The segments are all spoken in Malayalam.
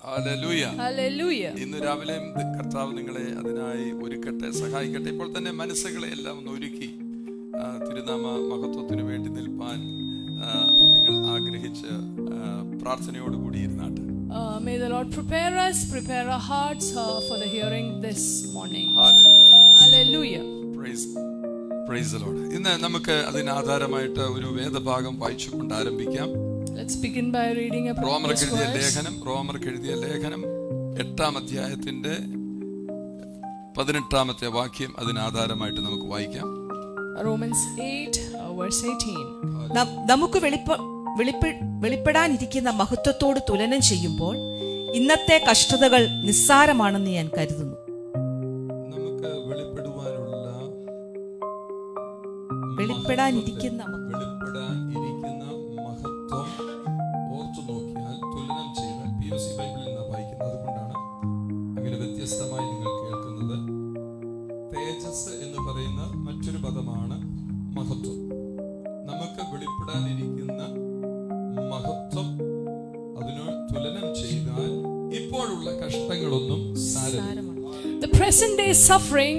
Hallelujah. Hallelujah. ഇന്ന് രാവിലെ കർത്താവ് നിങ്ങളെ അതിനായി ഒരുക്കട്ടെ, സഹായിക്കട്ടെ. ഇപ്പോൾ തന്നെ മനസ്സുകളെ എല്ലാം ഒന്ന് ഒരുക്കി തിരുനാമ മഹത്വത്തിനു വേണ്ടി നിൽപ്പാൻ നിങ്ങൾ ആഗ്രഹിച്ച് പ്രാർത്ഥനയോടുകൂടി ഇരുന്നാട്ടെ. May the Lord prepare us, prepare our hearts for the hearing this morning. Hallelujah. Hallelujah. Praise the Lord. ഇന്ന് നമുക്ക് അതിന് ആധാരമായിട്ട് ഒരു വേദഭാഗം വായിച്ചുകൊണ്ട് ആരംഭിക്കാം. Let's begin by reading a റോമർക്ക് എഴുതിയ ലേഖനം 8-ാം അധ്യായത്തിന്റെ 18-ാമത്തെ വാക്യം അതിന് ആധാരമായിട്ട് നമുക്ക് വായിക്കാം. Romans 8 verse 18. നമുക്ക് വെളിപ്പെടാനിരിക്കുന്ന മഹത്വത്തോട് തുലനം ചെയ്യുമ്പോൾ ഇന്നത്തെ കഷ്ടതകൾ നിസ്സാരമാണെന്ന് ഞാൻ കരുതുന്നു. നമുക്ക് വെളിപ്പെടാനിരിക്കുന്ന മഹത്വം ഓർത്തു നോക്കിയാൽ തുലനം ചെയ്താൽ POC ബൈബിളിൽ നിന്ന് വായിക്കുന്നത്. അതുകൊണ്ടാണ് അങ്ങനെ വ്യത്യസ്തമായി നിങ്ങൾ കേൾക്കുന്നത്. തേജസ് എന്ന് പറയുന്ന മറ്റൊരു പദമാണ് മഹത്വം. നമുക്ക് വെളിപ്പെടാനിരിക്കുന്ന മഹത്വം അതിനോട് തുലനം ചെയ്താൽ ഇപ്പോഴുള്ള കഷ്ടങ്ങളൊന്നും സാരമില്ല. The present day suffering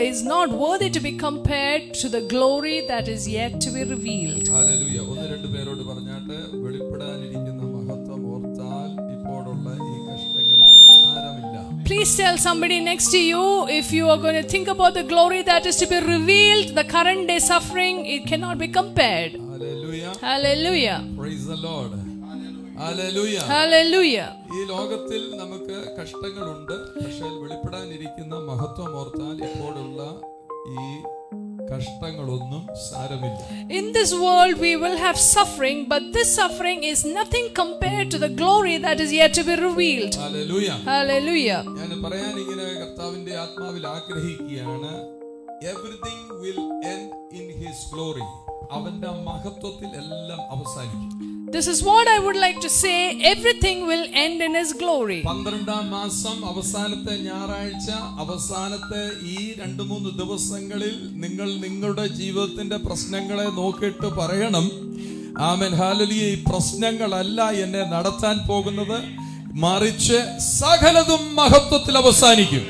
is not worthy to be compared to the glory that is yet to be revealed. Hallelujah. ഒന്ന് രണ്ട് പേരോട് പറഞ്ഞാട്ട് വെളിപ്പെടാനിരിക്കുന്ന മഹത്വം ഓർത്താൽ ഇപ്പോഴുള്ള ഈ കഷ്ടങ്ങളൊന്നും സാരമില്ല. Please tell somebody next to you, if you are going to think about the glory that is to be revealed, the current day suffering, it cannot be compared. Hallelujah. Hallelujah. Praise the Lord. Hallelujah. Hallelujah. ഈ ലോകത്തിൽ നമുക്ക് കഷ്ടങ്ങളുണ്ട്, പക്ഷേ വെളിപ്പെടാനിരിക്കുന്ന മഹത്വം ഓർത്താൽ ഇപ്പോഴുള്ള ഈ കഷ്ടങ്ങളൊന്നും സാരമില്ല. In this world we will have suffering, but this suffering is nothing compared to the glory that is yet to be revealed. Hallelujah. Hallelujah. ഞാൻ പറയാൻ ഇങ്ങനെ കർത്താവിന്റെ ആത്മാവിൽ ആഗ്രഹിക്കുകയാണ്. Everything will end in his glory. അവന്റെ മഹത്വത്തിൽ എല്ലാം അവസാനിക്കും. This is what I would like to say. Everything will end in his glory. 12-ാം മാസം അവസാനത്തെ ഞായറാഴ്ച, അവസാനത്തെ ഈ 2-3 ദിവസങ്ങളിൽ നിങ്ങൾ നിങ്ങളുടെ ജീവിതത്തിന്റെ പ്രശ്നങ്ങളെ നോക്കിയിട്ട് പറയണം, ആമേൻ ഹല്ലേലൂയ, ഈ പ്രശ്നങ്ങളല്ല എന്നെ നടത്താൻ പോകുന്നത്, മറിച്ച് സകലതും മഹത്വത്തിൽ അവസാനിക്കും.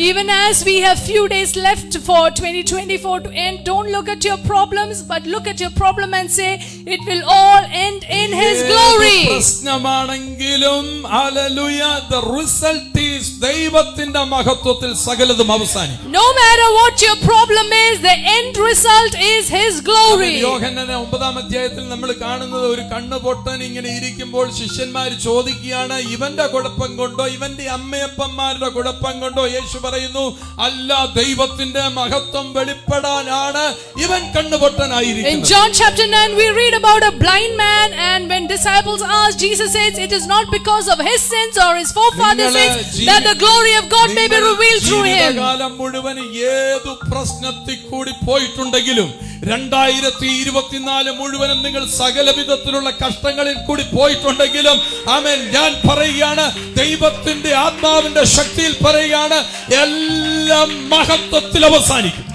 Even as we have few days left for 2024 to end, don't look at your problems, but look at your problem and say, it will all end in his glory. പ്രശ്നമാണെങ്കിലും ഹല്ലേലൂയ, the result is ദൈവത്തിന്റെ മഹത്വത്തിൽ സകലതും അവസാനിക്കും. No matter what your problem is, the end result is his glory. യോഹന്നാൻ 9-ാം അധ്യായത്തിൽ നമ്മൾ കാണുന്നത് ഒരു കണ്ണുപൊട്ടൻ ഇങ്ങനെ ഇരിക്കുമ്പോൾ ശിഷ്യന്മാർ ചോദിക്കുകയാണ്, ഇവന്റെ കുഴപ്പം കൊണ്ടോ ഇവന്റെ അമ്മയപ്പന്മാരുടെ കുഴപ്പം കൊണ്ടോ? യേശു പറയുന്നു, അല്ല, ദൈവത്തിന്റെ മഹത്വം വെളിപ്പെടാനാണ് ഇവൻ കണ്ണുപൊട്ടനായിരിക്കുന്നത്. In John chapter 9 we read about a blind man, and when disciples asked, Jesus says it is not because of his sins or his forefathers' sins that the glory of God may be revealed through him. ജീവിതകാലം മുഴുവൻ ഏതു പ്രശ്നത്തിൽ കൂടി പോയിട്ടുണ്ടെങ്കിലും 2024 മുഴുവനും നിങ്ങൾ സകല വിധത്തിലുള്ള കഷ്ടങ്ങളിൽ കൂടി പോയിട്ടുണ്ടെങ്കിലും ആമേൻ, ഞാൻ പറയുകയാണ്, ദൈവത്തിന്റെ ആത്മാവിന്റെ ശക്തിയിൽ പറയുകയാണ്, എല്ലാം മഹത്വത്തിൽ അവസാനിക്കും.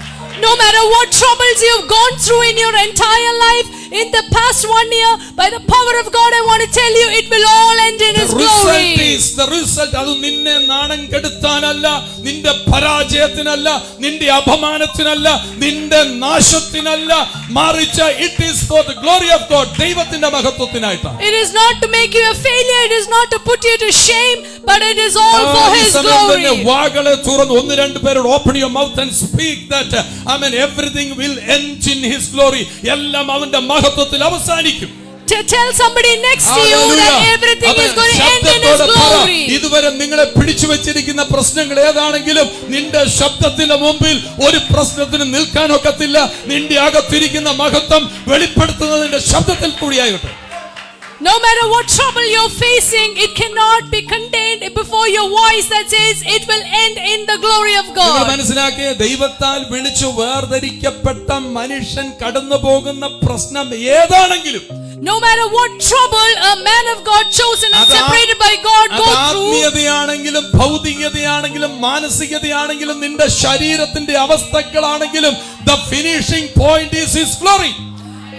No matter what troubles you have gone through in your entire life, in the past 1 year, by the power of God, I want to tell you, it will all end in his glory. The result അത് നിന്നെ നാണം കെടുത്താനല്ല, നിന്റെ പരാജയത്തിനല്ല, നിന്റെ അപമാനത്തിനല്ല, നിന്റെ നാശത്തിനല്ല, മറിച്ച് it is for the glory of God, ദൈവത്തിന്റെ മഹത്വത്തിനായിട്ടാണ്. It is not to make you a failure, it is not to put you to shame, but it is all for his glory. വാകളെ തുറന്ന് ഒന്ന് രണ്ട് പേരോട് open your mouth and speak that, amen, everything will end in his glory. എല്ലാം അവന്റെ മഹത്വത്തിൽ അവസാനിക്കും. Tell somebody next to you that everything is going to end in his glory. ഇതുവരെ നിങ്ങളെ പിടിച്ചു വെച്ചിരിക്കുന്ന പ്രശ്നങ്ങൾ ഏതാണെങ്കിലും നിന്റെ ശബ്ദത്തിന്റെ മുമ്പിൽ ഒരു പ്രശ്നത്തിന് നിൽക്കാനൊക്കത്തില്ല. നിന്റെ അകത്തിരിക്കുന്ന മഹത്വം വെളിപ്പെടുത്തുന്നതിന്റെ ശബ്ദത്തിൽ കൂടിയാകട്ടെ. No matter what trouble you're facing, it cannot be contained before your voice that says it will end in the glory of God. നിങ്ങൾ മനസ്സിലാക്കിയ, ദൈവത്താൽ വിളിച്ചു വേർതിരിക്കപ്പെട്ട മനുഷ്യൻ കടന്നു പോകുന്ന പ്രശ്നം ഏതാണെങ്കിലും, no matter what trouble a man of God chosen and separated by God go through, ആത്മീയതയാണെങ്കിലും ഭൗതികതയാണെങ്കിലും മാനസികതയാണെങ്കിലും നിന്റെ ശരീരത്തിന്റെ അവസ്ഥകളാണെങ്കിലും, the finishing point is his glory.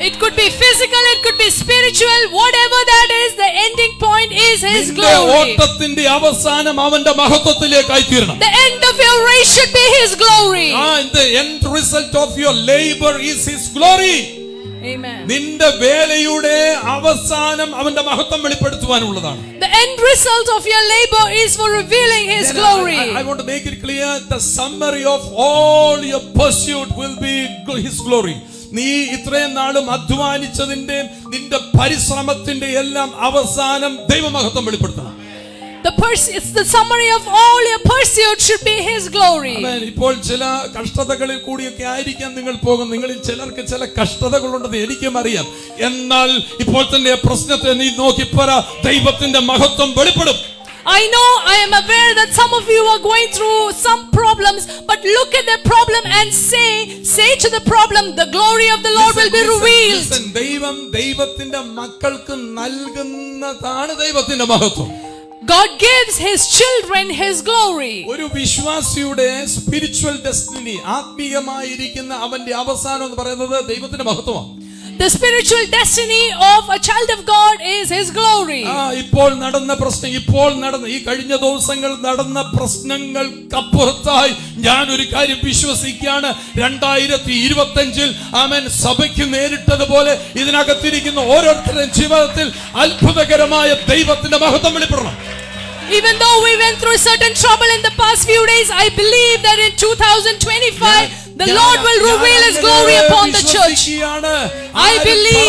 It could be physical, it could be spiritual, whatever that is, the ending point is His നിന്റെ glory. ഓട്ടത്തിന്റെ അവസാനം അവന്റെ മഹത്വത്തിലേക്കായി തീരണം. The end of your race should be His glory. The end result of your labor is His glory. Amen. നിന്റെ വേലയുടെ അവസാനം അവന്റെ മഹത്വം വെളിപ്പെടുത്തുവാനുള്ളതാണ്. The end result of your labor is for revealing His glory. I want to make it clear, the summary of all your pursuit will be His glory. നീ ഇത്രയും നാളും അധ്വാനിച്ചതിന്റെ നിന്റെ പരിശ്രമത്തിന്റെ എല്ലാം അവസാനം ദൈവമഹത്വം വെളിപ്പെടുത്തണം. It's the summary of all your pursuit should be His glory. ഇപ്പോൾ ചില കഷ്ടതകളിൽ കൂടിയൊക്കെ ആയിരിക്കാം നിങ്ങൾ പോകും. നിങ്ങളിൽ ചിലർക്ക് ചില കഷ്ടതകളുണ്ടെന്ന് എനിക്കും അറിയാം. എന്നാൽ ഇപ്പോൾ തന്നെ പ്രശ്നത്തെ നീ നോക്കി പറ, ദൈവത്തിന്റെ മഹത്വം വെളിപ്പെടും. I know, I am aware that some of you are going through some problems, but look at the problem and say to the problem, the glory of the Lord will be revealed. ദൈവത്തിന്റെ മക്കൾക്ക് നൽകുന്നതാണ് ദൈവത്തിന്റെ മഹത്വം. God gives His children His glory. ഒരു വിശ്വാസിയുടെ സ്പിരിച്വൽ ഡെസ്റ്റിനി, ആത്മീയമായിരിക്കുന്ന അവന്റെ അവസാനം എന്ന് പറയുന്നത് ദൈവത്തിന്റെ മഹത്വമാണ്. The spiritual destiny of a child of God is His glory. ഇപ്പോൾ നടന്ന ഈ കഴിഞ്ഞ ദിവസങ്ങൾ നടന്ന പ്രശ്നങ്ങൾക്കപ്പുറത്തായി ഞാൻ ഒരു കാര്യം വിശ്വസിക്കുകയാണ്. 2025 ആമേൻ സഭയ്ക്ക് നേരിട്ടതുപോലെ ഇതിനകത്തിരിക്കുന്ന ഓരോരുത്തരുടെയും ജീവിതത്തിൽ അത്ഭുതകരമായ ദൈവത്തിന്റെ മഹത്വം വെളിപ്പെടണം. Even though we went through certain trouble in the past few days, I believe that in 2025 the Lord will reveal His glory upon the church. I believe.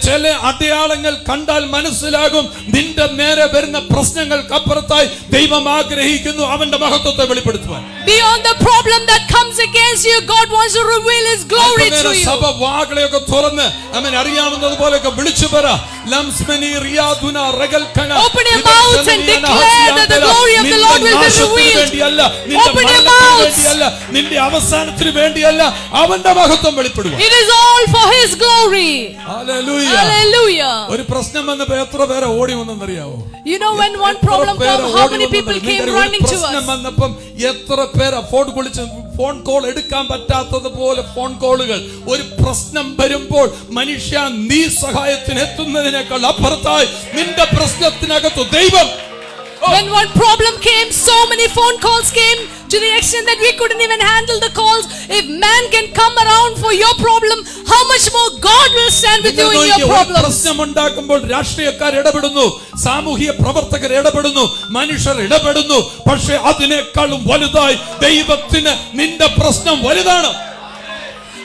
ചില അടയാളങ്ങൾ കണ്ടാൽ മനസ്സിലാകും നിന്റെ നേരെ വരുന്ന പ്രശ്നങ്ങൾക്കപ്പുറത്തായി ദൈവം ആഗ്രഹിക്കുന്നു അവന്റെ മഹത്വത്തെ വെളിപ്പെടുത്തുവാൻ. Beyond the problem that comes against you, God wants to reveal His glory through you. സഭ വാകളെയൊക്കെ തുറന്ന് അവൻ അറിയാവുന്നതുപോലെയൊക്കെ വിളിച്ചു പറ, ലംസ്മനി റിയാദുന റഗൽഖന. Open your mouth and declare that the glory of the Lord will be revealed. Open your mouth. നിന്റെ അവസാനത്തിന് വേണ്ടിയല്ല, അവന്റെ മഹത്വം വെളിപ്പെടുക. It is all for His glory. Hallelujah. Hallelujah. ഒരു പ്രശ്നം വന്നപ്പോൾ എത്ര പേരെ ഓടി വന്നെന്നറിയാവോ? You know, when one problem comes, how many people came running to us? പ്രശ്നം വന്നപ്പം എത്ര പേര് ഫോൺ കോൾ എടുക്കാൻ പറ്റാത്തതുപോലെ ഫോൺ കോളുകൾ. ഒരു പ്രശ്നം വരുമ്പോൾ മനുഷ്യ നീ സഹായത്തിന് എത്തുന്നതിനേക്കാൾ അപ്പുറത്തായി നിന്റെ പ്രശ്നത്തിനകത്ത് ദൈവം. When one problem came, so many phone calls came to the extent that we couldn't even handle the calls. If man can come around for your problem, how much more God will stand with you in your problems. പ്രശ്നം ഉണ്ടാക്കുമ്പോൾ രാഷ്ട്രീയക്കാർ ഇടപെടുന്നു, സാമൂഹിക പ്രവർത്തകർ ഇടപെടുന്നു, മനുഷ്യർ ഇടപെടുന്നു. പക്ഷേ അതിനേക്കാളും വലുതായി ദൈവത്തിന് നിന്റെ പ്രശ്നം വലുതാണ്.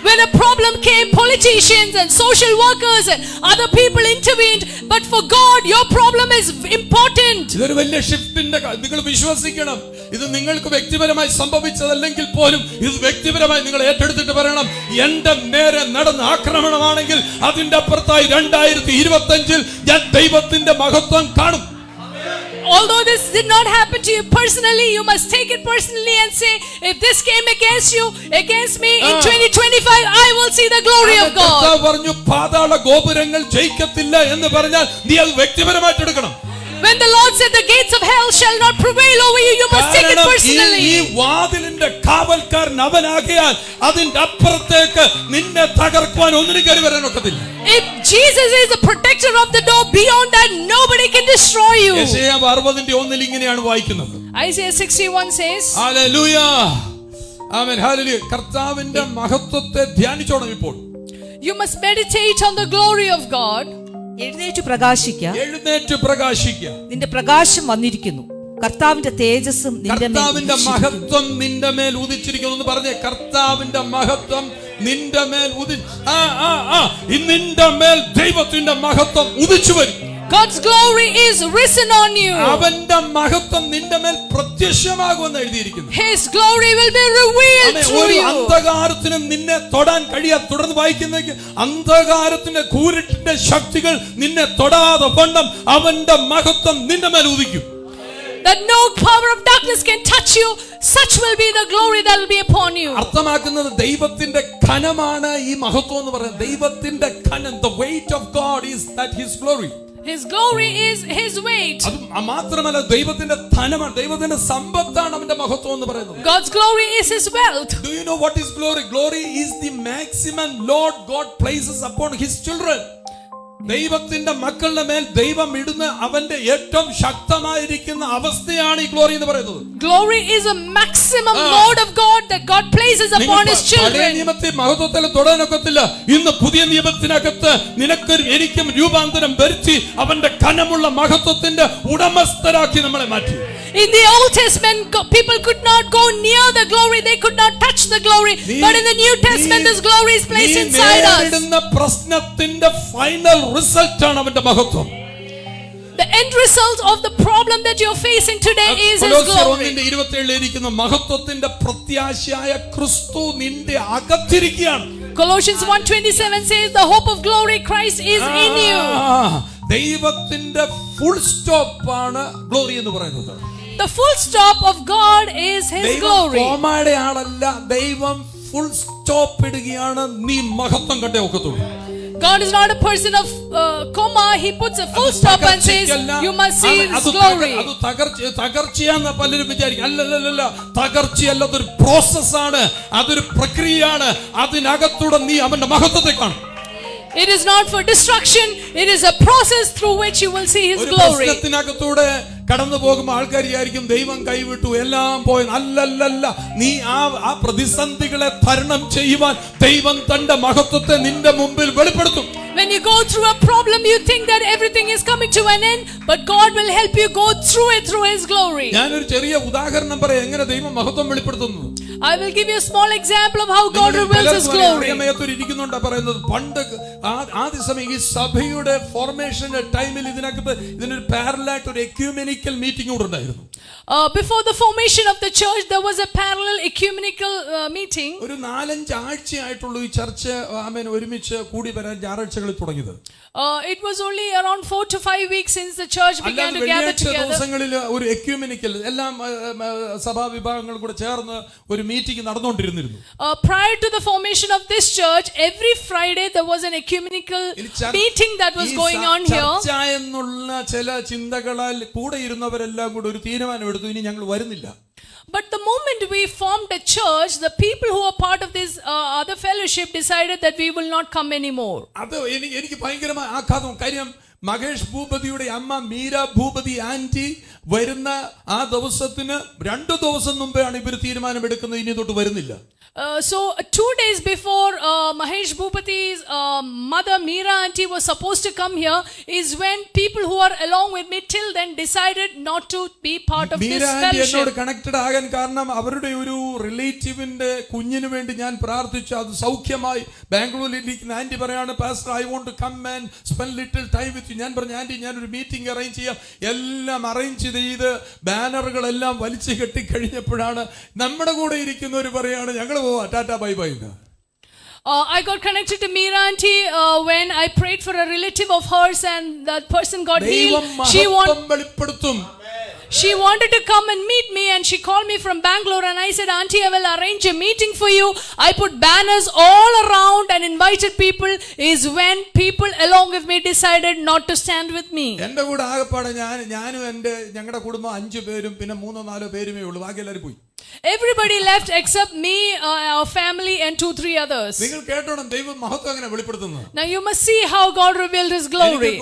When a problem came, politicians and social workers and other people intervened. But for God, your problem is important. ഇതൊരു വലിയ ഷിഫ്റ്റിന്റെ നിങ്ങൾ വിശ്വസിക്കണം. ഇത് നിങ്ങൾക്ക് വ്യക്തിപരമായി സംഭവിച്ചതല്ലെങ്കിൽ പോലും ഇത് വ്യക്തിപരമായി നിങ്ങൾ ഏറ്റെടുത്തിട്ട് പറയണം, എന്റെ നേരെ നടന്ന ആക്രമണമാണെങ്കിൽ അതിന്റെ അപ്പുറത്തായി 2025 ഞാൻ ദൈവത്തിന്റെ മഹത്വം കാണും. Although this did not happen to you personally, you must take it personally and say, if this came against me in 2025, I will see the glory of God. പറഞ്ഞു പാതാള ഗോപുരങ്ങൾ ജയിക്കത്തില്ല എന്ന് പറഞ്ഞാൽ നീ അത് വ്യക്തിപരമായിട്ട് എടുക്കണം. When the Lord said the gates of hell shall not prevail over you, you must take it personally. ഈ വാതിലിന്റെ കാവൽക്കാരൻ അവനാകിയാൽ അതിന്റെ അപ്പുറത്തേക്ക് നിന്നെ തകർക്കുവാൻ ഒന്നിനും കയറി വരാൻ ഒക്കത്തില്ല. If Jesus is the protector of the door, beyond that nobody can destroy you. യെശയ്യാ 60:1 ഇങ്ങനെയാണ് വായിക്കുന്നത്. Isaiah 61 says, hallelujah. Amen. Hallelujah. കർത്താവിന്റെ മഹത്വത്തെ ധ്യാനിച്ചോണം. ഇപ്പോൾ you must meditate on the glory of God. എഴുന്നേറ്റ് പ്രകാശിക്കുക, നിന്റെ പ്രകാശം വന്നിരിക്കുന്നു, കർത്താവിന്റെ തേജസ്സും കർത്താവിന്റെ മഹത്വം നിന്റെ മേൽ ഉദിച്ചിരിക്കുന്നു എന്ന് പറഞ്ഞേ. കർത്താവിന്റെ മഹത്വം നിന്റെ മേൽ നിന്റെ മേൽ ദൈവത്തിന്റെ മഹത്വം ഉദിച്ചു വരും. God's glory is risen on you. അവന്റെ മഹത്വം നിന്റെ മേൽ പ്രത്യക്ഷമാകുമെന്ന് എഴുതിയിരിക്കുന്നു. His glory will be revealed through you. അന്ധകാരത്തിന് നിന്നെ തൊടാൻ കഴിയാതെ തുടർന്ന് വായിക്കുന്നെങ്കിൽ അന്ധകാരത്തിന്റെ കൂരിട്ടിന്റെ ശക്തികൾ നിന്നെ തൊടാതെ വണ്ണം അവന്റെ മഹത്വം നിന്റെ മേൽ ഉദിക്കും. That no power of darkness can touch you, such will be the glory that will be upon you. അർത്ഥമാക്കുന്നത് ദൈവത്തിന്റെ ഘനമാണ് ഈ മഹത്വം എന്ന് പറയുന്നത്. ദൈവത്തിന്റെ ഘനം, the weight of God is that His glory. His glory is his weight. അത് മാത്രമല്ല ദൈവത്തിന്റെ ധനമാണ്, ദൈവത്തിന്റെ സമ്പത്താണ് അവന്റെ മഹത്വം എന്ന് പറയുന്നത്. God's glory is his wealth. Do you know what is glory? Glory is the maximum Lord God places upon his children. ദൈവത്തിന്റെ മക്കളുടെ മേൽ ദൈവം ഇടുന്ന അവന്റെ ഏറ്റവും ശക്തമായിരിക്കുന്ന അവസ്ഥയാണ് ഈ ഗ്ലോറി എന്ന് പറയുന്നത്. Glory is a maximum load of God that God places upon his children. പഴയ നിയമത്തെ മഹത്വത്തിൽ തൊടാനൊക്കത്തില്ല. ഇന്ന് പുതിയ നിയമത്തിനകത്ത് നിനക്കൊരു എനിക്കും രൂപാന്തരം വരുത്തി അവന്റെ കനമുള്ള മഹത്വത്തിന്റെ ഉടമസ്ഥരാക്കി നമ്മളെ മാറ്റി. In the Old Testament, people could not go near the glory. They could not touch the glory. But in the New Testament, this glory is placed inside us. പ്രശ്നത്തിന്റെ ഫൈനൽ റിസൾട്ട് ആണ് അവന്റെ മഹത്വം. The end result of the problem that you're facing today is his glory. 27 ഇരിക്കുന്ന മഹത്വത്തിന്റെ പ്രത്യാശയായ ക്രിസ്തു നിന്റെ അകത്തിരിക്കുകയാണ്. Colossians 1:27 says the hope of glory Christ is in you. ദൈവത്തിന്റെ ഫുൾ സ്റ്റോപ്പ് ആണ് ഗ്ലോറി എന്ന് പറയുന്നത്. The full stop of God is his glory. കോമയുടെ ആളല്ല, ദൈവം ഫുൾ സ്റ്റോപ്പ് ഇടുകയാണ്. നീ മഹത്വം കണ്ടേ ഒക്കത്തുള്ളൂ. God is not a person of comma. He puts a full stop and says you must see his glory. അത് തകർച്ചയാന്ന് പലരും വിചാരിക്കും. അല്ലല്ല, തകർച്ചയല്ല, അതൊരു പ്രോസസ്സാണ്, അതൊരു പ്രക്രിയയാണ്. അതിനകത്തൂടെ നീ അവന്റെ മഹത്വത്തെ കാണും. It is not for destruction. It is a process through which you will see his glory. പ്രശ്നത്തിനകത്തൂടെ കടന്നു പോകുമ്പോൾ ആൾക്കാർ വിചാരിക്കും ദൈവം കൈവിട്ടു, എല്ലാം പോയി. അല്ലല്ല, നീ ആ പ്രതിസന്ധികളെ തരണം ചെയ്യുവാൻ ദൈവം തന്റെ മഹത്വത്തെ നിന്റെ മുമ്പിൽ വെളിപ്പെടുത്തും. When you go through a problem, you think that everything is coming to an end, but God will help you go through it through his glory. ഞാനൊരു ചെറിയ ഉദാഹരണം പറയാം എങ്ങനെ ദൈവം മഹത്വം വെളിപ്പെടുത്തുന്നു. I will give you a small example of how God reveals his glory. ഇരിക്കുന്നുണ്ടാ പറയുന്നത് പണ്ട് ആദ്യ സമയം ഈ സഭയുടെ ഫോർമേഷന്റെ ടൈമിൽ ഇതിനൊരു പാരലായിട്ട് ഒരു എക്യൂമെനിക്കൽ മീറ്റിംഗ് കൂടെ ഉണ്ടായിരുന്നു. Before the formation of the church, there was a parallel ecumenical meeting. ഒരു 4-5 ആഴ്ചയായിട്ടുള്ള ഈ ചർച്ച ഒരുമിച്ച് കൂടി വരാൻ ഞായറാഴ്ചകളിൽ തുടങ്ങിയത്. It was only around 4 to 5 weeks since the church began to gather together. ദിവസങ്ങളിൽ ഒരു എക്യൂമെനിക്കൽ എല്ലാം സഭാ വിഭാഗങ്ങൾ കൂടെ ചേർന്ന് ഒരു meeting നടന്നുകൊണ്ടിരുന്നിരുന്നു. Prior to the formation of this church, every Friday there was an ecumenical meeting that was going on here. ചർച്ച എന്നുള്ള ചില ചിന്തകളാൽ കൂടെ ഇരുന്നവരെല്ലാം കൂടെ ഒരു തീരുമാനം എടുത്തു, ഇനി ഞങ്ങൾ വരുന്നില്ല. But the moment we formed a church, the people who are part of this other fellowship decided that we will not come anymore. അത് എനിക്ക് ഭയങ്കരമായ ആഘാതം. കാര്യം മഹേഷ് ഭൂപതിയുടെ അമ്മ മീര ഭൂപതി ആന്റി വരുന്ന ആ ദിവസത്തിന് 2 ദിവസം മുമ്പെയാണ് ഇവർ തീരുമാനമെടുക്കുന്നത് ഇനി തൊട്ട് വരുന്നില്ല. So 2 days before Mahesh Bhupati's mother Meera auntie was supposed to come here is when people who are along with me till then decided not to be part of this fellowship. എന്നോട് കണക്റ്റഡ് ആകാൻ കാരണം അവരുടെ ഒരു റിലേറ്റീവിന്റെ കുഞ്ഞിന് വേണ്ടി ഞാൻ പ്രാർത്ഥിച്ചു. അത് സൗഖ്യമായി. ബാംഗ്ലൂരിൽ ഇരിക്കുന്ന ആന്റി പറയാണ്, pastor I want to come and spend little time with you. ഞാൻ പറഞ്ഞു, ആന്റി ഞാനൊരു മീറ്റിംഗ് അറേഞ്ച് ചെയ്യാം. എല്ലാം അറേഞ്ച് ചെയ്ത് ബാനറുകളെല്ലാം വലിച്ചു കെട്ടി കഴിഞ്ഞപ്പോഴാണ് നമ്മുടെ കൂടെ ഇരിക്കുന്നവർ പറയാണ് ഞങ്ങൾ പോവാ, tata bye bye. I got connected to Meera auntie when I prayed for a relative of hers and that person got healed. She wanted to come and meet me and she called me from Bangalore and I said, auntie, I will arrange a meeting for you. I put banners all around and invited people. Is when people along with me decided not to stand with me. എൻ്റെ കൂടെ ആകപ്പാടെ ഞാനും ഞങ്ങളുടെ കുടുംബം 5 പേരും പിന്നെ 3-4 പേരുമേ ഉള്ളൂ. ബാക്കി എല്ലാവരും പോയി. Everybody left except me, our family and 2-3 others. നിങ്ങൾ കേട്ടോണം ദൈവം മഹത്വം എങ്ങനെ വെളിപ്പെടുത്തുന്നത്. Now you must see how God revealed his glory.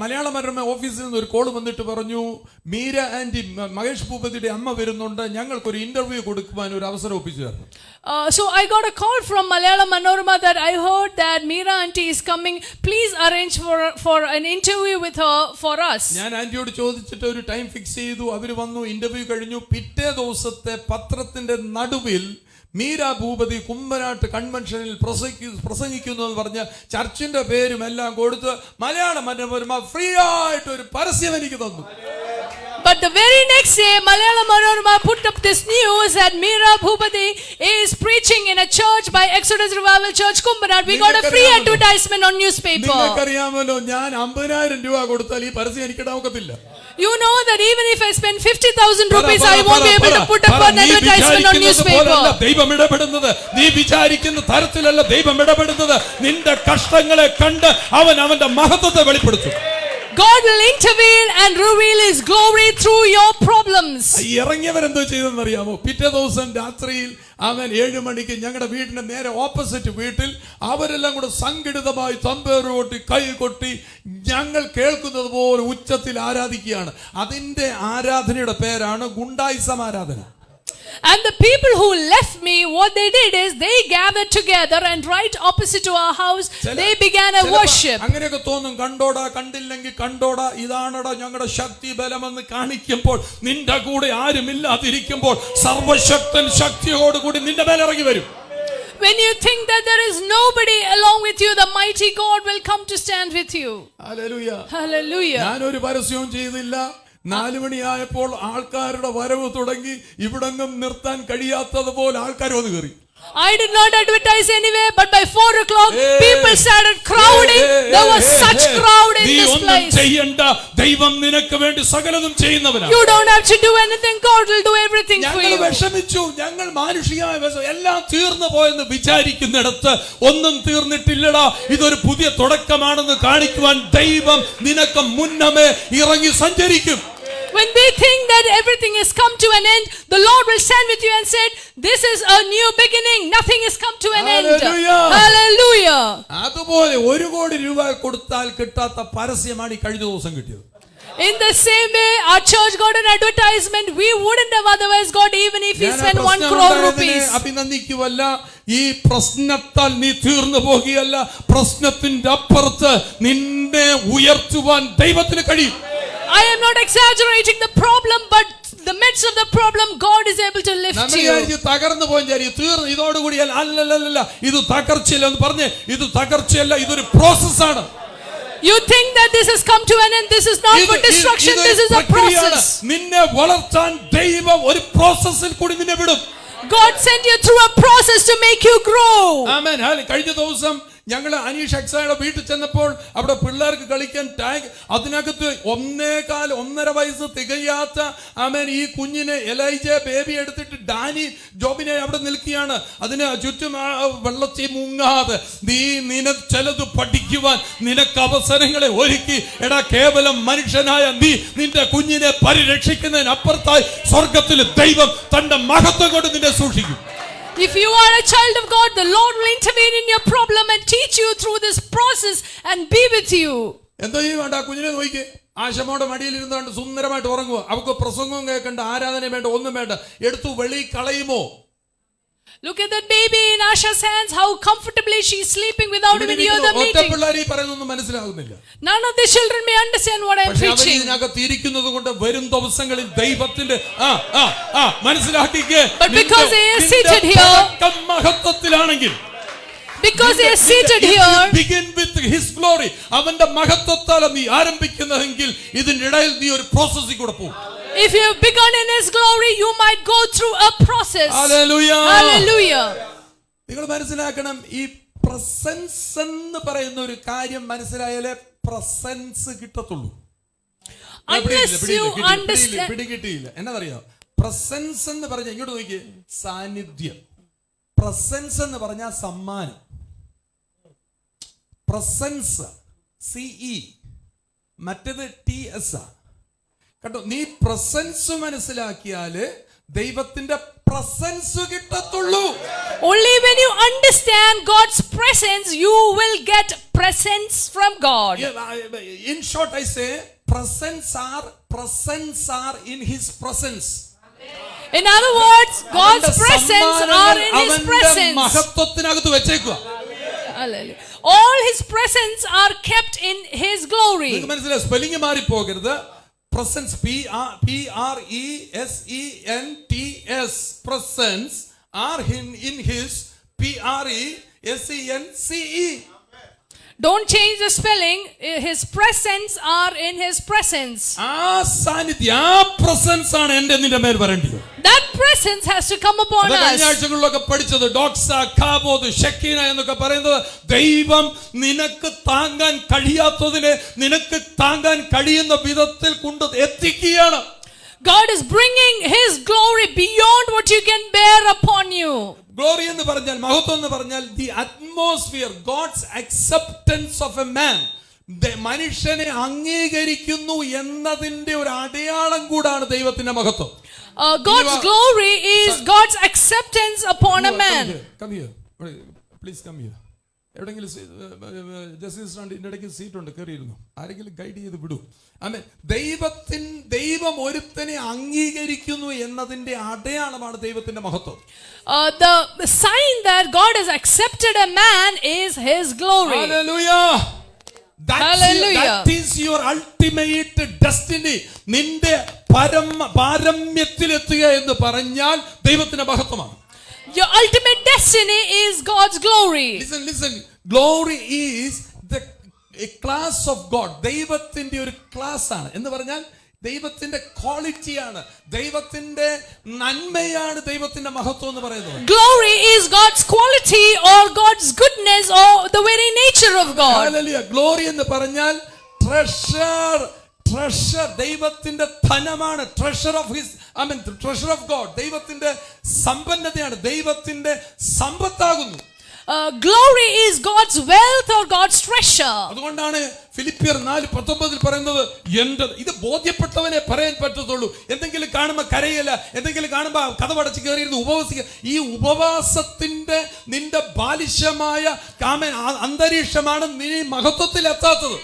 Malayala Manorama ഓഫീസിൽ നിന്ന് ഒരു കോൾ വന്നിട്ട് പറഞ്ഞു, മീര ആന്റി മഹേഷ് ഭൂപതിയുടെ അമ്മ വരുന്നുണ്ട്, ഞങ്ങൾക്ക് ഒരു ഇന്റർവ്യൂ കൊടുക്കുവാൻ ഒരു അവസരം ഒപ്പിച്ചു തരണം. So I got a call from Malayalam Manorama that I heard that Meera auntie is coming. Please arrange for an interview with her for us. ഞാൻ ആന്റിയോട് ചോദിച്ചിട്ട് ഒരു ടൈം ഫിക്സ് ചെയ്തു. അവർ വന്നു, ഇന്റർവ്യൂ കഴിഞ്ഞു. പിറ്റേ ദിവസത്തെ പത്രത്തിന്റെ നടുവിൽ മീര ഭൂപതി കുമ്പനാട്ട് കൺവെൻഷനിൽ പ്രസംഗിക്കുന്നു എന്ന് പറഞ്ഞ ചർച്ചിന്റെ പേരും എല്ലാം കൊടുത്ത് മലയാള മനോരമ ഫ്രീ ആയിട്ട് ഒരു പരസ്യം എനിക്ക് തന്നു. But the very next day, Malayalam Manorama put up this news that Meera Bhupati is preaching in a church by Exodus Revival Church, Kumbanat. We got a free advertisement on newspaper. നിങ്ങൾക്കറിയാമല്ലോ, ഞാൻ 50,000 രൂപ കൊടുത്താൽ ഈ പരസ്യം എനിക്ക് ഇടാൻ. You know that even if I spend 50,000 rupees, I won't be able to put up an advertisement on newspaper. ദൈവം ഇടപെടുന്നത് നീ വിചാരിക്കുന്ന തരത്തിലല്ല. ദൈവം ഇടപെടുന്നത് നിന്റെ കഷ്ടങ്ങളെ കണ്ട് അവൻ അവന്റെ മഹത്വത്തെ വെളിപ്പെടുത്തും. God will intervene and reveal His glory through your problems. ഇറങ്ങിയവരെന്തോ ചെയ്തെന്നറിയാമോ? പിറ്റേ ദിവസം രാത്രിയിൽ അവൻ 7 മണിക്ക് ഞങ്ങളുടെ വീടിന്റെ നേരെ ഓപ്പോസിറ്റ് വീട്ടിൽ അവരെല്ലാം കൂടെ സംഘടിതമായി തമ്പേറ് കൊട്ടി കൈ കൊട്ടി ഞങ്ങൾ കേൾക്കുന്നത് പോലെ ഉച്ചത്തിൽ ആരാധിക്കുകയാണ്. അതിന്റെ ആരാധനയുടെ പേരാണ് ഗുണ്ടായിസം ആരാധന. And the people who left me, what they did is they gathered together and right opposite to our house, they began a worship. അങ്ങനെയൊക്കെ തോന്നും, കണ്ടോടാ കണ്ടില്ലെങ്കിൽ കണ്ടോടാ, ഇതാണടാ ഞങ്ങളുടെ ശക്തി ബലമെന്ന് കാണിക്കുമ്പോൾ നിന്റെ കൂടെ ആരുമില്ലാതിരിക്കുമ്പോൾ സർവശക്തൻ ശക്തിയോടുകൂടി നിന്റെ മേൽ ഇറങ്ങി വരും. When you think that there is nobody along with you, the mighty God will come to stand with you. Hallelujah. Hallelujah. ഞാനൊരു പരസ്യവും ചെയ്തില്ല. 4 മണിയായപ്പോൾ ആൾക്കാരുടെ വരവ് തുടങ്ങി. ഇവിടെങ്ങും നിർത്താൻ കഴിയാത്തതുപോലെ ആൾക്കാർ വന്ന് കയറി. I did not advertise anywhere, but by 4 o'clock, people started crowding. There was such crowd in this place. ദൈവം നിനക്ക് വേണ്ടി സകലതും ചെയ്യുന്നവനാണ്. You don't have to do anything. God will do everything for you. ഞങ്ങൾ വിഷമിച്ചു. ഞങ്ങൾ മാനുഷികമായ എല്ലാം തീർന്നു പോയെന്ന് വിചാരിക്കുന്നിടത്ത് ഒന്നും തീർന്നിട്ടില്ലടാ. ഇതൊരു പുതിയ തുടക്കമാണെന്ന് കാണിക്കുവാൻ ദൈവം നിനക്ക് മുന്നമേ ഇറങ്ങി സഞ്ചരിക്കും. When we think that everything has come to an end, the Lord will stand with you and said, this is a new beginning. Nothing has come to an end. Hallelujah. അതുപോലെ 1 കോടി രൂപ കൊടുത്താൽ കിട്ടാത്ത പരസ്യമാണ് ഈ കഴിഞ്ഞ ദിവസം കിട്ടിയത്. In the same way, our church got an advertisement we wouldn't have otherwise got even if we spent 1 crore rupees. അഭിനന്ദിക്കുവല്ല, ഈ പ്രശ്നത്താൽ നീ തീർന്നു പോകുകയല്ല. പ്രശ്നത്തിന്റെ അപ്പുറത്ത് നിന്നെ ഉയർത്തുവാൻ ദൈവത്തിന് കഴിയും. I am not exaggerating the problem, but the midst of the problem, God is able to lift you. തകർന്നു പോയി തീർന്നു ഇതോടുകൂടി അല്ലല്ല, ഇത് തകർച്ചയല്ല എന്ന് പറഞ്ഞ്, ഇത് തകർച്ചയല്ല, ഇതൊരു പ്രോസസ്സാണ്. You think that this has come to an end, this is not for destruction, this is a process. നിന്നെ വളർത്താൻ ദൈവം ഒരു പ്രോസസ്സിൽ കൂടി നിന്നെ വിടും. God sent you through a process to make you grow. ആമേൻ. കഴിഞ്ഞ ദിവസം ഞങ്ങൾ അനീഷ് അക്സായുടെ വീട്ടിൽ ചെന്നപ്പോൾ അവിടെ പിള്ളേർക്ക് കളിക്കാൻ ടാങ്ക്, അതിനകത്ത് 1.5 വയസ്സ് തികയാത്ത ആമേൻ ഈ കുഞ്ഞിനെ എലൈജ ബേബി എടുത്തിട്ട് ഡാനി ജോബിനെ അവിടെ നിൽക്കുകയാണ്. അതിന് ചുറ്റും വെള്ളത്തിൽ മുങ്ങാതെ നീ ചിലത് പഠിക്കുവാൻ നിനക്ക് അവസരങ്ങളെ ഒരുക്കി. എടാ, കേവലം മനുഷ്യനായ നീ നിന്റെ കുഞ്ഞിനെ പരിരക്ഷിക്കുന്നതിനപ്പുറത്തായി സ്വർഗത്തിൽ ദൈവം തന്റെ മഹത്വം കൊണ്ട് നിന്നെ സൂക്ഷിക്കും. If you are a child of God, the Lord will intervene in your problem and teach you through this process and be with you. എന്തോ വേണ്ട, കുഞ്ഞിനെ നോക്കി ആശമോടെ മടിയിലിരുന്നുകൊണ്ട് സുന്ദരമായിട്ട് ഉറങ്ങുക. അവർക്ക് പ്രസംഗവും കേൾക്കണ്ട, ആരാധന വേണ്ട, ഒന്നും വേണ്ട. എടുത്തു വെളി കളയുമോ? Look at that baby in Asha's hands, how comfortably she is sleeping without even hear the meeting. None of the children may understand what I am preaching. But because they are seated here, begin with his glory. അവന്റെ മഹത്വത്താൽ നീ ആരംഭിക്കുന്നതെങ്കിൽ ഇതിനിടയിൽ നീ ഒരു പ്രോസസ്സിൽ കൂടെ പോകും. If you have begun in His glory, you might go through a process. Hallelujah. Hallelujah. നിങ്ങൾ മനസ്സിലാക്കണം, ഈ പ്രസൻസ് എന്ന് പറയുന്ന ഒരു കാര്യം മനസ്സിലായാലേ പ്രസൻസ് കിട്ടത്തുള്ളൂ. പിടികിട്ടിയില്ല. എന്നറിയാം, പ്രസൻസ് എന്ന് പറഞ്ഞ ഇങ്ങോട്ട് നോക്കിയേ, സാന്നിധ്യം. പ്രസൻസ് എന്ന് പറഞ്ഞാൽ സമ്മാനം. പ്രസൻസ് CE, മറ്റേത് TS. കേട്ടോ, നീ പ്രസൻസ് മനസ്സിലാക്കിയാല് ദൈവത്തിന്റെ പ്രസൻസ് കിട്ടത്തുള്ളൂ. Only when you understand God's presence, you will get presence from God. In short, I say presence are in His presence. In other words, God's presence are in His presence. മഹത്വത്തിനകത്ത് വെച്ചേക്കുക. All His presence are kept in His glory. നിങ്ങൾക്ക് മനസ്സിലായി, സ്പെല്ലിംഗ് മാറി പോകരുത്. Presence, PRESENTS, presence are in His PRESENCE. Don't change the spelling. His presence are in His presence. സാന്നിധ്യം, presence ആണ് എൻ്റെ നിന്റെ മേൽ വരേണ്ടത്. That presence has to come upon us. കഴിഞ്ഞാഴ്ചകളിലൊക്കെ പഠിച്ചത് ഡോക്സ, കാബോദ്, ഷെക്കീന എന്നൊക്കെ പറയുന്നത് ദൈവം നിനക്ക് താങ്ങാൻ കഴിയാത്തതിനെ നിനക്ക് താങ്ങാൻ കഴിയുന്ന വിധത്തിൽ കൊണ്ട് എത്തിക്കുകയാണ്. God is bringing His glory beyond what you can bear upon you. Glory എന്ന് പറഞ്ഞാൽ, മഹത്വം എന്ന് പറഞ്ഞാൽ the atmosphere, God's acceptance of a man മനുഷ്യനെ അംഗീകരിക്കുന്നു എന്നതിന്റെ ഒരു അടയാളം കൂടാണ് ദൈവത്തിന്റെ മഹത്വം. God's glory is God's acceptance upon a man. Come here. Please come here. എവിടെങ്കിലും ജസ്റ്റിസ് ഇടയ്ക്ക് സീറ്റ് ഉണ്ട്, കയറിയിരുന്നു. ആരെങ്കിലും ഗൈഡ് ചെയ്ത് വിടൂ. ആമേൻ. ദൈവം ഒരുത്തനെ അംഗീകരിക്കുന്നു എന്നതിന്റെ അടയാളമാണ് ദൈവത്തിന്റെ മഹത്വം. The sign that God has accepted a man is His glory. Hallelujah. Hallelujah. That is your ultimate destiny. നിന്റെ പാരമ്യത്തിലെത്തുക എന്ന് പറഞ്ഞാൽ ദൈവത്തിന്റെ മഹത്വമാണ്. Your ultimate destiny is God's glory. Listen. Glory is a class of God. ദൈവത്തിന്റെ ഒരു ക്ലാസ് ആണ് എന്ന് പറഞ്ഞാൽ ദൈവത്തിന്റെ ക്വാളിറ്റിയാണ്, ദൈവത്തിന്റെ നന്മയാണ് ദൈവത്തിന്റെ മഹത്വം എന്ന് പറയുന്നത്. Glory is God's quality or God's goodness or the very nature of God. Hallelujah. Glory എന്ന് പറഞ്ഞാൽ ട്രഷർ, ദൈവത്തിന്റെ ധനമാണ്. ട്രഷർ ഓഫ് ഗോഡ്, ദൈവത്തിന്റെ സമ്പന്നതയാണ്, ദൈവത്തിന്റെ സമ്പത്താകുന്നു. Glory is God's wealth or God's treasure. അതുകൊണ്ടാണ് ഫിലിപ്പിയർ 4:19 പറയുന്നത്, ഇത് ബോധ്യപ്പെട്ടവനെ പറയാൻ പറ്റത്തുള്ളൂ. എന്തെങ്കിലും കാണുമ്പോൾ കരയല്ല, എന്തെങ്കിലും കാണുമ്പോൾ കഥവടച്ച് കയറിയിരുന്ന് ഉപവസിക്കുക. ഈ ഉപവാസത്തിന്റെ നിന്റെ ബാലിശമായ അന്തരീക്ഷമാണ് നീ മഹത്വത്തിൽ എത്താത്തത്.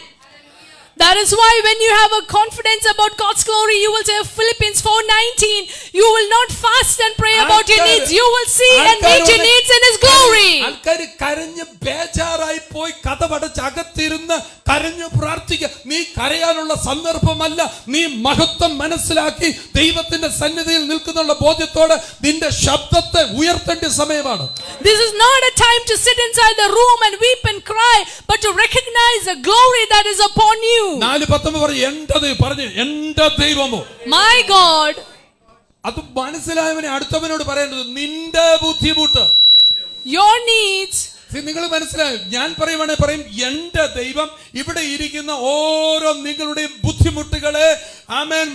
That is why when you have a confidence about God's glory, you will say Philippians 4:19, you will not fast and pray about your needs. You will see and meet your needs in His glory. ആൾക്കാര് കരഞ്ഞ് ബേജാറായി പോയി കഥവടച്ച് അകത്തിരുന്ന് കരഞ്ഞു പ്രാർത്ഥിക്കുക. നീ കരയാനുള്ള സന്ദർഭമല്ല, നീ മഹത്വം മനസ്സിലാക്കി ദൈവത്തിന്റെ സന്നിധിയിൽ നിൽക്കുന്നുള്ള ബോധ്യത്തോടെ നിന്റെ ശബ്ദത്തെ ഉയർത്തേണ്ട സമയമാണ്. This is not a time to sit inside the room and weep and cry, but to recognize the glory that is upon you. 4:19 പറഞ്ഞു, എന്റെ ദൈവമോ. My God. അത് മനസ്സിലായവനെ അടുത്തവനോട് പറയേണ്ടത് നിന്റെ ബുദ്ധിമുട്ട്, your needs. നിങ്ങൾ മനസ്സിലായോ? ഞാൻ പറയും എന്റെ ദൈവം ഇവിടെ ഇരിക്കുന്ന ഓരോ നിങ്ങളുടെയും ബുദ്ധിമുട്ടുകളെ ആമേൻ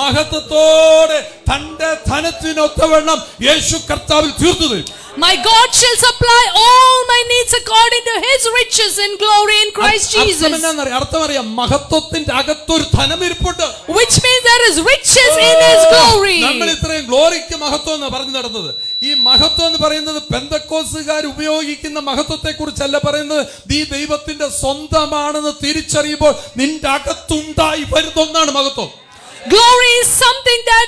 മഹത്വത്തോടെ തന്റെ ധനത്തിനൊത്തവണ്ണം യേശു കർത്താവിൽ തീർത്തു തരും. My God shall supply all my needs according to His riches in glory in Christ Jesus. അർത്ഥമറിയാം, മഹത്വത്തിന്റെ അകത്തൊരു ധനമിരിപ്പുണ്ട്. Which means there is riches in His glory. നമ്മൾ ഇത്രയും ഗ്ലോറിക്ക് മഹത്വം എന്ന് പറഞ്ഞു നടന്നത്. ഈ മഹത്വം എന്ന് പറയുന്നത് പെന്തക്കോസ്തുകാർ ഉപയോഗിക്കുന്ന മഹത്വത്തെ കുറിച്ചല്ല പറയുന്നത്. നീ ദൈവത്തിന്റെ സ്വന്തമാണെന്ന് തിരിച്ചറിയുമ്പോൾ നിന്റെ അകത്തുണ്ടായി വരുന്ന ഒന്നാണ് മഹത്വം. Glory is something that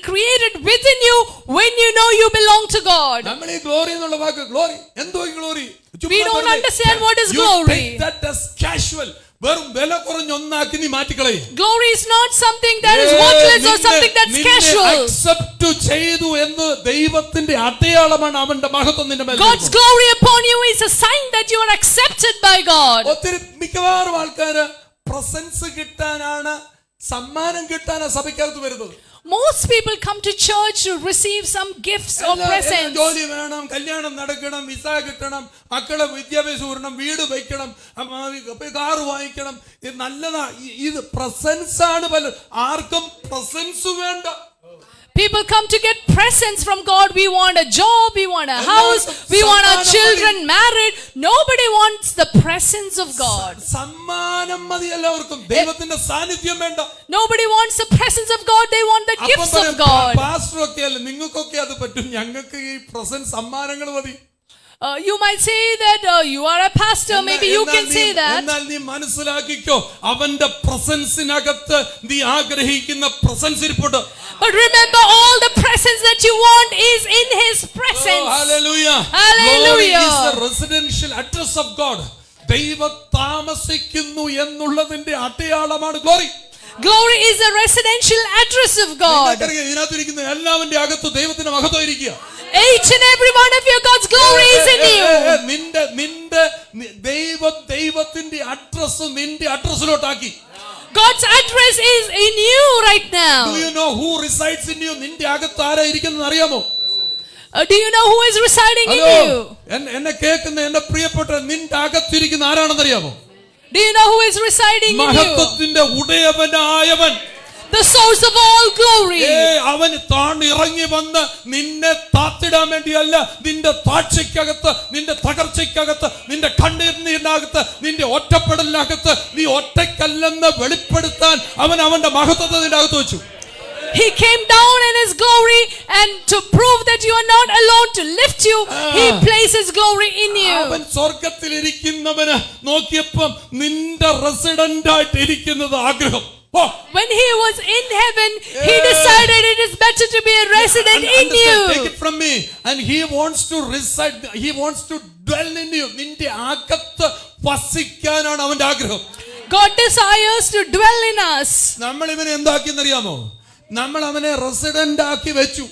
created within you when you know you belong to God. നമ്മൾ ഈ ഗ്ലോറി എന്നുള്ള വാക്ക്, ഗ്ലോറി എന്തോ glory, we don't understand what is glory. That is casual. വെറും വില കുറഞ്ഞ ഒന്നാക്കി നീ മാറ്റിക്കളയും. Glory is not something that is worthless or something that's casual. Accept ചെയ്തു എന്ന് ദൈവത്തിന്റെ അടയാളമാണ് അവന്റെ മഹത്വം നിന്റെ മേൽ. God's glory upon you is a sign that you are accepted by God. ഒത്തിരി മിക്കവാറും ആൾക്കാര് പ്രസൻസ് കിട്ടാനാണ്, സമ്മാനം കിട്ടാനാണ് സഭയ്ക്കകത്ത് വരുന്നത്. Most people come to church to receive some gifts or presents. ജോലി വേണം, കല്യാണം നടക്കണം, വിസ കിട്ടണം, മക്കളെ വിദ്യാഭ്യാസം വരണം, വീട് വയ്ക്കണം, കാറ് വാങ്ങിക്കണം. ഇത് നല്ലതാ. ഇത് പ്രസൻസ് ആണ്. ആർക്കും പ്രസൻസ് വേണ്ട. People come to get presents from God. We want a job, we want a house, we want our children married. Nobody wants the presence of God. സമ്മാനം മതി എല്ലാവർക്കും, ദൈവത്തിന്റെ സാന്നിധ്യം വേണ്ട. Nobody wants the presence of God, they want the gifts of God. Pastor ഒക്കെ അല്ല, നിങ്ങൾക്കൊക്കെ അത് പറ്റും, ഞങ്ങൾക്ക് ഈ പ്രസന്റ് സമ്മാനങ്ങൾ മതി. You might say that you are a pastor, maybe you can say that. എന്നാൽ നീ മനസ്സിലാക്കിക്കോ, അവന്റെ പ്രസൻസിനകത്ത് നീ ആഗ്രഹിക്കുന്ന പ്രസൻസ് ഇരിപ്പുണ്ട്. But remember, all the presence that you want is in His presence. Oh, hallelujah. Hallelujah. Glory is the residential address of God. ദൈവം താമസിക്കുന്നു എന്നുള്ളതിന്റെ അടയാളമാണ് glory. Glory is the residential address of God. ഇതിനകത്തിരിക്കുന്ന എല്ലാവരുടെ അകത്ത് ദൈവത്തിന്റെ മഹത്വം ഇരിക്കുക. Each and every one of you, God's glory is in you. നിന്റെ ദൈവത്തിന്റെ അഡ്രസ് നിന്റെ അഡ്രസ്സിലോട്ടാക്കി. God's address is in you right now. Do you know who resides in you? നിന്റെ അകത്ത് ആരാ ഇരിക്കുന്നത് അറിയാമോ? Do you know who is residing in you? എന്നെ കേൾക്കുന്ന എന്റെ പ്രിയപ്പെട്ട, നിന്റെ അകത്തിരിക്കുന്ന ആരാണെന്ന് അറിയാമോ? Do you know who is residing in you? മഹത്വത്തിന്റെ ഉടയവനായവൻ, the source of all glory. അവൻ താണിറങ്ങി വന്ന് നിന്നെ താത്തിടാൻ വേണ്ടിയല്ല, നിന്റെ താഴ്ചയ്ക്കകത്ത്, നിന്റെ തകർച്ചയ്ക്കകത്ത്, നിന്റെ കണ്ണീരിനകത്ത്, നിന്റെ ഒറ്റപ്പെടലിനകത്ത് നീ ഒറ്റയ്ക്കല്ലെന്ന് വെളിപ്പെടുത്താൻ അവൻ അവന്റെ മഹത്വത്തെ നിന്റെ അകത്ത് വെച്ചു. He came down in his glory, and to prove that you are not alone, to lift you, he places glory in you. അവൻ സ്വർഗ്ഗത്തിൽ ഇരിക്കുന്നവന് നോക്കിയപ്പം നിന്റെ റെസിഡന്റ് ആയിട്ട് ഇരിക്കുന്നത് ആഗ്രഹം. When he was in heaven, he decided it is better to be a resident in you. Take it from me, and he wants to reside, he wants to dwell in you. നിന്റെ അകത്ത് വസിക്കാനാണ് അവന്റെ ആഗ്രഹം. God desires to dwell in us. നമ്മൾ ഇവനെ എന്താക്കിയെന്നറിയാമോ? നമ്മൾ അവനെ റെസിഡന്റ് ആക്കി വെച്ചു.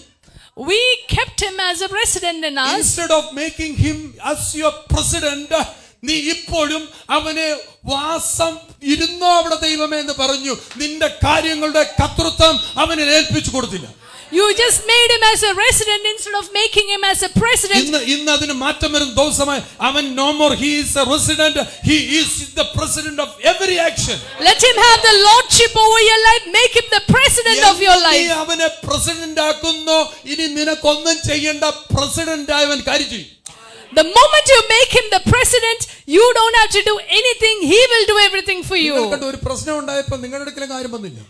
We kept him as a resident in us. Instead of making him as your president, നീ ഇപ്പോഴും അവനെ വാസം ഇരുന്നോ അവിടെ ദൈവമേ എന്ന് പറഞ്ഞു നിന്റെ കാര്യങ്ങളുടെ കർത്തൃത്വം അവനെ ഏൽപ്പിച്ചു കൊടുത്തില്ല. You just made him as a resident instead of making him as a president. ഇന്ന് അതിന് മാറ്റം വരുന്ന ദിവസമായി അവൻ no more, he is a resident, he is the president of every action. Let him have the lordship over your life. Make him the president of your life. നീ അവനെ പ്രസിഡന്റ് ആക്കുന്നോ ഇനി നിനക്കൊന്നും ചെയ്യേണ്ട, പ്രസിഡന്റ് ആയവൻ കാര്യം ചെയ്യും. The moment you make him the president, you don't have to do anything. He will do everything for you. ഒരു പ്രശ്നം ഉണ്ടായപ്പോൾ നിങ്ങളുടെ അടുക്കലും കാര്യം വന്നില്ല.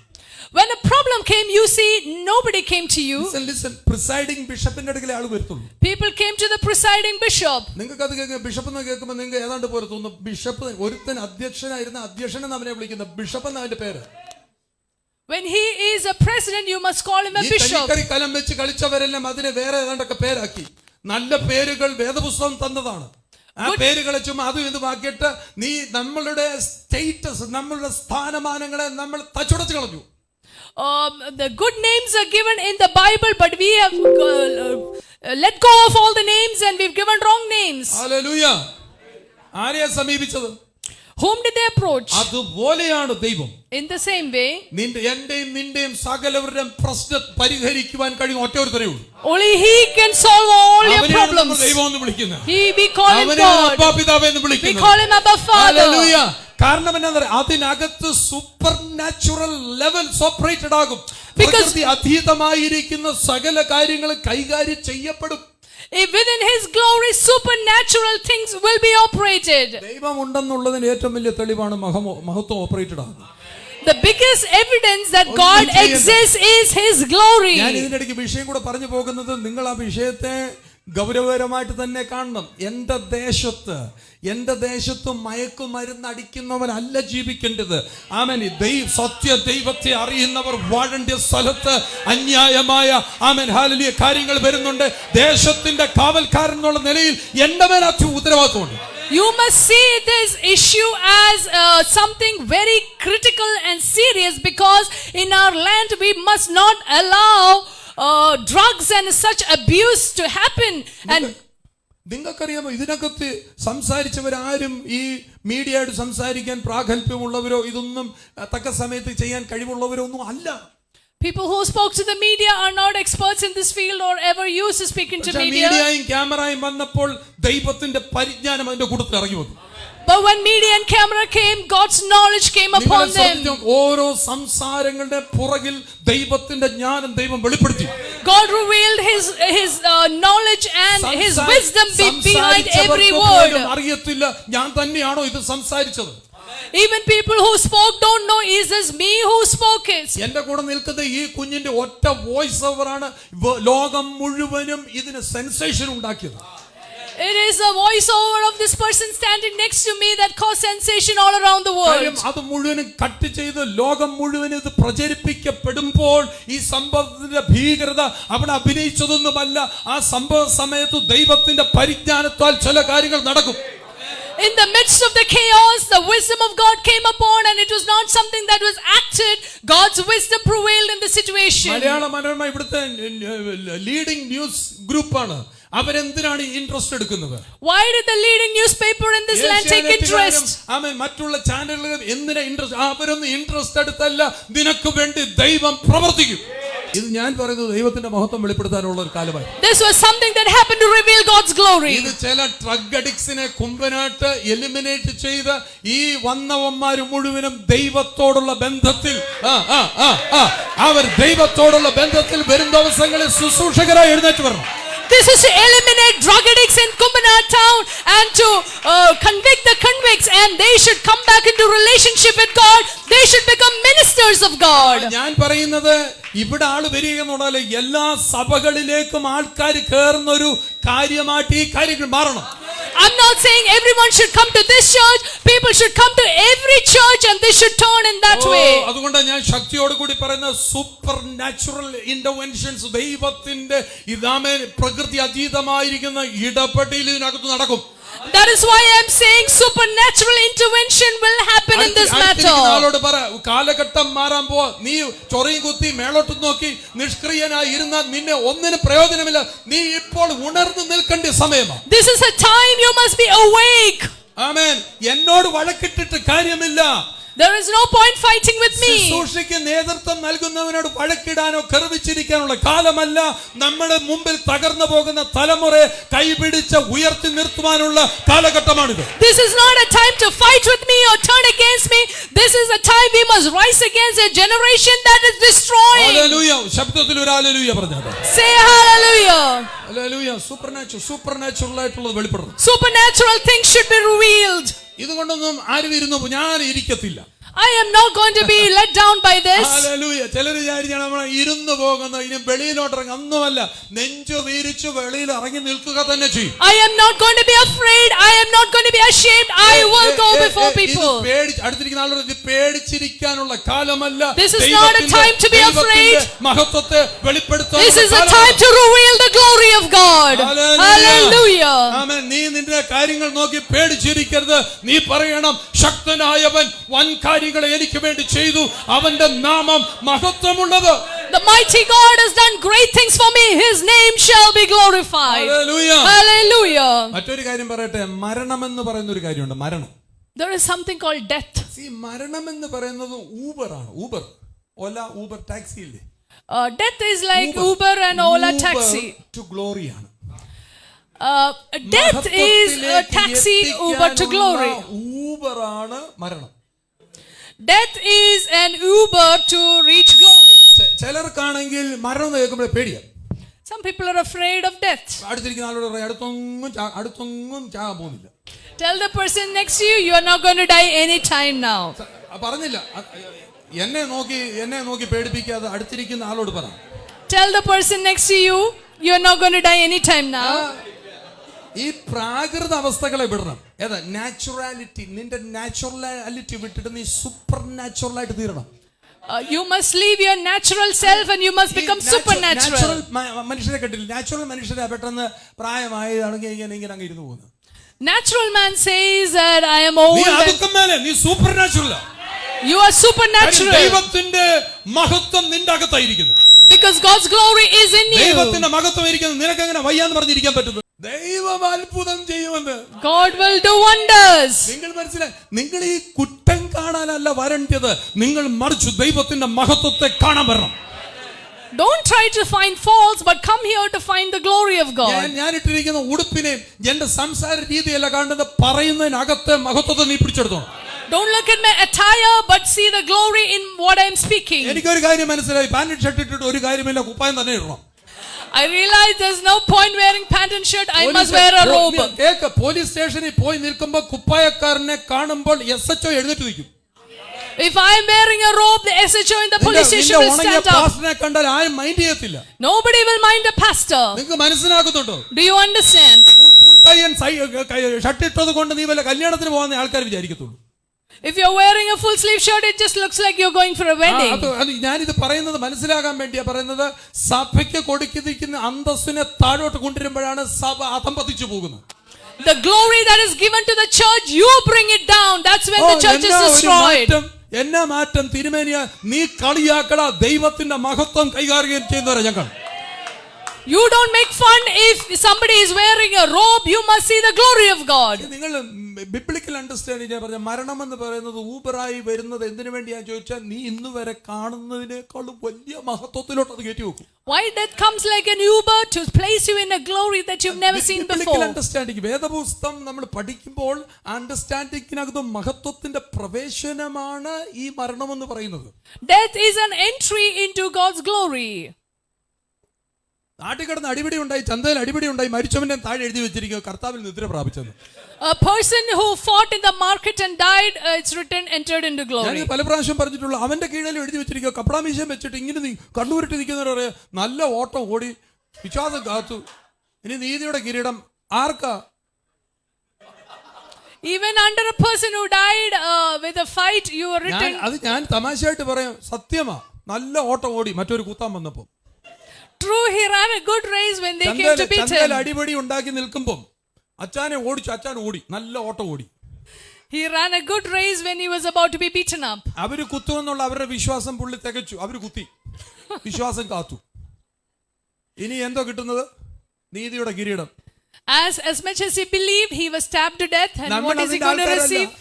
When a problem came, you see, nobody came to you. Listen, presiding bishopന്റെ അടുക്കലേ ആള് വരത്തുള്ളൂ. People came to the presiding bishop. നിങ്ങൾക്ക് അത് കേൾക്കുക, ബിഷപ്പ് എന്ന് കേൾക്കുമ്പോൾ നിങ്ങൾക്ക് ഏതാണ്ട് പോലെ തോന്നുന്നു. ബിഷപ്പ് ഒരുത്തൻ അധ്യക്ഷനായിരുന്ന അധ്യക്ഷൻ അവനെ വിളിക്കുന്നത് ബിഷപ്പ് എന്ന അവന്റെ പേര്. When he is a president, you must call him a bishop. ഈ കലം വെച്ച് കളിച്ചവരെല്ലാം അതിനെ വേറെ ഏതാണ്ടൊക്കെ പേരാക്കി. നല്ല പേരുകൾ വേദപുസ്തകം തന്നതാണ്. ആ പേരുകളെ ചുമ്മാ അതും ഇതുമാക്കിയിട്ട് നീ നമ്മളുടെ സ്റ്റേറ്റസ്, നമ്മളുടെ സ്ഥാനമാനങ്ങളെ നമ്മൾ തച്ചുടച്ച് കളഞ്ഞു. The good names are given in the Bible, but we have let go of all the names and we've given wrong names. Hallelujah. ആരെയാ സമീപിച്ചത്? Whom did they approach? അതുപോലെയാണ് ദൈവം. In the same way, എന്റെയും നിന്റെയും സകലവരുടെയും പ്രശ്നം പരിഹരിക്കുവാൻ കഴിയും ഒറ്റൊരുത്തരേ ഉള്ളൂ. only he can solve all your problems. ദൈവം എന്ന് വിളിക്കുന്നത്. We call him God. അബ്ബാ പിതാവേ എന്ന് വിളിക്കുന്നത്. We call him Abba Father. Hallelujah. കാരണം എന്താ, അതിനകത്ത് സൂപ്പർ നാച്ചുറൽ ലെവൽസ് ഓപ്പറേറ്റഡ് ആകും. പ്രകൃതി അതീതമായിരിക്കുന്ന സകല കാര്യങ്ങളും കൈകാര്യം ചെയ്യപ്പെടും. If within his glory supernatural things will be operated. ദൈവം ഉണ്ടെന്നുള്ളതിന് ഏറ്റവും വലിയ തെളിവാണ് മഹത്വം ഓപ്പറേറ്റഡ് ആകുന്നത്. The biggest evidence that God exists is his glory. ഞാൻ ഇതിന്റെ ഇടയ്ക്ക് വിഷയം കൂടെ പറഞ്ഞു പോകുന്നത്, നിങ്ങൾ ആ വിഷയത്തെ ഗൗരവകരമായിട്ട് തന്നെ കാണണം. എന്റെ ദേശത്ത് മയക്കുമരുന്ന് അടിക്കുന്നവനല്ല ജീവിക്കേണ്ടത്. ആമേൻ. സത്യ ദൈവത്തെ അറിയുന്നവർ വാഴേണ്ട സ്ഥലത്ത് അന്യായമായ ആമേൻ ഹല്ലേലൂയ കാര്യങ്ങൾ വരുന്നുണ്ട്. ദേശത്തിന്റെ കാവൽക്കാരൻ എന്നുള്ള നിലയിൽ എന്റെ മേൽ ഉത്തരവാദിത്വമുണ്ട്. You must see this issue as something very critical and serious, because in our land we must not allow drugs and such abuse to happen. And നിങ്ങൾക്കറിയാമോ, ഇതിനകത്ത് സംസാരിച്ചവരാരും ഈ മീഡിയയോട് സംസാരിക്കാൻ പ്രാഗൽഭ്യമുള്ളവരോ ഇതൊന്നും തക്ക സമയത്ത് ചെയ്യാൻ കഴിവുള്ളവരോ ഒന്നും അല്ല. people who spoke to the media are not experts in this field or ever used to speak into media. മീഡിയയും ക്യാമറയും വന്നപ്പോൾ ദൈവത്തിന്റെ പരിജ്ഞാനം അതിന്റെ കൂട്ടത്തിൽ ഇറങ്ങി വന്നു. But when media and camera came, God's knowledge came upon them. ഓരോ സംസാരങ്ങളുടെ പുറകിൽ ദൈവത്തിന്റെ ജ്ഞാനം ദൈവം വെളിപ്പെടുത്തി. God revealed his knowledge and his wisdom behind every word. അറിയത്തില്ല ഞാൻ തന്നെയാണോ ഇത് സംസാരിച്ചത്. Even people who spoke don't know, is this me who spoke it? എന്റെ കൂടെ നിൽക്കുന്ന ഈ കുഞ്ഞിന്റെ ഒറ്റ വോയിസ് ഓവറാണ് ലോകം മുഴുവനും ഇതിന് സെൻസേഷൻ ഉണ്ടാക്കിയത്. It is a voiceover of this person standing next to me that caused sensation all around the world. അത് മുഴുവനും കട്ട് ചെയ്ത് ലോകം മുഴുവനും ഇത് പ്രചരിപ്പിക്കപ്പെടുമ്പോൾ ഈ സംഭവത്തിന്റെ ഭീകരത അവിടെ അഭിനയിച്ചതൊന്നുമല്ല. ആ സംഭവ സമയത്ത് ദൈവത്തിന്റെ പരിജ്ഞാനത്താൽ ചില കാര്യങ്ങൾ നടക്കും. In the midst of the chaos, the wisdom of God came upon, and it was not something that was acted. God's wisdom prevailed in the situation. Malayala Manorama ഇവിടുത്തെ ലീഡിംഗ് ന്യൂസ് ഗ്രൂപ്പാണ്. അവരെന്തിനാണ് ഇൻട്രസ്റ്റ് എടുക്കുന്നത്? Why did the leading newspaper in this land take interest? മറ്റുള്ള ചാനലുകൾ എന്തിനാ ഇൻട്രസ്റ്റ്? അവരൊന്നും ഇൻട്രസ്റ്റ് എടുത്തല്ല. നിനക്ക് വേണ്ടി ദൈവം പ്രവർത്തിക്കും. ഇത് ഞാൻ പറയുന്നത് ദൈവത്തിന്റെ മഹത്വം വെളിപ്പെടുത്താനുള്ള ഒരു കാലമായി. This was something that happened to reveal God's glory. ഇത് ചില ഡ്രഗ് അഡിക്ട്സിനെ കുമ്പനായിട്ട് എലിമിനേറ്റ് ചെയ്ത് ഈ വന്നവന്മാർ മുഴുവനും ദൈവത്തോടുള്ള ബന്ധത്തിൽ അവർ ദൈവത്തോടുള്ള ബന്ധത്തിൽ വരും ദിവസങ്ങളിൽ ശുശ്രൂഷകരായി എഴുന്നേറ്റ് വരണം. This is to eliminate drug addicts in Kumbhanar town and to convict the convicts, and they should come back into relationship with God. They should become ministers of God. ഞാൻ പറയുന്നത് ഇവിടെ ആള് വരിക എന്നുള്ള എല്ലാ സഭകളിലേക്കും ആൾക്കാർ കയറുന്ന ഒരു കാര്യമായിട്ട് ഈ കാര്യങ്ങൾ മാറണം. I'm not saying everyone should come to this church. People should come to every church and they should turn in that way. അതുകൊണ്ട് ഞാൻ ശക്തിയോട് കൂടി പറയുന്ന സൂപ്പർ നാച്ചുറൽ ഇന്റർവെൻഷൻസ്, ദൈവത്തിന്റെ ഇതാമേ പ്രകൃതി അതീതമായിരിക്കുന്ന ഇടപെടൽ ഇതിനകത്ത് നടക്കും. That is why I am saying supernatural intervention will happen in this matter. ആളോട് പറ, കാലഘട്ടം മാറാൻ പോ, നീ ചൊറിയും കുത്തി മേളോട്ട് നോക്കി നിഷ്ക്രിയനായി ഇരുന്ന നിന്നെ ഒന്നിനും പ്രയോജനമില്ല. നീ ഇപ്പോൾ ഉണർന്നു നിൽക്കേണ്ട സമയമാണ്. This is a time you must be awake. ആമേൻ. എന്നോട് വഴക്കിട്ടിട്ട് കാര്യമില്ല. There is no point fighting with me. ശുശ്രൂഷയ്ക്ക് നേതൃത്വം നൽകുന്നവനോട് വഴക്കിടാനോ കർവിച്ചിരിക്കാനുള്ള കാലമല്ല. നമ്മുടെ മുമ്പിൽ തകർന്നു പോകുന്ന തലമുറയെ കൈപിടിച്ച് ഉയർത്തി നിർത്തുവാനുള്ള കാലഘട്ടമാണിത്. This is not a time to fight with me or turn against me. This is a time we must rise against a generation that is destroying. Hallelujah. ശബ്ദത്തിൽ ഒരു ഹല്ലേലൂയ പറഞ്ഞാട്ടെ. Say hallelujah. ഹല്ലേലൂയ. സൂപ്പർനാച്ചുറൽ ആയിട്ടുള്ളത് വെളിപ്പെടുന്നു. Supernatural things should be revealed. ഇതുകൊണ്ടൊന്നും ആരും ഇരുന്നു ഞാൻ ഇരിക്കത്തില്ല. I am not going to be let down by this. Hallelujah. ചിലർ വിചാരിച്ചാണ് നമ്മൾ ഇരുന്ന് പോകുന്ന ഇനി വെളിയിലോട്ട് ഇറങ്ങി. ഒന്നുമല്ല, നെഞ്ചു വീരിച്ചു വെളിയിൽ ഇറങ്ങി നിൽക്കുക തന്നെ ചെയ്യും. I am not going to be afraid. I am not going to be ashamed. I will go before people. അടുത്തിരിക്കുന്ന ആളുകൾ ഇത് പേടിച്ചിരിക്കാനുള്ള കാലമല്ല. This is not a time to be afraid. മഹത്വത്തെ വെളിപ്പെടുത്താൻ. This is a time to reveal the glory of God. Hallelujah. ആമേൻ. നീ നിന്റെ കാര്യങ്ങൾ നോക്കി പേടിച്ചിരിക്കരുത്. നീ പറയണം, ശക്തനായവൻ വൻ കാര്യങ്ങളെ എനിക്ക് വേണ്ടി ചെയ്തു, അവന്റെ നാമം മഹത്വമുള്ളത്. The mighty God has done great things for me. His name shall be glorified. Hallelujah. Hallelujah. മറ്റൊരു കാര്യം പറയട്ടെ. മരണം എന്ന് പറയുന്ന ഒരു കാര്യമുണ്ട്. മരണം. There is something called death. മരണം എന്ന് പറയുന്നത് ഊബർ ആണ്. ഊബർ, ഓല, ഊബർ ടാക്സി ഇല്ലേ? Death is like Uber and Ola taxi. To glory ആണ്. Death is a taxi Uber to glory. Uber ആണ് മരണം. Death is an Uber to reach glory. ചിലർക്കാണെങ്കിൽ മരണം കേൾക്കുമ്പോൾ പേടിയാണ്. Some people are afraid of death. അടുത്തിരിക്കുന്ന ആളോട് പറയും, അടുത്തൊന്നും ചാകാൻ പോകുന്നില്ല. Tell the person next to you, you are not going to die any time now. പറഞ്ഞില്ല. എന്നെ നോക്കി പേടിപ്പിക്കാതെ അടുത്തിരിക്കുന്ന ആളോട് പറ. Tell the person next to you, you are not going to die any time now. ഈ പ്രാകൃത അവസ്ഥകളെ വിടണം. ഏതാ? നാച്ചുറാലിറ്റി. നിന്റെ നാച്ചുറാലിറ്റി വിട്ടിട്ട് നീ സൂപ്പർ നാച്ചുറൽ ആയിട്ട് തീരണം. You must leave your natural self and you must become supernatural. മനുഷ്യരെ കണ്ടില്ല. നാച്ചുറൽ മനുഷ്യരെ പെട്ടെന്ന് പ്രായമായതാണെങ്കിൽ ഇങ്ങനെ അങ്ങ് ഇരുന്ന് പോകുന്നത്. Natural man says that I am old. നീ super natural. You are supernatural. ദൈവത്തിന്റെ മഹത്വം നിന്റെ അകത്തായിരിക്കുന്നു. Because God's glory is in you. ദൈവത്തിന്റെ മഹത്വം ഇരിക്കുന്നു. നിനക്ക് എങ്ങനെ വയ്യാന്ന് പറഞ്ഞിരിക്കാൻ പറ്റുന്നു? ദൈവം അത്ഭുതം ചെയ്യുമെന്ന്. God will do wonders. നിങ്ങൾ മനസ്സിലായി? നിങ്ങൾ ഈ കുറ്റം കാണാനല്ല വരേണ്ടത്, നിങ്ങൾ മറിച്ച് ദൈവത്തിന്റെ മഹത്വത്തെ കാണാൻ വരണം. Don't try to find faults, but come here to find the glory of God. ഞാൻ ഇട്ടിരിക്കുന്ന ഉടുപ്പിനെ എന്റെ സംസാര രീതിയല്ല കാണുന്നത്, പറയുന്നതിനകത്ത് മഹത്വത്തെ നീ പിടിച്ചെടുത്തോണം. Don't look at my attire, but see the glory in what I am speaking. എനിക്കൊരു കാര്യം മനസ്സിലായി. പാന്റ് ഷർട്ട് ഇട്ടിട്ട് ഒരു കാര്യമില്ല, കുപ്പായം തന്നെ ഇടണം. I realize there's no point wearing pant and shirt. I must wear a robe. Police സ്റ്റേഷനിൽ പോയി നിൽക്കുമ്പോൾ കുപ്പായക്കാരനെ കാണുമ്പോൾ SHO എഴുന്നേറ്റ് നിൽക്കും. If I am wearing a robe, the SHO in the police station will stand up. പാസ്റ്ററിനെ കണ്ടാൽ ആരും മൈൻഡ് ചെയ്യത്തില്ല. Nobody will mind a pastor. നിങ്ങൾക്ക് മനസ്സിലാകുന്നുണ്ടോ? Do you understand? ഷർട്ട് ഇട്ടത് കൊണ്ട് നീ വല്ല കല്യാണത്തിന് പോകുന്ന ആൾക്കാർ വിചാരിക്കത്തുള്ളൂ. If you're wearing a full sleeve shirt, it just looks like you're going for a wedding. ഞാനിത് പറയുന്നത് മനസ്സിലാകാൻ വേണ്ടിയാ പറയുന്നത്. സഭയ്ക്ക് കൊടുത്തിരിക്കുന്ന അന്തസ്സിനെ താഴോട്ട് കൊണ്ടുവരുമ്പോഴാണ് സഭ അധംപതിച്ചു പോകുന്നത്. The glory that is given to the church, you bring it down. That's when the church is destroyed. എന്നാ മാറ്റം തിരുമേനിയ? നീ കളിയാക്കട, ദൈവത്തിന്റെ മഹത്വം കൈകാര്യം ചെയ്യുന്നവരെ ഞങ്ങൾ. You don't make fun if somebody is wearing a robe. You must see the glory of God. നിങ്ങൾ ബിബ്ലിക്കൽ അണ്ടർസ്റ്റാൻഡിങ് ഞാൻ പറഞ്ഞ മരണം എന്ന് പറയുന്നത് ഊബറായി വരുന്നത് എന്തിനു വേണ്ടിയാന്ന് ചോദിച്ചാൽ നീ ഇന്ന് വരെ കാണുന്നതിനേക്കാളും വലിയ മഹത്വത്തിലോട്ട് അത് കയറ്റി വെക്കും. Why that comes like an Uber to place you in a glory that you've never seen before. Understanding വേദപുസ്തകം നമ്മൾ പഠിക്കുമ്പോൾ അണ്ടർസ്റ്റാൻഡിങ്ങിനകത്ത് മഹത്വത്തിന്റെ പ്രവേശനമാണ് ഈ മരണം എന്ന് പറയുന്നത്. Death is an entry into God's glory. നാട്ടിൽ കിടന്ന് അടിപിടി ഉണ്ടായി, ചന്തയിൽ അടിപിടി ഉണ്ടായി, മരിച്ചവന്റെ താഴെ എഴുതി വെച്ചിരിക്കുക കർത്താവിൽ നിദ്ര പ്രാപിച്ചെന്ന്. A person who fought in the market and died, it's written, entered into glory. ഞാൻ പല പ്രാവശ്യം പറഞ്ഞിട്ടുള്ളൂ, അവന്റെ കീഴിൽ എഴുതി വെച്ചിരിക്കുക കപ്പടാമീശം വെച്ചിട്ട് ഇങ്ങനെ കണ്ണൂരിട്ട് നിൽക്കുന്നവർ പറയാ നല്ല ഓട്ടം ഓടി വിശ്വാസം കാത്തു, ഇനി നീതിയുടെ കിരീടം ആർക്കാ? Even under a person who died with a fight, you were written. അത് ഞാൻ തമാശയായിട്ട് പറയാം, സത്യമാ. നല്ല ഓട്ടം ഓടി മറ്റൊരു കൂത്താൻ വന്നപ്പോ. True, he ran a good race when they came to beat him. അടിപൊളി ഉണ്ടാക്കി നിൽക്കുമ്പോൾ അച്ചാനെ ഓടിച്ചു, അച്ചാൻ ഓടി, നല്ല ഓട്ടം ഓടി. He ran a good race when he was about to be beaten up. അവര് കുത്തുമെന്നുള്ള അവരുടെ വിശ്വാസം പുള്ളി തികച്ചു, അവര് കുത്തി, വിശ്വാസം കാത്തു. ഇനി എന്തോ കിട്ടുന്നത്? നീതിയുടെ കിരീടം. As much as he believed, he was stabbed to death, and what is he going to receive?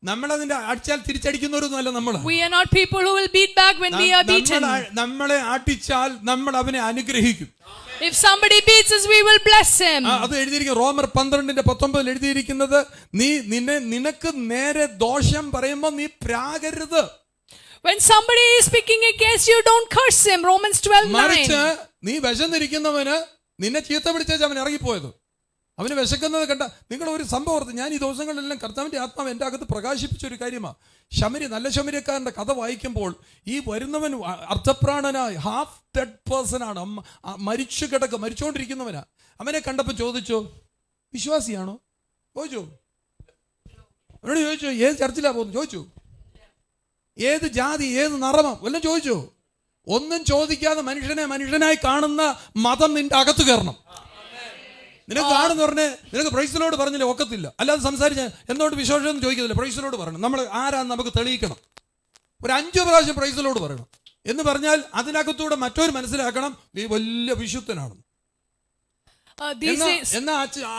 നമ്മളതിന്റെ അടിച്ചാൽ തിരിച്ചടിക്കുന്നവരൊന്നുമല്ല നമ്മൾ. We are not people who will beat back when we are beaten. നമ്മളെ അടിച്ചാൽ നമ്മൾ അവനെ അനുഗ്രഹിക്കും. If somebody beats us, we will bless him. അത് എഴുതിയിരിക്കുന്നത് റോമർ 12:19 എഴുതിയിരിക്കുന്നത്, നീ നിനക്ക് നേരെ ദോഷം പറയുമ്പോൾ നീ പ്രാകരുത്. When somebody is speaking against you, don't curse him. Romans 12:9. മറിച്ച് നീ വിശന്നിരിക്കുന്നവന് നിന്നെ ചീത്ത പിടിച്ചേച്ച് അവൻ ഇറങ്ങിപ്പോയത്. അവന് വിശക്കുന്നത് കണ്ട നിങ്ങൾ ഒരു സംഭവം ഓർത്ത്, ഞാൻ ഈ ദിവസങ്ങളിലെല്ലാം കർത്താവിന്റെ ആത്മാവ് എൻ്റെ അകത്ത് പ്രകാശിപ്പിച്ച ഒരു കാര്യമാണ്. ശമരി, നല്ല ശമരിയക്കാരൻ്റെ കഥ വായിക്കുമ്പോൾ ഈ വരുന്നവൻ അർദ്ധപ്രാണനായി ഹാഫ് ഡെഡ് പേഴ്സൺ ആണ്, മരിച്ചു കിടക്കുക, മരിച്ചുകൊണ്ടിരിക്കുന്നവനാ. അവനെ കണ്ടപ്പോൾ ചോദിച്ചോ, വിശ്വാസിയാണോ? ചോദിച്ചു. അവനോട് ചോദിച്ചു, ഏത് ചർച്ചിലാ പോകുന്നു? ചോദിച്ചു. ഏത് ജാതി, ഏത് നിറമം എല്ലാം ചോദിച്ചു. ഒന്നും ചോദിക്കാതെ മനുഷ്യനെ മനുഷ്യനായി കാണുന്ന മതം നിന്റെ അകത്ത് കയറണം. നിനക്ക് കാണുന്ന പറഞ്ഞേ, നിനക്ക് പ്രൈസിലോട് പറഞ്ഞില്ല ഒക്കത്തില്ല. അല്ലാതെ സംസാരിച്ച എന്നോട് വിശ്വാസം ഒന്നും ചോദിക്കത്തില്ല, പ്രൈസിലോട് പറയണം. നമ്മൾ ആരാന്ന് നമുക്ക് തെളിയിക്കണം. ഒരു 5 പ്രാവശ്യം പ്രൈസിലോട് പറയണം എന്ന് പറഞ്ഞാൽ അതിനകത്തൂടെ മറ്റൊരു മനസ്സിലാക്കണം, നീ വലിയ വിശുദ്ധനാണ്. എന്നാ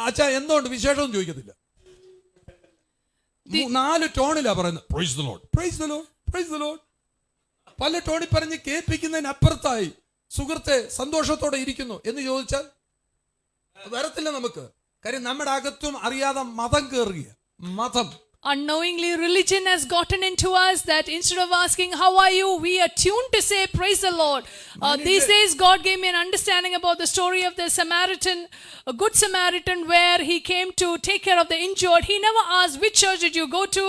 അച്ഛ എന്തുകൊണ്ട് വിശേഷവും ചോദിക്കത്തില്ല. 4 ടോണിലാ പറയുന്നത്, praise the Lord, praise the Lord, praise the Lord. പല ടോണിൽ പറഞ്ഞ് കേൾപ്പിക്കുന്നതിനപ്പുറത്തായി സുഹൃത്തെ സന്തോഷത്തോടെ ഇരിക്കുന്നു എന്ന് ചോദിച്ചാൽ വരത്തില്ല നമുക്ക്. കാര്യം നമ്മുടെ അകത്തും അറിയാതെ മതം കയറുക. മതം unknowingly religion has gotten into us that instead of asking how are you, we are tuned to say praise the Lord. These days God gave me an understanding about the story of the Samaritan, a good Samaritan, where he came to take care of the injured. He never asked which church did you go to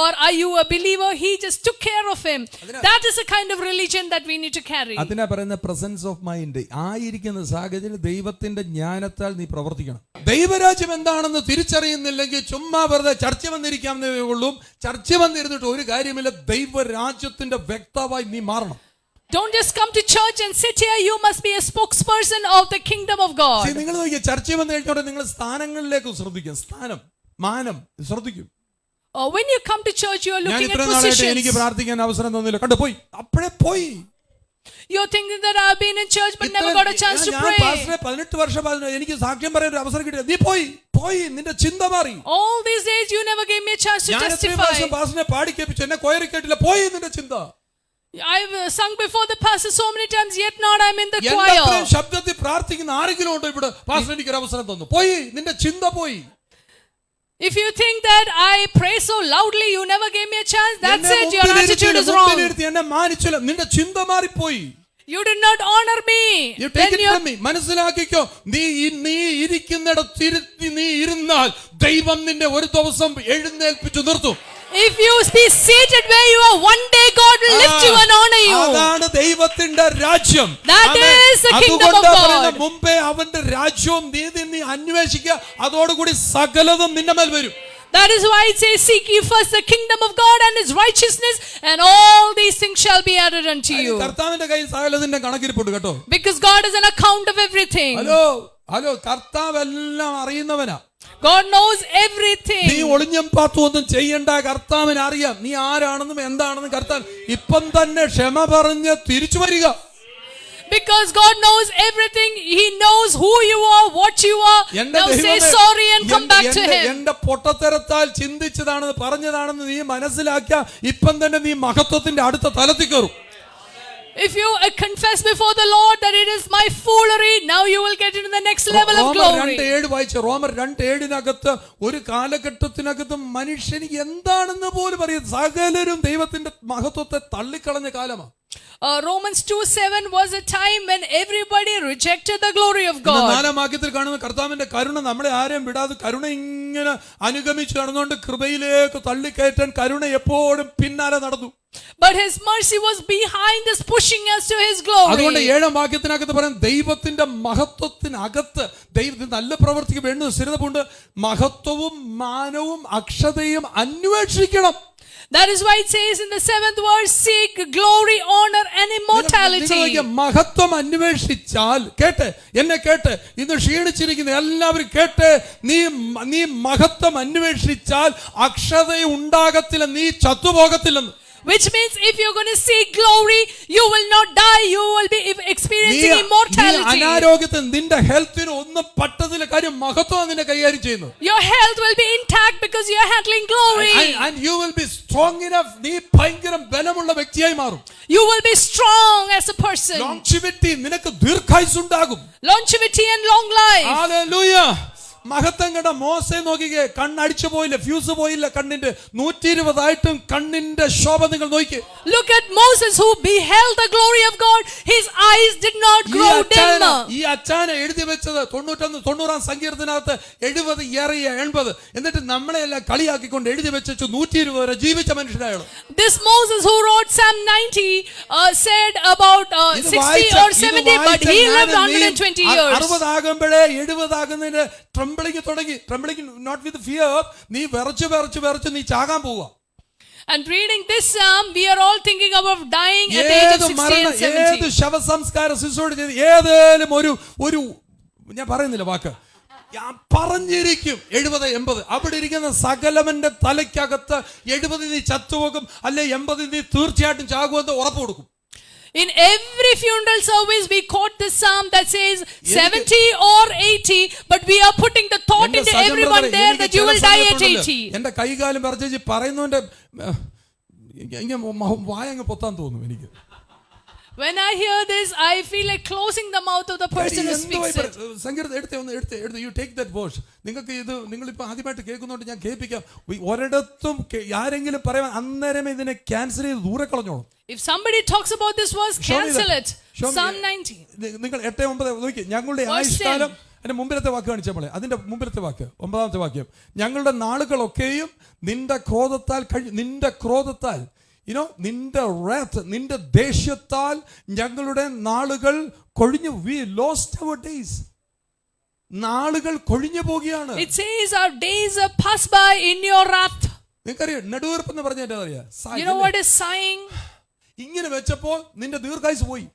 or are you a believer. He just took care of him. That is the kind of religion that we need to carry. അതിനെ പറയുന്ന presence of mind. ആയിരിക്കുന്ന സാഹചര്യം ദൈവത്തിന്റെ ജ്ഞാനത്താൽ നീ പ്രവർത്തിക്കണം. ദൈവരാജ്യം എന്താണെന്ന് തിരിച്ചറിയുന്നില്ലെങ്കിൽ ചുമ്മാ വെറുതെ ചർച്ച വന്നിരിക്കാം. ചർച്ച വന്നിരുന്നിട്ട് ഒരു കാര്യമില്ല. ദൈവരാജ്യത്തിന്റെ വ്യക്താവായി നീ മാറണം. Don't just come to church and sit here. You must be a spokesperson of the kingdom of God. നിങ്ങൾ നോക്കിയ ചർച്ച വന്നു കഴിഞ്ഞോടെ നിങ്ങൾ സ്ഥാനങ്ങളിലേക്ക് ശ്രദ്ധിക്കും. സ്ഥാനം, മാനം ശ്രദ്ധിക്കും. When you come to church, you are looking at positions. എനിക്ക് പ്രാർത്ഥിക്കാൻ അവസരം തന്നില്ല, കണ്ടു പോയി, അപ്പോഴേ പോയി. You're thinking that I've been in church but never got a chance to pray. 18 വർഷം എനിക്ക് സാക്ഷ്യം പറയാൻ ഒരു അവസരം കിട്ടിയ, നീ പോയി, നിന്റെ ചിന്ത മാറി. All these days you never gave me a chance to testify. ഞാൻ പാസ്റ്ററിനെ പാടി കേൾപ്പിച്ചു, എന്നെ കൊയറി കേട്ടില്ല, പോയി നിന്റെ ചിന്ത. I've sung before the pastor so many times, yet not I'm in the choir. ശബ്ദത്തിൽ പ്രാർത്ഥിക്കുന്ന ആരെങ്കിലും ഉണ്ടോ ഇവിടെ? പാസ്റ്റർ എനിക്ക് ഒരു അവസരം തന്നു, പോയി നിന്റെ ചിന്ത പോയി. If you think that I pray so loudly, you never gave me a chance, that's it, your attitude is wrong. എന്നെ മാനിച്ചില്ല, നിന്റെ ചിന്ത മാറിപ്പോയി. You did not honor me. You take it from me. മനസ്സിലാക്കിക്കോ, നീ ഇരിക്കുന്നിടത്ത് നീ ഇരുന്നാൽ ദൈവം നിന്നെ ഒരു ദിവസം എഴുന്നേൽപ്പിച്ചു നിർത്തും. If you be seated where you are, one day God will lift you and honor you. അതാണ് ദൈവത്തിന്റെ രാജ്യം. That is the kingdom of God. മുമ്പേ അവന്റെ രാജ്യവും നീതി നീ അന്വേഷിക്കുക, അതോടുകൂടി സകലതും നിന്റെ മേൽ വരും. That is why it says, seek ye first the kingdom of God and his righteousness, and all these things shall be added unto you. കർത്താവിന്റെ കയ്യിൽ സകലത്തിന്റെ കണക്കിരിപ്പുണ്ട് കേട്ടോ. Because God is an account of everything. Hello കർത്താവ് എല്ലാം അറിയുന്നവനാ. God knows everything. നീ ഒളിഞ്ഞും പാത്തും ഒന്നും ചെയ്യണ്ട, കർത്താവിന് അറിയാം നീ ആരാണെന്നും എന്താണെന്നും. കർത്താവ് ഇപ്പം തന്നെ ക്ഷമ പറഞ്ഞ് തിരിച്ചു വരിക. Because God knows everything. He knows who you are, what you are. എന്റെ Now say ദൈവമേ, sorry and come back to Him. എന്റെ പൊട്ടത്തരത്താൽ ചിന്തിച്ചതാണെന്ന് പറഞ്ഞതാണെന്ന് നീ മനസ്സിലാക്കിയ ഇപ്പം തന്നെ നീ മഹത്വത്തിന്റെ അടുത്ത തലത്തിൽ കയറും. If you confess before the Lord that it is my foolery, now you will get into the next level of glory. റോമർ 2:7 ഒരു കാലഘട്ടത്തിനകത്ത് മനുഷ്യന് എന്താണെന്ന് പോലും അറിയാം, സകലരും ദൈവത്തിന്റെ മഹത്വത്തെ തള്ളിക്കളഞ്ഞ കാലമാണ്. Romans 2:7 was a time when everybody rejected the glory of God. 4-ാം വാക്യത്തിൽ കാണുന്ന കർത്താവിന്റെ കരുണ നമ്മളെ ആരെയും വിടാതെ കരുണ ഇങ്ങനെ അനുഗമിച്ചു നടന്നുകൊണ്ട് കൃപയിലേക്ക് തള്ളിക്കയറ്റാൻ കരുണ എപ്പോഴും പിന്നാലെ നടന്നു. But His mercy was behind us, pushing us to His glory. അതുകൊണ്ട് 7-ാം വാക്യത്തിനകത്ത് പറയാം, ദൈവത്തിന്റെ മഹത്വത്തിനകത്ത് ദൈവത്തിന് നല്ല പ്രവർത്തിക്ക് വേണ്ട സ്ഥിരതയുണ്ട്, മഹത്വവും മാനവും അക്ഷതയും അന്വേഷിക്കണം. That is why it says in the 7th verse, seek glory, honor and immortality. മഹത്വം അന്വേഷിച്ചാൽ, കേട്ടെ എന്നെ കേട്ടെ, ഇന്ന് ക്ഷീണിച്ചിരിക്കുന്ന എല്ലാവരും കേട്ടെ, നീ മഹത്വം അന്വേഷിച്ചാൽ അക്ഷത ഉണ്ടാകത്തില്ല, നീ ചത്തുപോകത്തില്ലെന്ന്. Which means if you're going to seek glory, you will not die, you will be experiencing immortality. അനാരോഗ്യത്തിൽ നിന്റെ ഹെൽത്തിന് ഒന്നും പറ്റത്തില്ല, കാര്യം മഹത്വം നിന്നെ കൈകാര്യം ചെയ്യുന്നു. Your health will be intact because you are handling glory. And you will be strong enough, നീ ഭയങ്കര ബലമുള്ള വ്യക്തിയായി മാറും. You will be strong as a person. Longevity, നിനക്ക് ദീർഘായുസ്സ് ഉണ്ടാകും. Longevity and long life. Hallelujah. മഹത്വം കണ്ട മോശെ നോക്കിക്കേ, കണ്ണടിച്ചു പോയില്ല, ഫ്യൂസ് പോയില്ല കണ്ണിന്റെ, 120 കണ്ണിന്റെ ശോഭ നിങ്ങൾ നോക്കി. Look at Moses who beheld the glory of God. His eyes did not grow dim. ഈ അച്ചാനെ എഴുതി വെച്ചത് 90-ാം സങ്കീർത്തനകത്ത് 70 ഏറിയ 80, എന്നിട്ട് നമ്മളെല്ലാം കളിയാക്കിക്കൊണ്ട് എഴുതി വെച്ചു 120 വരെ ജീവിച്ച മനുഷ്യനാണ്. This Moses who wrote Psalm 90 said about 60 or 70, but he lived 120 years. 60 ആകുമ്പോഴേ 70 ആകുന്നതിന് ട്രംബ്ലിംഗ് not with fear, നീ വിറച്ച് നീ ചാകാൻ പോവുക. And reading this psalm, we are all thinking about dying at the age of 60 and 70. ഏത് ശവസംസ്കാര ശുശ്രൂഷ ചെയ്ത് ഏതേലും ഒരു ഞാൻ പറയുന്നില്ല വാക്ക്, ഞാൻ പറഞ്ഞിരിക്കും 70-80, അവിടെ ഇരിക്കുന്ന സകലവന്റെ തലയ്ക്കകത്ത് 70 നീ ചത്തുപോകും, അല്ലെ 80 നീ തീർച്ചയായിട്ടും ചാകുമെന്ന് ഉറപ്പ് കൊടുക്കും. In every funeral service we quote this psalm that says 70 or 80, but we are putting the thought into everyone there that you will die at 80. എന്റെ കൈകാലം പറിച്ച് പറയുന്നവന്റെ വായങ്ങ് പൊത്താൻ തോന്നും എനിക്ക്. When I hear this, I feel like closing the mouth of the person who speaks it. സംഗീതം എടുത്ത് you take that verse. നിങ്ങൾക്ക് ഇത് നിങ്ങളിപ്പോൾ ആദ്യമായിട്ട് കേൾക്കുന്നതുകൊണ്ട് ഞാൻ കേൾപ്പിക്കാം. ഒരിടത്തും ആരെങ്കിലും പറയാൻ അന്നേരമേ ഇതിനെ ക്യാൻസൽ ചെയ്ത് ദൂരെ കളഞ്ഞോളൂ. If somebody talks about this verse, cancel it. Psalm 90. നിങ്ങൾ 8-9 നോക്കി, ഞങ്ങളുടെ ആയുഷ്കാലം, അതിന്റെ മുമ്പിലത്തെ വാക്ക് കാണിച്ചപ്പോളെ, അതിന്റെ മുമ്പിലത്തെ വാക്ക് 9-ാമത്തെ വാക്യം, ഞങ്ങളുടെ നാളുകളൊക്കെയും നിന്റെ ക്രോധത്താൽ നിന്റെ wrath, നിന്റെ ദേഷ്യത്താൽ ഞങ്ങളുടെ നാളുകൾ കൊഴിഞ്ഞു. We lost our days. നാളുകൾ കൊഴിഞ്ഞു പോകുകയാണ്. It says our days are passed by in your wrath. നിങ്ങൾക്കറിയാം നെടുവീർപ്പ് എന്ന് പറഞ്ഞാൽ എന്താ അറിയാ? You know what is sighing? ഇങ്ങനെ വെച്ചപ്പോൾ നിന്റെ ദീർഘായുസ് പോയി.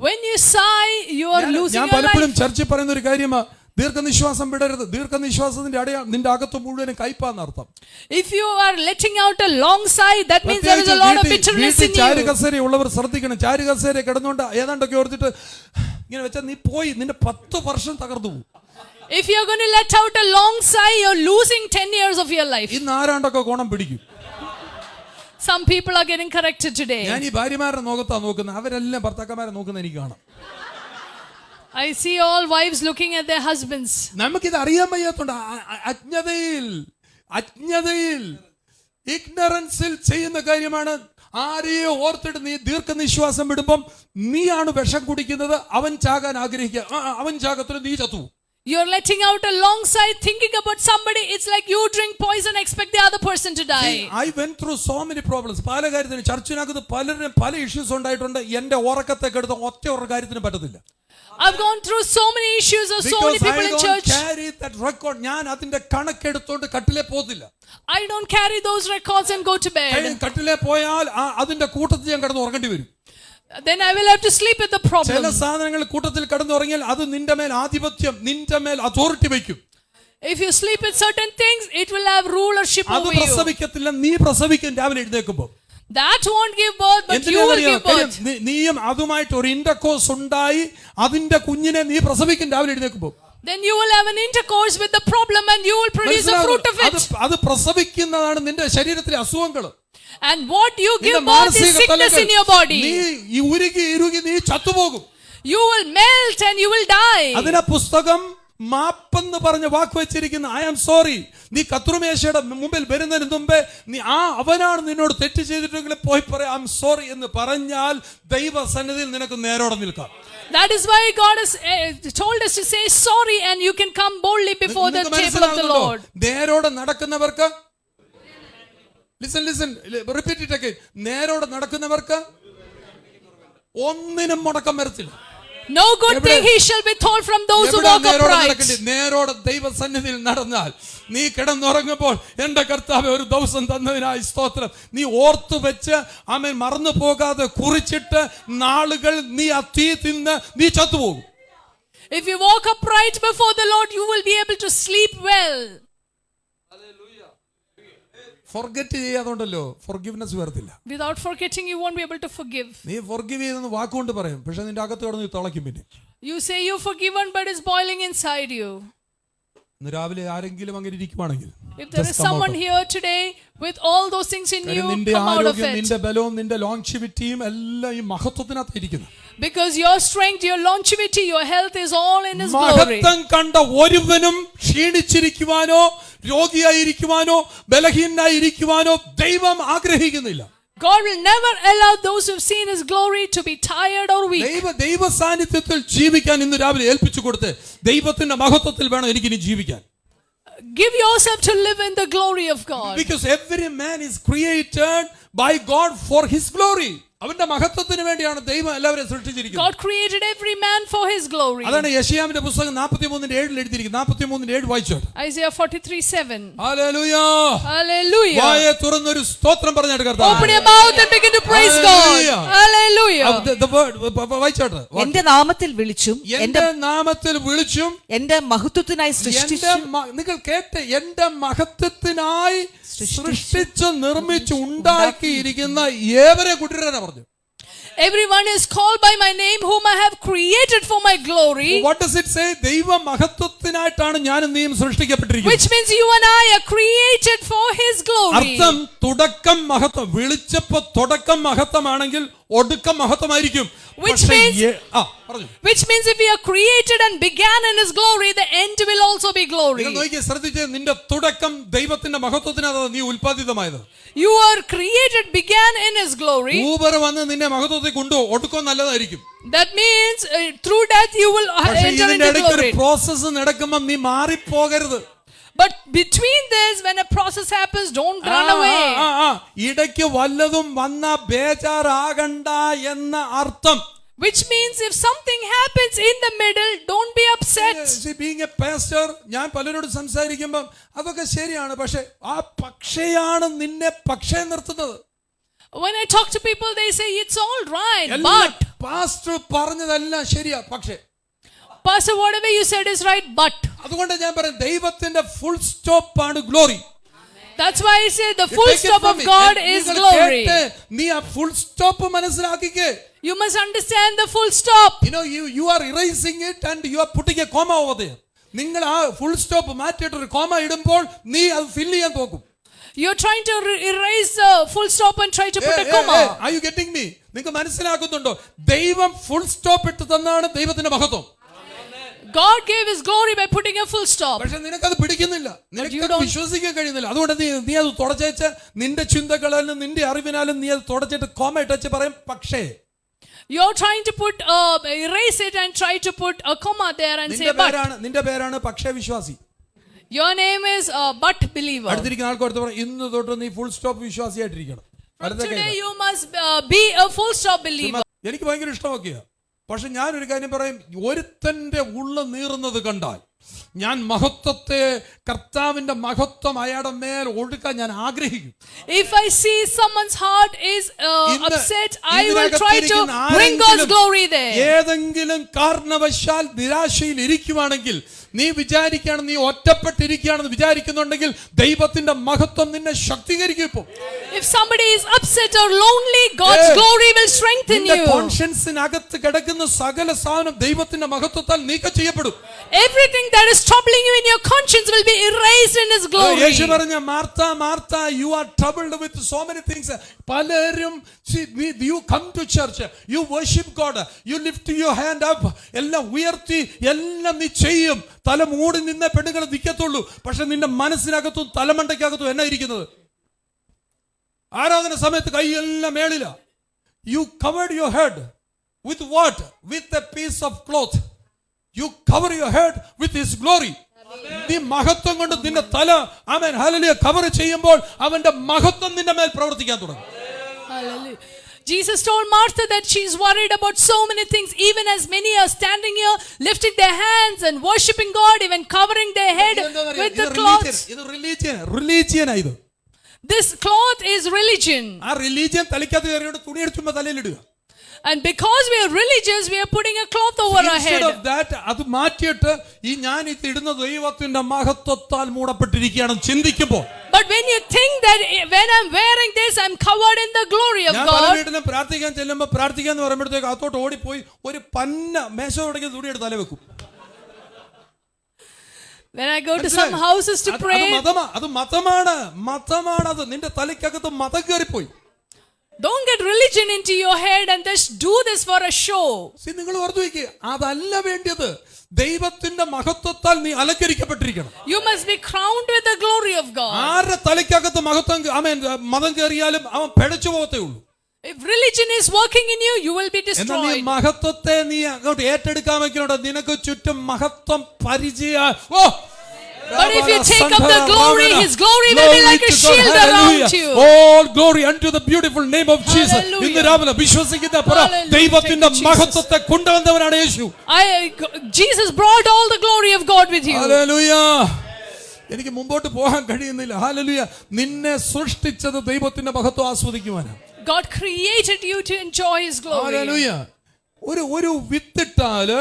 When you sigh, you are losing ഞാൻ your പലപ്പോഴും life. ചർച്ചയിൽ പറയുന്ന ഒരു കാര്യമാണ്, ദീർഘനിശ്വാസം വിടരുത്. ദീർഘനിശ്വാസത്തിന്റെ അടയാളം നിന്റെ അകത്ത് മുഴുവൻ കയ്പാന്ന് അർത്ഥം. If you are letting out a long sigh, that means there is a lot of bitterness in you. ചാരുകസേര ഉള്ളവർ ശ്രദ്ധിക്കണം. ചാരുകസേര കിടന്നുകൊണ്ട് ഏതാണ്ടൊക്കെ ഓർത്തിട്ട് ഇങ്ങനെ വെച്ചാൽ നീ പോയി, നിന്റെ 10 വർഷം തകർന്നു പോകും. If you are going to let out a long sigh, you are losing 10 years of your life. ഇന്ന് ആരാണ്ടൊക്കെ കോണം പിടിക്കും. Some people are getting corrected today. ഞാൻ ഈ ഭാര്യമാരുടെ നോക്കത്താ നോക്കുന്നത്, അവരെല്ലാം ഭർത്താക്കന്മാരെ നോക്കുന്ന എനിക്ക് കാണാം. I see all wives looking at their husbands. നമുക്കിത് അറിയാൻ വയ്യാത്തോണ്ട് അജ്ഞതയിൽ ഇഗ്നറൻസിൽ ചെയ്യുന്ന കാര്യമാണ്. ആരെയോ ഓർത്തിട്ട് നീ ദീർഘനിശ്വാസം വിടുമ്പം നീയാണ് വിഷം കുടിക്കുന്നത്. അവൻ ചാകാൻ ആഗ്രഹിക്കുക, അവൻ ചാകത്തില്ല, നീ ചത്തു. You're letting out a long sigh thinking about somebody. It's like you drink poison, expect the other person to die. See, I went through so many problems. പല കാര്യത്തിന് ചർച്ചിനകത്ത് പലരും പല ഇഷ്യൂസ് ഉണ്ടായിട്ടുണ്ട്. എന്റെ ഉറക്കത്തെ കെടുത്ത ഒറ്റ ഒരു കാര്യത്തിന് പറ്റത്തില്ല. I've gone through so many issues of so many people in church. Because I don't carry that record. ഞാൻ അതിന്റെ കണക്കെടുത്തോണ്ട് കട്ടിലേ പോകത്തില്ല. I don't carry those records and go to bed. കട്ടിലേ പോയാൽ അതിന്റെ കൂട്ടത്തിൽ ഞാൻ കിടന്ന് ഉറങ്ങേണ്ടി വരും. Then I will have to sleep with the problem. ചില സാധനങ്ങൾ കൂട്ടത്തിൽ കിടന്നുറങ്ങിയാൽ അത് നിന്റെ മേൽ ആധിപത്യം, നിന്റെ മേൽ അതോറിറ്റി വയ്ക്കും. If you sleep with certain things, it will have rulership over you. അത് പ്രസവിക്കത്തില്ല, നീ പ്രസവിക്കും രാവിലെ എഴുന്നേൽക്കുമ്പോൾ. That won't give birth, but you will give birth. നീയും അതുമായിട്ട് ഒരു ഇന്റർകോഴ്സ് ഉണ്ടായി അതിന്റെ കുഞ്ഞിനെ നീ പ്രസവിക്കും രാവിലെ എഴുന്നേൽക്കുമ്പോൾ. Then you will have an intercourse with the problem and you will produce the fruit of it. അത് പ്രസവിക്കുന്നതാണ് നിന്റെ ശരീരത്തിലെ അസുഖങ്ങൾ. And what you give birth is sickness in your body. നീ ഉരുകി നീ ചത്തുപോകും. You will melt and you will die. അതിനെ പുസ്തകം മാപ്പെന്ന് പറഞ്ഞ വാക്ക് വെച്ചിരിക്കുന്ന ഐ ആം സോറി. നീ കത്രുമേശയുടെ മുമ്പിൽ വരുന്നതിന് മുമ്പേ നീ അവനാണ് നിന്നോട് തെറ്റ് ചെയ്തിട്ടെങ്കിൽ പോയി പറയാം ഐ ആം സോറി എന്ന് പറഞ്ഞാൽ ദൈവസന്നിധിയിൽ നിനക്ക് നേരോടെ നിൽക്കാം. That is why God has told us to say sorry and you can come boldly before the table of the Lord. നേരോടെ നടക്കുന്നവർക്ക് listen repeat it again. നേരോടെ നടക്കുന്നവർക്ക് ഒന്നിനും മുടക്കം വരത്തില്ല. No good thing he shall withhold from those who walk upright. നേരോടെ ദൈവസന്നിധിയിൽ നടന്നാൽ നീ കിടന്നുറങ്ങുമ്പോൾ എന്റെ കർത്താവേ ഒരു ദിവസം തന്നതിനായി സ്തോത്രം നീ ഓർത്തു വെച്ച് ആമേൻ മറന്നു പോകാതെ കുറിച്ചിട്ട് നാളുകൾ നീ ആ തീ തിന്ന് നീ ചത്തുപോകും. If you walk upright before the Lord, you will be able to sleep well. Forget ചെയ്യാതുണ്ടല്ലോ ഫോർഗിവ്നെസ് വരത്തില്ല. Without forgetting, you won't be able to forgive. നീ ഫോർഗിവ് ചെയ്തെന്ന് വാക്കുകൊണ്ട് പറയും, പക്ഷെ നിന്റെ അകത്ത് കിടന്ന് തിളയ്ക്കും. പിന്നെ You say you're forgiven, but it's boiling inside you. ഇന്ന് രാവിലെ ആരെങ്കിലും അങ്ങനെ ഇരിക്കുവാണെങ്കിൽ, if there is someone here today with all those things in you, come out of it. നിന്റെ ബലവും നിന്റെ ലോങ്ജിവിറ്റിയും എല്ലാം ഈ മഹത്വത്തിനകത്ത് ഇരിക്കുന്നു. Because your strength, your longevity, your health is all in His glory. മഹത്വം കണ്ട ഒരുവനും ക്ഷീണിച്ചിരിക്കുവാനോ രോഗിയായിരിക്കുവാനോ ബലഹീനനായിരിക്കുവാനോ ദൈവം ആഗ്രഹിക്കുന്നില്ല. God will never allow those who have seen His glory to be tired or weak. ദൈവ സാന്നിധ്യത്തിൽ ജീവിക്കാൻ ഇന്ന് രാവിലെ ഏൽപ്പിച്ചു കൊടുത്ത് ദൈവത്തിന്റെ മഹത്വത്തിൽ വേണം എനിക്കിനി ജീവിക്കാൻ. Give yourself to live in the glory of God. Because every man is created by God for His glory. അവന്റെ മഹത്വത്തിന് വേണ്ടിയാണ് ദൈവം എല്ലാവരെയും സൃഷ്ടിച്ചിരിക്കുന്നത്. God created every man for His glory. അതാണ് യെശയ്യാവിന്റെ പുസ്തകം 43:7 എഴുതിയിരിക്കുന്നത്. 43:7 വായിച്ചോ. Isaiah 43:7. ഹല്ലേലൂയ. Hallelujah. വായെ തുറന്നൊരു സ്തോത്രം പറഞ്ഞിട്ട് കർത്താവേ. Open your mouth and begin to praise God. Hallelujah. The word വായിച്ചോട്ടെ. എന്റെ നാമത്തിൽ വിളിച്ചും എന്റെ നാമത്തിൽ വിളിച്ചും എന്റെ മഹത്വത്തിനായി സൃഷ്ടിച്ചും. നിങ്ങൾ കേട്ട് എന്റെ മഹത്വത്തിനായി സൃഷ്ടിച്ചു നിർമ്മിച്ചു ഉണ്ടാക്കിയിരിക്കുന്ന ഏവരെ കുട്ടിരനെ പറഞ്ഞു. Everyone is called by my name whom I have created for my glory. What does it say? ദൈവ മഹത്വത്തിനായിട്ടാണ് ഞാനും നീയും സൃഷ്ടിക്കപ്പെട്ടിരിക്കുന്നത്. Which means you and I are created for His glory. അർത്ഥം തുടക്കം മഹത്വം. വിളിച്ചപ്പോൾ തുടക്കം മഹത്വമാണെങ്കിൽ ഒടുക്കം മഹത്വമായിരിക്കും. Which means if we are created and began in His glory, the end will also be glory. ശ്രദ്ധിച്ച് നിന്റെ തുടക്കം ദൈവത്തിന്റെ മഹത്വത്തിനാണ് നീ ഉൽപ്പാദിതമായത്. You are created, began in His glory. Uber വന്ന് നിന്നെ മഹത്വത്തിൽ കൊണ്ടുപോകും, ഒടുക്കം നല്ലതായിരിക്കും. That means through death you will enter into glory. Process നടക്കുമ്പോൾ നീ മാറിപ്പോകരുത്. But between this, when a process happens, don't run away. ഇടയ്ക്ക് വല്ലതും വന്ന ബേജാറാകണ്ട എന്ന അർത്ഥം. Which means if something happens in the middle, don't be upset. Being a pastor, ഞാൻ പലരോട് സംസാരിക്കുമ്പോൾ അതൊക്കെ ശരിയാണ്, പക്ഷെ ആ പക്ഷയാണ് നിന്നെ പക്ഷേ നിർത്തുന്നത്. When I talk to people, they say it's all right, but pastor പറഞ്ഞതെല്ലാം ശരിയാ, പക്ഷേ Pastor, whatever you said is right, but. അതുകൊണ്ട് ഞാൻ പറയും ദൈവത്തിന്റെ ഫുൾ സ്റ്റോപ്പ് ആണ് glory. That's why I say the full stop of God is glory. നീ ആ ഫുൾ സ്റ്റോപ്പ് മനസ്സിലാക്കിക്കേ. You must understand the full stop. You are erasing it and you are putting a comma over there. നിങ്ങൾ ആ ഫുൾ സ്റ്റോപ്പ് മാറ്റിയിട്ട് ഒരു കോമ ഇടുമ്പോൾ നീ അത് ഫിൽ ചെയ്യാൻ നോക്കും. You're trying to erase the full stop and try to put a comma. Are you getting me? നിങ്ങൾക്ക് മനസ്സിലാക്കുന്നുണ്ടോ? ദൈവം ഫുൾ സ്റ്റോപ്പ് ഇട്ട് തന്നാണ് ദൈവത്തിന്റെ മഹത്വം. God gave His glory by putting a full stop. പക്ഷെ നിനക്കത് പിടിക്കുന്നില്ല, നിനക്ക് വിശ്വസിക്കാൻ കഴിയുന്നില്ല. അതുകൊണ്ട് നീ അത് തുടച്ചേച്ച് നിന്റെ ചിന്തകളാലും നിന്റെ അറിവിനാലും നീ അത് തുടച്ചിട്ട് കോമ ഇട്ടച്ച് പറയും പക്ഷേ. You're trying to put erase it and try to put a comma there and say but. നിന്റെ പേരാണ് പക്ഷേ വിശ്വാസി. Your name is but believer. അടുത്തിരിക്കുന്ന ആൾക്കാർ പറയും ഇന്ന് തൊട്ട് നീ ഫുൾ സ്റ്റോപ്പ് വിശ്വാസിയായിട്ടിരിക്കണം. Today you must be a full stop believer. എനിക്ക് ഭയങ്കര ഇഷ്ടമൊക്കെയാ, പക്ഷെ ഞാനൊരു കാര്യം പറയും, ഒരുത്തന്റെ ഉള്ള നീറുന്നത് കണ്ടാൽ ഞാൻ മഹത്വത്തെ, കർത്താവിന്റെ മഹത്വം അയാളുടെ മേൽ ഒഴുക്കാൻ ഞാൻ ആഗ്രഹിക്കും. If I see someone's heart is upset, I will try to ഇതിനകത്തിരിക്കുന്ന bring God's glory there. ഏതെങ്കിലും കാരണവശാൽ നിരാശയിൽ ഇരിക്കുവാണെങ്കിൽ, നീ വിചാരിക്കുകയാണ് നീ ഒറ്റപ്പെട്ടിരിക്കുകയാണെന്ന് വിചാരിക്കുന്നുണ്ടെങ്കിൽ, ദൈവത്തിന്റെ മഹത്വം നിന്നെ ശക്തീകരിക്കും. ഇപ്പോൾ If somebody is upset or lonely, God's glory will strengthen നിന്റെ you. കോൺഷ്യൻസിനകത്ത് കിടക്കുന്ന സകല സാധനം ദൈവത്തിന്റെ മഹത്വത്താൽ നീക്കം ചെയ്യപ്പെടും. Everything that is troubling you in your conscience will be erased in His glory. യേശു പറഞ്ഞ, Martha Martha, you are troubled with so many things. പലരും you come to church, you worship God, you lift your hand up, എല്ലാം ഉയർത്തി എല്ലാം നീ ചെയ്യും. തല മൂടി നിന്ന പെണ്ണുങ്ങൾ നിൽക്കത്തുള്ളൂ. പക്ഷെ നിന്റെ മനസ്സിനകത്തും തലമണ്ടയ്ക്കകത്തും എന്നാ ഇരിക്കുന്നത്? ആരാധന സമയത്ത് കൈയെല്ലാം മേളില. You covered your head with what? With a piece of cloth. You cover your head with His glory. നീ മഹത്വം കൊണ്ട് നിന്റെ തല, ആമേൻ, ഹല്ലേലൂയ, കവർ ചെയ്യുമ്പോൾ അവന്റെ മഹത്വം നിന്റെ മേൽ പ്രവർത്തിക്കാൻ തുടങ്ങും. Hallelujah. Jesus told Martha that she's worried about so many things, even as many are standing here lifting their hands and worshiping God, even covering their head with the cloths. ഇത് റിലീജിയൻ ആയത്. This cloth is religion. ആ റിലീജിയൻ തലയ്ക്കകത്ത് കയറിയോണ്ട് തുണി എടുത്തുമ്പോ തലയിലിടുക. And because we are religious, we are putting a cloth over our head. Instead of that, അത് മാറ്റിയിട്ട് ഈ ഞാൻ ഇത് ഇടുന്ന ദൈവത്തിന്റെ മഹത്വത്താൽ മൂടപ്പെട്ടിരിക്കുകയാണെന്ന് ചിന്തിക്കുമ്പോൾ, But when you think that when I'm wearing this, I'm covered in the glory of ഞാൻ പല God. വീട്ടിലും പ്രാർത്ഥിക്കാൻ ചെല്ലുമ്പോൾ, പ്രാർത്ഥിക്കാന്ന് പറയുമ്പോഴത്തേക്ക് അത്തോട്ട് ഓടിപ്പോയി ഒരു പന്ന മേശ തുടങ്ങിയ തുണി എടുത്ത് തല വെക്കും. When I go to some houses to pray, അത് മതമാണ്. അത് നിന്റെ തലയ്ക്കകത്ത് മതം കയറിപ്പോയി. don't get religion into your head and just do this for a show. നിങ്ങൾ ഓർത്തു വയ്ക്കുക, അതല്ല വേണ്ടത്. ദൈവത്തിന്റെ മഹത്വത്താൽ നീ അലങ്കരിക്കപ്പെട്ടിരിക്കണം. You must be crowned with the glory of God. ആരുടെ തലയ്ക്കകത്ത് മതം കയറിയാലും അവൻ പിഴച്ചു പോകത്തേ ഉള്ളൂ. If religion is working in you, you will be എന്നാൽ നീ destroyed. മഹത്വത്തെ നീ അങ്ങോട്ട് ഏറ്റെടുക്കാൻ വെക്കണോട്ടോ. നിനക്ക് ചുറ്റും മഹത്വം പരിചയ. But if you take up the glory, His glory will be like a shield around you. All glory unto the beautiful name of Jesus. Hallelujah. ഇന്ന് രാവിലെ വിശ്വസിക്കുന്ന പറ, Hallelujah. ദൈവത്തിന്റെ Thank you, മഹത്വത്തെ കൊണ്ടുവന്നവനാണ് യേശു. Jesus brought all the glory of God with you. Hallelujah. എനിക്ക് മുമ്പോട്ട് പോകാൻ കഴിയുന്നില്ല. ഹല്ലേലൂയ. നിന്നെ സൃഷ്ടിച്ചത് ദൈവത്തിന്റെ മഹത്വം ആസ്വദിക്കുവാനാണ്. God created you to enjoy His glory. Hallelujah. ഒരു വിത്തിട്ടാല്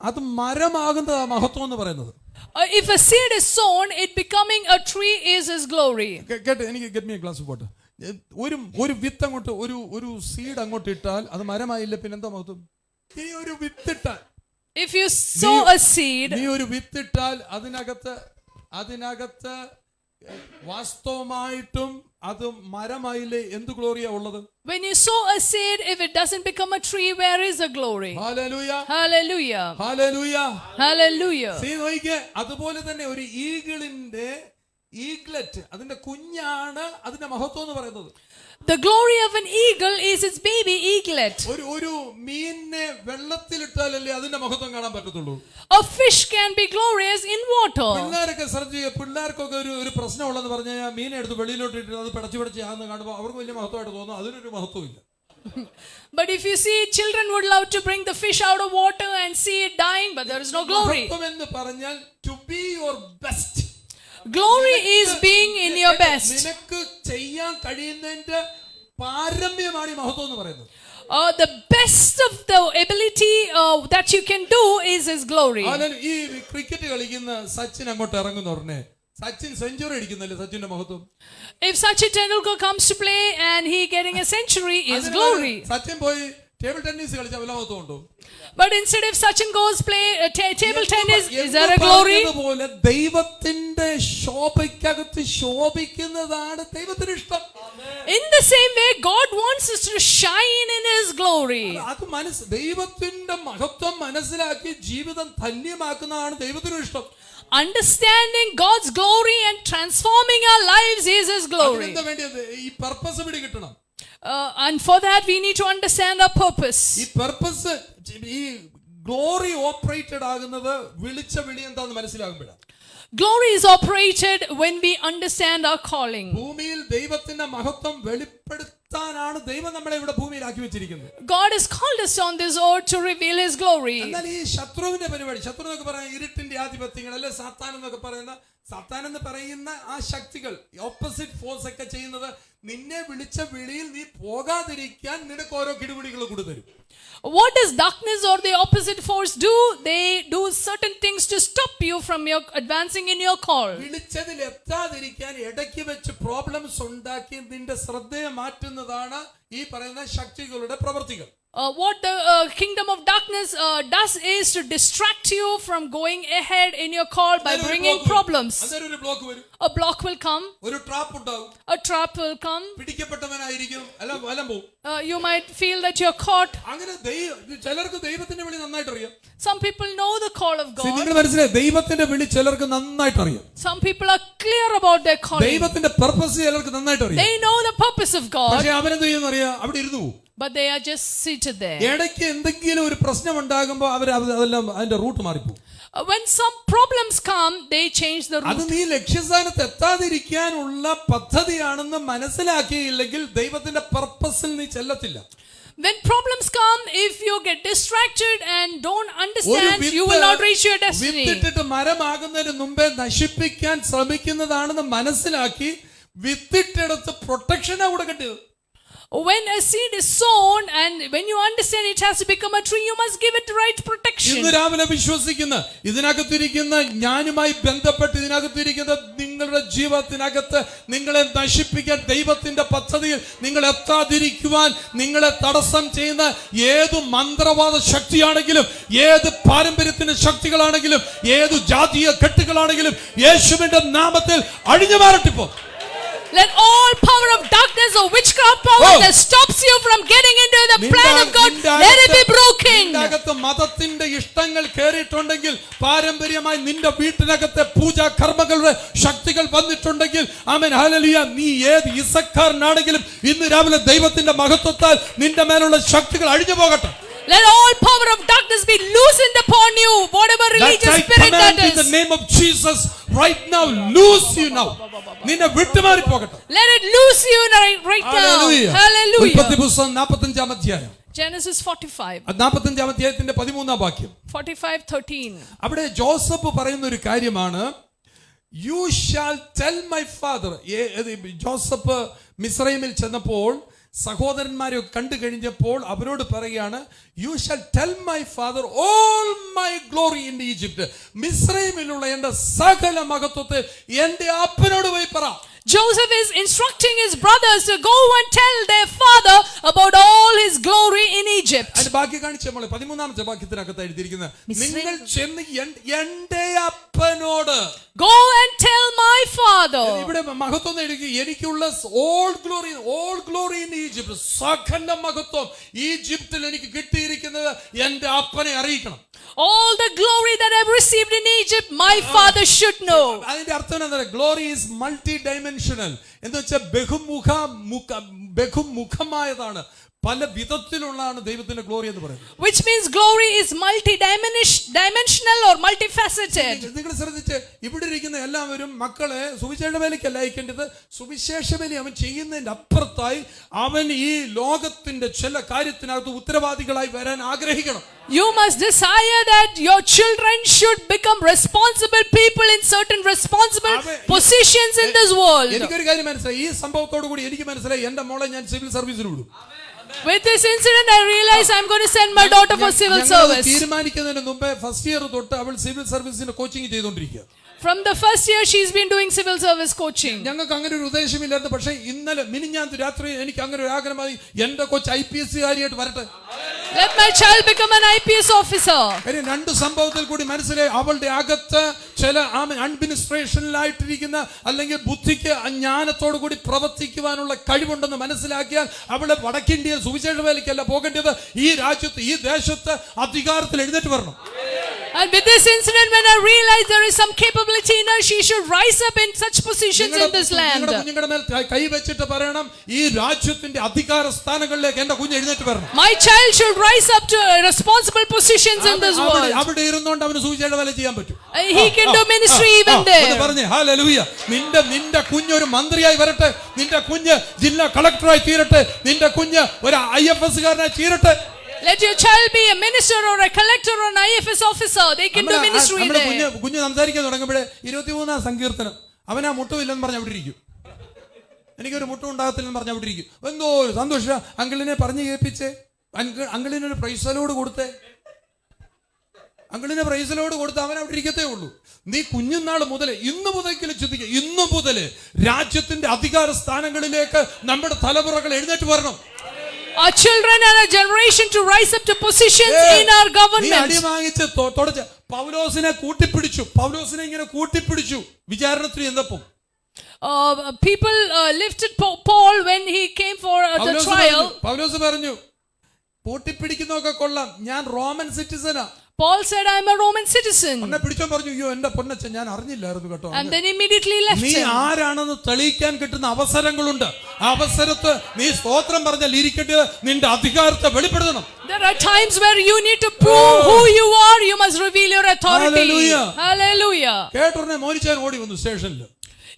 അത് മരമാകുന്നതാ മഹത്വം എന്ന് പറയുന്നത്. If a seed is sown, it becoming a tree is His glory. കേട്ടെ, എനിക്ക് get me a glass of water. ഒരു വിത്ത് അങ്ങോട്ട്, ഒരു സീഡ് അങ്ങോട്ട് ഇട്ടാൽ അത് മരമായില്ല, പിന്നെന്താ മഹത്വം? നീ ഒരു വിത്തിട്ടാൽ, If you sow a seed, നീ ഒരു വിത്തിട്ടാൽ അതിനകത്ത് വാസ്തവമായിട്ടും അത് മരമായില്ലേ, എന്ത് ഗ്ലോറിയാ ഉള്ളത്? when you sow a seed, if it doesn't become a tree, where is the glory? Hallelujah, Hallelujah. Hallelujah, Hallelujah. നോക്കിക്കേ. അതുപോലെ തന്നെ ഒരു ഈഗ്ലറ്റ് അതിന്റെ കുഞ്ഞാണ് അതിന്റെ മഹത്വം എന്ന് പറയുന്നത്. The glory of an eagle is its baby eaglet. ഒരു മീനിനെ വെള്ളത്തിലിട്ടാലല്ലേ അതിന്റെ മഹത്വം കാണാൻ പറ്റത്തുള്ളൂ. A fish can be glorious in water. പിള്ളേർക്കൊക്കെ ഒരു പ്രശ്നമുള്ളതെന്ന് പറഞ്ഞു കഴിഞ്ഞാൽ, മീനെ എടുത്ത് വെളിയിലോട്ട് ഇട്ട് അത് പിടച്ച് ആന്ന് കാണുമ്പോൾ അവർക്ക് വലിയ മഹത്വമായിട്ട് തോന്നും. അതിനൊരു മഹത്വമില്ല. But if you see, children would love to bring the fish out of water and see it dying, but there is no glory. മഹത്വം എന്ന് പറഞ്ഞാൽ to be your best. Glory is being in your best. നിനക്ക് ചെയ്യാൻ കഴിയുന്നതിന്റെ പാരമ്യമാണ് ഈ മഹത്വം എന്ന് പറയുന്നത്. The best of the ability that you can do is His glory. ഈ ക്രിക്കറ്റ് കളിക്കുന്ന സച്ചിൻ അങ്ങോട്ട് ഇറങ്ങുന്ന ഉടനെ സച്ചിൻ സെഞ്ചുറി അടിക്കുന്നില്ലേ, സച്ചിന്റെ മഹത്വം? If Sachin Tendulkar comes to play and he getting a century is glory. Sachin പോയി ടേബിൾ ടെന്നീസ് കളിച്ച വല്ല മഹത്വം ഉണ്ടോ? But instead if Sachin goes play table tennis, is there a glory? പോലെ ദൈവത്തിന്റെ ശോഭയ്ക്കകത്ത് ശോഭിക്കുന്നതാണ് ദൈവത്തിന് ഇഷ്ടം. In the same way, God wants us to shine in His glory. അത് ദൈവത്തിന്റെ മഹത്വം മനസ്സിലാക്കി ജീവിതം ധന്യമാക്കുന്നതാണ് ദൈവത്തിന് ഇഷ്ടം. Understanding God's glory and transforming our lives is His glory. എന്താ വേണ്ടത്? ഈ പർപ്പസ് പിടി കിട്ടണം. And for that we need to understand our purpose. ഈ പർപ്പസ്, ഈ ഗ്ലോറി ഓപ്പറേറ്റഡ് ആകുന്നത് വിളിച്ച വിളി എന്താന്ന് മനസ്സിലാകുമ്പോഴാണ്. Glory is operated when we understand our calling. ഭൂമിയിൽ ദൈവത്തിന്റെ മഹത്വം വെളിപ്പെടുത്താനാണ് ദൈവം നമ്മളെ ഇവിടെ ഭൂമിയിലാക്കി വെച്ചിരിക്കുന്നത്. God has called us on this earth to reveal His glory. എന്നാൽ ഈ ശത്രുവിന്റെ പരിപാടി, ശത്രു എന്നൊക്കെ പറയുന്ന ഇരുട്ടിന്റെ ആധിപത്യങ്ങൾ അല്ലെ സാത്താൻ എന്നൊക്കെ പറയുന്ന ആ ശക്തികൾ, ഓപ്പോസിറ്റ് ഫോഴ്സ് ഒക്കെ ചെയ്യുന്നത് നിന്നെ വിളിച്ച വിളിയിൽ നീ പോകാതിരിക്കാൻ നിനക്ക് ഓരോ കിടുപിടികൾ കൊടുത്തരും. What does darkness or the opposite force do? They do certain things to stop you from your advancing in your call. വിളിച്ചതിൽ എത്താതിരിക്കാൻ ഇടയ്ക്ക് വെച്ച് പ്രോബ്ലംസ് ഉണ്ടാക്കി നിന്റെ ശ്രദ്ധയെ മാറ്റുന്നതാണ് ഈ പറയുന്ന ശക്തികളുടെ പ്രവൃത്തികൾ. What the kingdom of darkness does is to distract you from going ahead in your call by bringing problems. A block will come. A trap will come. You might feel that you're caught. Some people know the call of God. Some people are clear about their calling. They know the purpose of God. But they are just seated there. When some problems come, they change the route. When problems come, if you get distracted and don't understand, you will not reach your destiny. When a seed is sown and when you understand it has to become a tree, you must give it the right protection. ഞാനുമായി ബന്ധപ്പെട്ട് ഇതിനകത്തിരിക്കുന്ന നിങ്ങളുടെ ജീവിതത്തിനകത്ത് നിങ്ങളെ നശിപ്പിക്കാൻ ദൈവത്തിന്റെ പദ്ധതിയിൽ നിങ്ങൾ എത്താതിരിക്കുവാൻ നിങ്ങളെ തടസ്സം ചെയ്യുന്ന ഏത് മന്ത്രവാദ ശക്തിയാണെങ്കിലും, ഏത് പാരമ്പര്യത്തിന്റെ ശക്തികളാണെങ്കിലും, ഏത് ജാതീയ കെട്ടുകളാണെങ്കിലും യേശുവിന്റെ നാമത്തിൽ അഴിഞ്ഞു മാറട്ടിപ്പോ. Let all power of darkness or witchcraft power that stops you from getting into the plan of God, let it be broken. മതത്തിന്റെ ഇഷ്ടങ്ങൾ കേറിയിട്ടുണ്ടെങ്കിൽ, പാരമ്പര്യമായി നിന്റെ വീട്ടിനകത്തെ പൂജാ കർമ്മങ്ങളുടെ ശക്തികൾ വന്നിട്ടുണ്ടെങ്കിൽ, ആമേൻ ഹല്ലേലൂയ, നീ ഏത് ഇസക്കാരനാണെങ്കിലും ഇന്ന് രാവിലെ ദൈവത്തിന്റെ മഹത്വത്താൽ നിന്റെ മേലുള്ള ശക്തികൾ അഴിഞ്ഞു പോകട്ടെ. Let all power of darkness be loosened upon you, whatever religious spirit that is. In the name of Jesus right now, loose you now. നിന്നെ വിട്ടുമാറി പോകട്ടെ. Let it loose you right now. Hallelujah. ഉൽപ്പത്തി പുസ്തകം 45-ാം അധ്യായം. Genesis 45. 45-ാം അധ്യായത്തിന്റെ 13-ാം വാക്യം. 45:13. അവിടെ ജോസഫ് പറയുന്ന ഒരു കാര്യമാണ്, you shall tell my father. Joseph മിസ്രൈമിൽ ചെന്നപ്പോൾ സഹോദരന്മാരെ കണ്ടു കഴിഞ്ഞപ്പോൾ അവരോട് പറയുകയാണ്, you shall tell my father all my glory in Egypt. മിസ്രൈമിലുള്ള എന്റെ സകല മഹത്വത്തെ എന്റെ അപ്പനോട് പോയി പറ. Joseph is instructing his brothers to go and tell their father about all his glory in Egypt. അതിന്റെ ബാക്കി കാണിച്ച നമ്മളെ 13-ാമത്തെ വാക്യത്തിനകത്ത് എഴുതിയിരിക്കുന്നത്, നിങ്ങൾ ചെന്ന് എന്റെ അപ്പനോട് go and tell my father. ഇവിടെ മഹത്വം എഴുതി, എനിക്കുള്ള all glory in Egypt, സകല മഹത്വം ഈജിപ്തിൽ എനിക്ക് കിട്ടിയിരിക്കുന്നത് എന്റെ അപ്പനെ അറിയിക്കണം. All the glory that I've received in Egypt, my father should know. അതിന്റെ അർത്ഥം എന്താ? ഗ്ലോറി ഈസ് മൾട്ടി ഡൈമെൻഷണൽ എന്ന് വെച്ചാൽ ബഹുമുഖമായതാണ്, പല വിധത്തിലുള്ളതാണ് ദൈവത്തിന്റെ ഗ്ലോറി എന്ന് പറയുന്നത്. Which means glory is multi-dimensional or multifaceted. നിങ്ങൾ ശ്രദ്ധിച്ച്, ഇവിടെ ഇരിക്കുന്ന എല്ലാവരും മക്കളെ സുവിശേഷ വേലയ്ക്കല്ല അയക്കേണ്ടത്, സുവിശേഷ വേല അവൻ ചെയ്യുന്നതിന്റെ അപ്പുറത്തായി അവൻ ഈ ലോകത്തിന്റെ ചില കാര്യത്തിനകത്ത് ഉത്തരവാദികളായി വരാൻ ആഗ്രഹിക്കണം. You must desire that your children should become responsible people in certain responsible positions in this world. എനിക്കൊരു കാര്യം മനസ്സിലായി, ഈ സംഭവത്തോടു കൂടി എനിക്ക് മനസ്സിലായി, എന്റെ മോളെ ഞാൻ സിവിൽ സർവീസിൽ വിടും. With this incident, I realized I'm going to send my daughter for civil service. തീരുമാനിക്കുന്നതിന് മുമ്പേ ഫസ്റ്റ് ഇയർ തൊട്ട് അവൾ സിവിൽ സർവീസിന്റെ കോച്ചിങ് ചെയ്തുകൊണ്ടിരിക്കുക. From the first year, she's been doing civil service coaching. ഞങ്ങൾക്ക് അങ്ങനെ ഒരു ഉദ്ദേശമില്ലായിരുന്നു, പക്ഷേ ഇന്നലെ മിനിഞ്ഞാന്ന് രാത്രി എനിക്ക് അങ്ങനെ ഒരു ആഗ്രഹമായി, എന്റെ കൊച്ച് IPS കാരിയായിട്ട് വരട്ടെ. Let my child become an IPS officer. രണ്ട് സംഭവത്തിൽ കൂടി മനസ്സിലായി, അവളുടെ അകത്ത് ചില അഡ്മിനിസ്ട്രേഷനിലായിട്ടിരിക്കുന്ന അല്ലെങ്കിൽ ബുദ്ധിക്ക് ജ്ഞാനത്തോടു കൂടി പ്രവർത്തിക്കുവാനുള്ള കഴിവുണ്ടെന്ന് മനസ്സിലാക്കിയാൽ അവളെ വടക്കിന്ത്യയിൽ സുവിശേഷ വേലയ്ക്കല്ല പോകേണ്ടത്, ഈ രാജ്യത്ത് ഈ ദേശത്ത് അധികാരത്തിൽ എഴുന്നേറ്റ് വരണം. And with this incident, when I realized there is some capability in her, she should rise up in such positions in this land. കുഞ്ഞുങ്ങളുടെ മേൽ കൈ വെച്ചിട്ട് പറയണം, ഈ രാജ്യത്തിന്റെ അധികാര സ്ഥാനങ്ങളിലേക്ക് എന്റെ കുഞ്ഞ് എഴുന്നേറ്റ് വരണം. My child should rise up to responsible positions in this world. അവിടെ ഇരുന്നുകൊണ്ട് അവന് സുവിശേഷ വേല ചെയ്യാൻ പറ്റും. He can do ministry even there. പറഞ്ഞേ ഹല്ലേലൂയ. നിന്റെ കുഞ്ഞ് ഒരു മന്ത്രിയായി വരട്ടെ, നിന്റെ കുഞ്ഞ് ജില്ലാ കളക്ടറായി തീരട്ടെ, നിന്റെ കുഞ്ഞ് ഒരു IFS കാരനായി തീരട്ടെ. Let your child be a minister or a collector or an IFS officer. They can do ministry there. കുഞ്ഞ് സംസാരിക്കാൻ തുടങ്ങുമ്പോഴേ 23-ാം സങ്കീർത്തനം, അവനാ മുട്ടുമില്ലെന്ന് പറഞ്ഞ് അവിടെ ഇരിക്കും. എനിക്കൊരു മുട്ടും ഉണ്ടാകത്തില്ലെന്ന് പറഞ്ഞ് അവിടെ ഇരിക്കും. എന്തോ ഒരു സന്തോഷം. അങ്കിളിനെ പറഞ്ഞു കേൾപ്പിച്ചേ, അങ്കിളിനൊരു പ്രൈസലോട് കൊടുത്തേ, അങ്കിളിനെ പ്രൈസലോട് കൊടുത്ത് അവൻ അവിടെ ഇരിക്കത്തേ ഉള്ളൂ. നീ കുഞ്ഞുനാൾ മുതൽ ഇന്നു മുതലെങ്കിലും ചിന്തിക്കുക, ഇന്നു മുതൽ രാജ്യത്തിന്റെ അധികാര സ്ഥാനങ്ങളിലേക്ക് നമ്മുടെ തലമുറകൾ എഴുന്നേറ്റ് വരണം. Our children and our generation to rise up to positions in our government. അടി വാങ്ങിച്ച് തുടച്ച് പൗലോസിനെ കൂട്ടിപ്പിടിച്ചു, പൗലോസിനെ ഇങ്ങനെ കൂട്ടിപ്പിടിച്ചു വിചാരണത്തിന് എന്നപ്പം. People lifted Paul when he came for the trial. പൗലോസ് പറഞ്ഞു, കൂട്ടിപ്പിടിക്കുന്നൊക്കെ കൊള്ളാം, ഞാൻ Roman സിറ്റിസനാ. Paul said, I am a Roman citizen. എന്നെ പിടിച്ചോ പറഞ്ഞു, അയ്യോ എന്റെ പൊന്നച്ഛൻ ഞാൻ അറിഞ്ഞില്ലായിരുന്നു കേട്ടോ. And then immediately left നീ him. ആരാണെന്ന് തെളിയിക്കാൻ കിട്ടുന്ന അവസരങ്ങളുണ്ട്. ആ അവസരത്ത് നീ സ്തോത്രം പറഞ്ഞാൽ ഇരിക്കേണ്ടത് നിന്റെ അധികാരത്തെ വെളിപ്പെടുത്തണം. There are times where you need to prove who you are. You must reveal your authority. Hallelujah. Hallelujah. കേട്ടോടനെ മോനിച്ചാൻ ഓടി വന്നു സ്റ്റേഷനിൽ.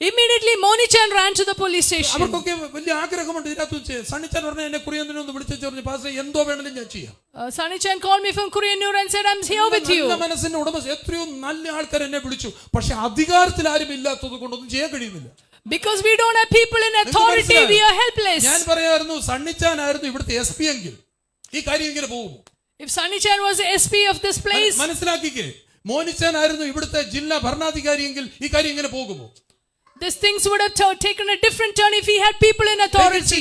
Immediately Monichan ran to the police station. അവർക്കൊക്കെ വലിയ ആഗ്രഹമുണ്ട് ഇതിനകത്ത്. സണ്ണിച്ചാൻ പറഞ്ഞ എന്നെ കുറിയന്തിനൊന്ന് വിളിച്ചു പറഞ്ഞു, പാസ്റ്റർ എന്തോ വേണമെങ്കിലും ഞാൻ ചെയ്യാം. Sanichan called me from Kuriyanur and said, I'm here with you. മനസ്സിന്റെ ഉടമ എത്രയോ നല്ല ആൾക്കാർ എന്നെ വിളിച്ചു, പക്ഷെ അധികാരത്തിൽ ആരും ഇല്ലാത്തത് കൊണ്ടൊന്നും ചെയ്യാൻ കഴിയുന്നില്ല. Because we don't have people in authority, we are helpless. ഞാൻ പറയായിരുന്നു, സണ്ണിച്ചാനായിരുന്നു ഇവിടുത്തെ SP എങ്കിൽ ഈ കാര്യം ഇങ്ങനെ പോകുമോ? If Sanichan was the SP of this place, മനസ്സിലാക്കിക്കേ, മോനിച്ചാനായിരുന്നു ഇവിടുത്തെ ജില്ലാ ഭരണാധികാരി എങ്കിൽ ഈ കാര്യം ഇങ്ങനെ പോകുമോ? these things would have taken a different turn if he had people in authority.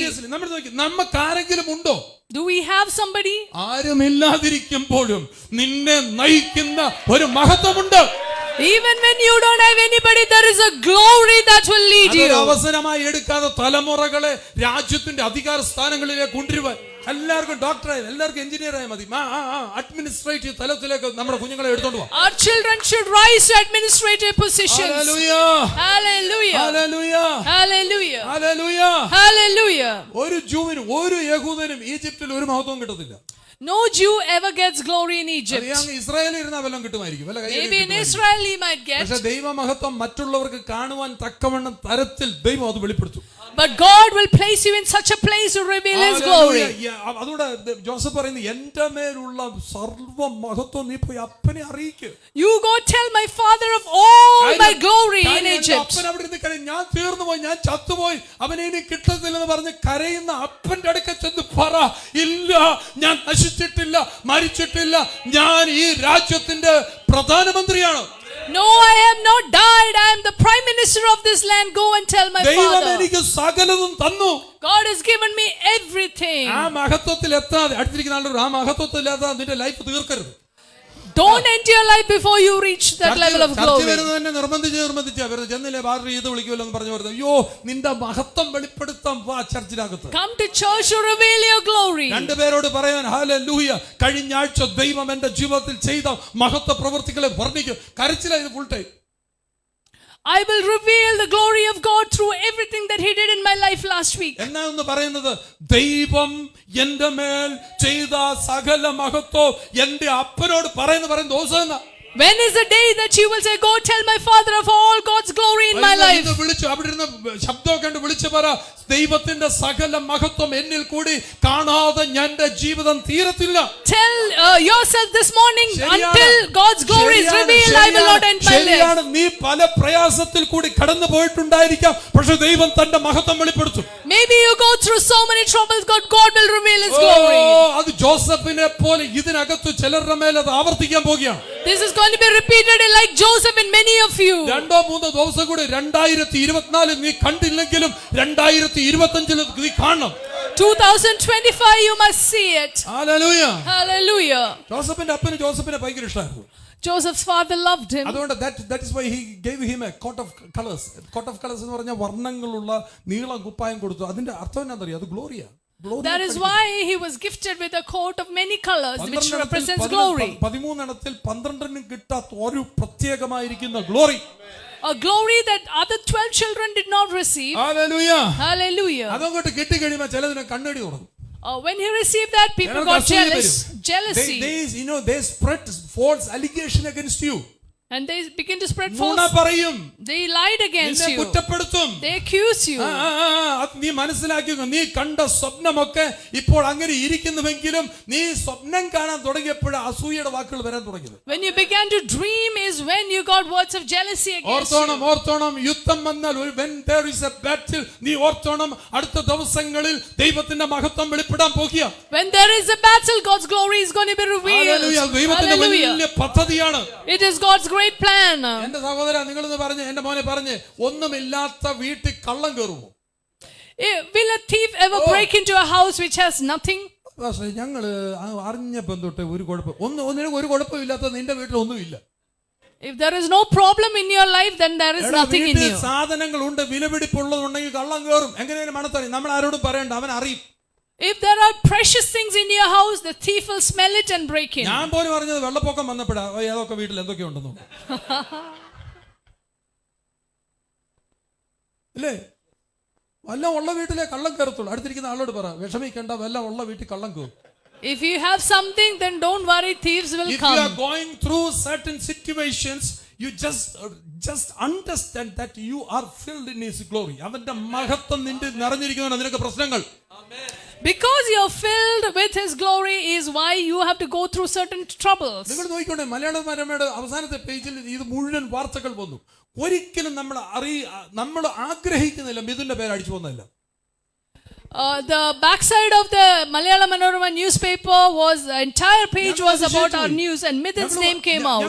നമുക്ക് ആരെങ്കിലും ഉണ്ടോ? Do we have somebody? ആരുമില്ലാതിരിക്കുമ്പോഴും നിന്നെ നയിക്കുന്ന ഒരു മഹത്വമുണ്ട്. Even when you don't have anybody, there is a glory that will lead you. അവസരമായി എടുക്കാതെ തലമുറകളെ രാജ്യത്തിന്റെ അധികാര സ്ഥാനങ്ങളിലേക്ക് കൊണ്ടുവരുവാൻ. എല്ലാവർക്കും ഡോക്ടറായി, എല്ലാവർക്കും എഞ്ചിനീയറായി മതി. അഡ്മിനിസ്ട്രേറ്റീവ് തലത്തിലേക്ക് നമ്മുടെ കുഞ്ഞുങ്ങളെ എടുത്തോണ്ട് പോവാം. Our children should rise to administrative positions. Hallelujah. Hallelujah. Hallelujah. Hallelujah. Hallelujah. Hallelujah. ഒരു ജൂവിനും ഒരു യഹൂദനും ഈജിപ്തിൽ ഒരു മഹത്വവും കിട്ടത്തില്ല. No Jew ever gets glory in Egypt. ഇസ്രായേലിൽ ഇരുന്ന വല്ലതും കിട്ടുമായിരിക്കും. Maybe in Israel he might get. പക്ഷേ ദൈവ മഹത്വം മറ്റുള്ളവർക്ക് കാണുവാൻ തക്കവണ്ണം തരത്തിൽ ദൈവം അത് വെളിപ്പെടുത്തും. But God will place you in such a place to reveal His glory. അതുകൊണ്ട് ജോസഫ് പറയുന്നു, എന്റെ മേലുള്ള സർവ്വ മഹത്വം നീ പോയി അപ്പനെ അറിയിക്കുക. You go tell my father of all my glory in Egypt. അപ്പൻ അവിടെ ഇരുന്ന് കരയും, ഞാൻ തീർന്നു പോയി, ഞാൻ ചത്തുപോയി, അവനെ ഇനി കിട്ടത്തില്ലെന്ന് പറഞ്ഞ് കരയുന്ന അപ്പന്റെ അടുക്കൽ ചെന്ന് പറ, ഇല്ല ഞാൻ നശിച്ചിട്ടില്ല, മരിച്ചിട്ടില്ല, ഞാൻ ഈ രാജ്യത്തിന്റെ പ്രധാനമന്ത്രിയാണ്. No, I have not died. I am the prime minister of this land. Go and tell my ദൈവം father. എനിക്ക് സകലതും തന്നു. God has given me everything. ആ മഹത്വത്തിൽ എത്താതെ അടുത്തിരിക്കുന്ന ആളുകൾ ആ മഹത്വത്തിൽ എത്താതെ നിന്റെ life തീർക്കരുത്. Don't end your life before you reach that level of glory. തന്നെ നിർബന്ധിച്ചാ വരുന്നത്. ചെന്നില്ലേ ഭാര്യ ചെയ്ത് വിളിക്കുമല്ലോ എന്ന് പറഞ്ഞു വരുന്നത്. അയ്യോ നിന്റെ മഹത്വം വെളിപ്പെടുത്താൻ വാ ചർച്ചിനകത്ത്. Come to church to reveal your glory. രണ്ടുപേരോട് പറയാൻ, ഹല്ലേലൂയ, കഴിഞ്ഞ ആഴ്ച ദൈവം എന്റെ ജീവിതത്തിൽ ചെയ്ത മഹത്വ പ്രവൃത്തികളെ വർണ്ണിക്കും. കരച്ചിലായത് full time. I will reveal the glory of God through everything that He did in my life last week. എന്നാ ഒന്ന് പറയുന്നത്, ദൈവം എന്റെ മേൽ ചെയ്ത സകല മഹത്വം എന്റെ അപ്പനോട് പറയുന്ന ദിവസം. When is the day that you will say, go tell my father of all God's glory in my life? വിളിച്ചു അവിടെ ഇരുന്ന് ശബ്ദം കണ്ട് വിളിച്ചു പറ, ദൈവത്തിന്റെ സകല മഹത്വം എന്നിൽ കൂടി കാണാതെ എന്റെ ജീവിതം തീരത്തില്ല. Tell yourself this morning, until God's glory is revealed, I will not end my life. നീ പല പ്രയാസത്തിൽ കൂടി കടന്നു പോയിട്ടുണ്ടായിരിക്കാം, പക്ഷെ ദൈവം തന്റെ മഹത്വം വെളിപ്പെടുത്തും. Maybe you go through so many troubles, God will reveal His glory. അത് ജോസഫിനെ പോലെ ഇതിനകത്ത് ചിലരുടെ മേൽ അത് ആവർത്തിക്കാൻ പോകുകയാണ്. This is going to be repeated like Joseph in many of you. 2-3 ദിവസം കൂടി 2024 നീ കണ്ടില്ലെങ്കിലും 2025 നീ കാണണം. 2025 you must see it. Hallelujah. Hallelujah. ജോസഫിന്റെ അപ്പന് ജോസഫിനെ ഭയങ്കര ഇഷ്ടമായിരുന്നു. Joseph's father loved him. അതുകൊണ്ട് that is why he gave him a coat of colors. Coat of colors എന്ന് പറഞ്ഞാൽ വർണ്ണങ്ങളുള്ള നീളം കുപ്പായം കൊടുത്തു. അതിന്റെ അർത്ഥം എന്താണെന്നറിയോ? അത് Gloria. That is why he was gifted with a coat of many colors, which represents glory. 13 12 കിട്ടാത്ത ഒരു പ്രത്യേകമായിരിക്കുന്ന glory. A glory that other 12 children did not receive. Hallelujah. Hallelujah. അതങ്ങോട്ട് കിട്ടി കഴിയുമ്പോൾ ചിലതിനെ കണ്ണടി തുറന്നു. When he received that, people got jealousy. They spread false allegation against you. And they begin to spread നുണ false. പറയും. They lied against നിന്നെ you. കുറ്റപ്പെടുത്തും. They accuse you. നീ മനസ്സിലാക്കുക, നീ കണ്ട സ്വപ്നമൊക്കെ ഇപ്പോൾ അങ്ങനെ ഇരിക്കുന്നുവെങ്കിലും നീ സ്വപ്നം കാണാൻ തുടങ്ങിയപ്പോൾ അസൂയയുടെ വാക്കുകൾ വരാൻ തുടങ്ങിയത്. When you began to dream is when you got words of jealousy against you. ഓർത്തോണം യുദ്ധം വന്നാൽ when there is a battle, നീ ഓർത്തോണം അടുത്ത ദിവസങ്ങളിൽ ദൈവത്തിന്റെ മഹത്വം വെളിപ്പെടാൻ പോകുക. When there is a battle, God's glory is going to be revealed. ദൈവത്തിന്റെ വലിയ പദ്ധതിയാണ്. It is God's great plan. എന്റെ സഹോദര, നിങ്ങളൊന്ന് പറഞ്ഞ്, എന്റെ മോനെ പറഞ്ഞ്, ഒന്നുമില്ലാത്ത വീട്ടിൽ കള്ളം കയറുമോ? Will a thief ever break into a house which has nothing? പക്ഷേ ഞങ്ങള് അറിഞ്ഞപ്പം തൊട്ട് ഒരു കുഴപ്പമില്ലാത്ത നിന്റെ വീട്ടിൽ ഒന്നുമില്ല. If there is no problem in your life, then there is nothing in you. സാധനങ്ങളുണ്ട്, വിലപിടിപ്പുള്ളതുണ്ടെങ്കിൽ കള്ളം കയറും. എങ്ങനെയാണ് മണത്തറി? നമ്മൾ ആരോടും പറയണ്ട, അവൻ അറിയും. If there are precious things in your house, the thief will smell it and break in. ഞാൻ പോലും പറഞ്ഞത് വെള്ളപ്പൊക്കം വന്നപ്പോഴാ ഏതൊക്കെ വീട്ടിൽ എന്തൊക്കെ ഉണ്ടെന്ന്. ഇല്ലേ? വല്ല ഉള്ള വീട്ടിലെ കള്ളം കയറത്തുള്ളൂ. അടുത്തിരിക്കുന്ന ആളോട് പറ, വിഷമിക്കേണ്ട, വല്ല ഉള്ള വീട്ടിൽ കള്ളം കയറും. If you have something, then don't worry, thieves will come. If you are going through certain situations, you just understand that you are filled in his glory. അവന്റെ മഹത്വം നിന്റെ നിറഞ്ഞിരിക്കുന്നതാണ് നിനക്ക് പ്രശ്നങ്ങൾ. Because you are filled with his glory is why you have to go through certain troubles. നിങ്ങൾ നോക്കിക്കോട്ടെ, മലയാള മനോരമയുടെ അവസാനത്തെ പേജിൽ ഇത് മുഴുവൻ വാർത്തകൾ വന്നു. ഒരിക്കലും നമ്മൾ ആഗ്രഹിക്കുന്നില്ല മിഥുന്റെ പേര് അടിച്ചു പോകുന്നില്ല. The backside of the Malayalam Manorama newspaper was the entire page was about our news, and Mithun's name came out.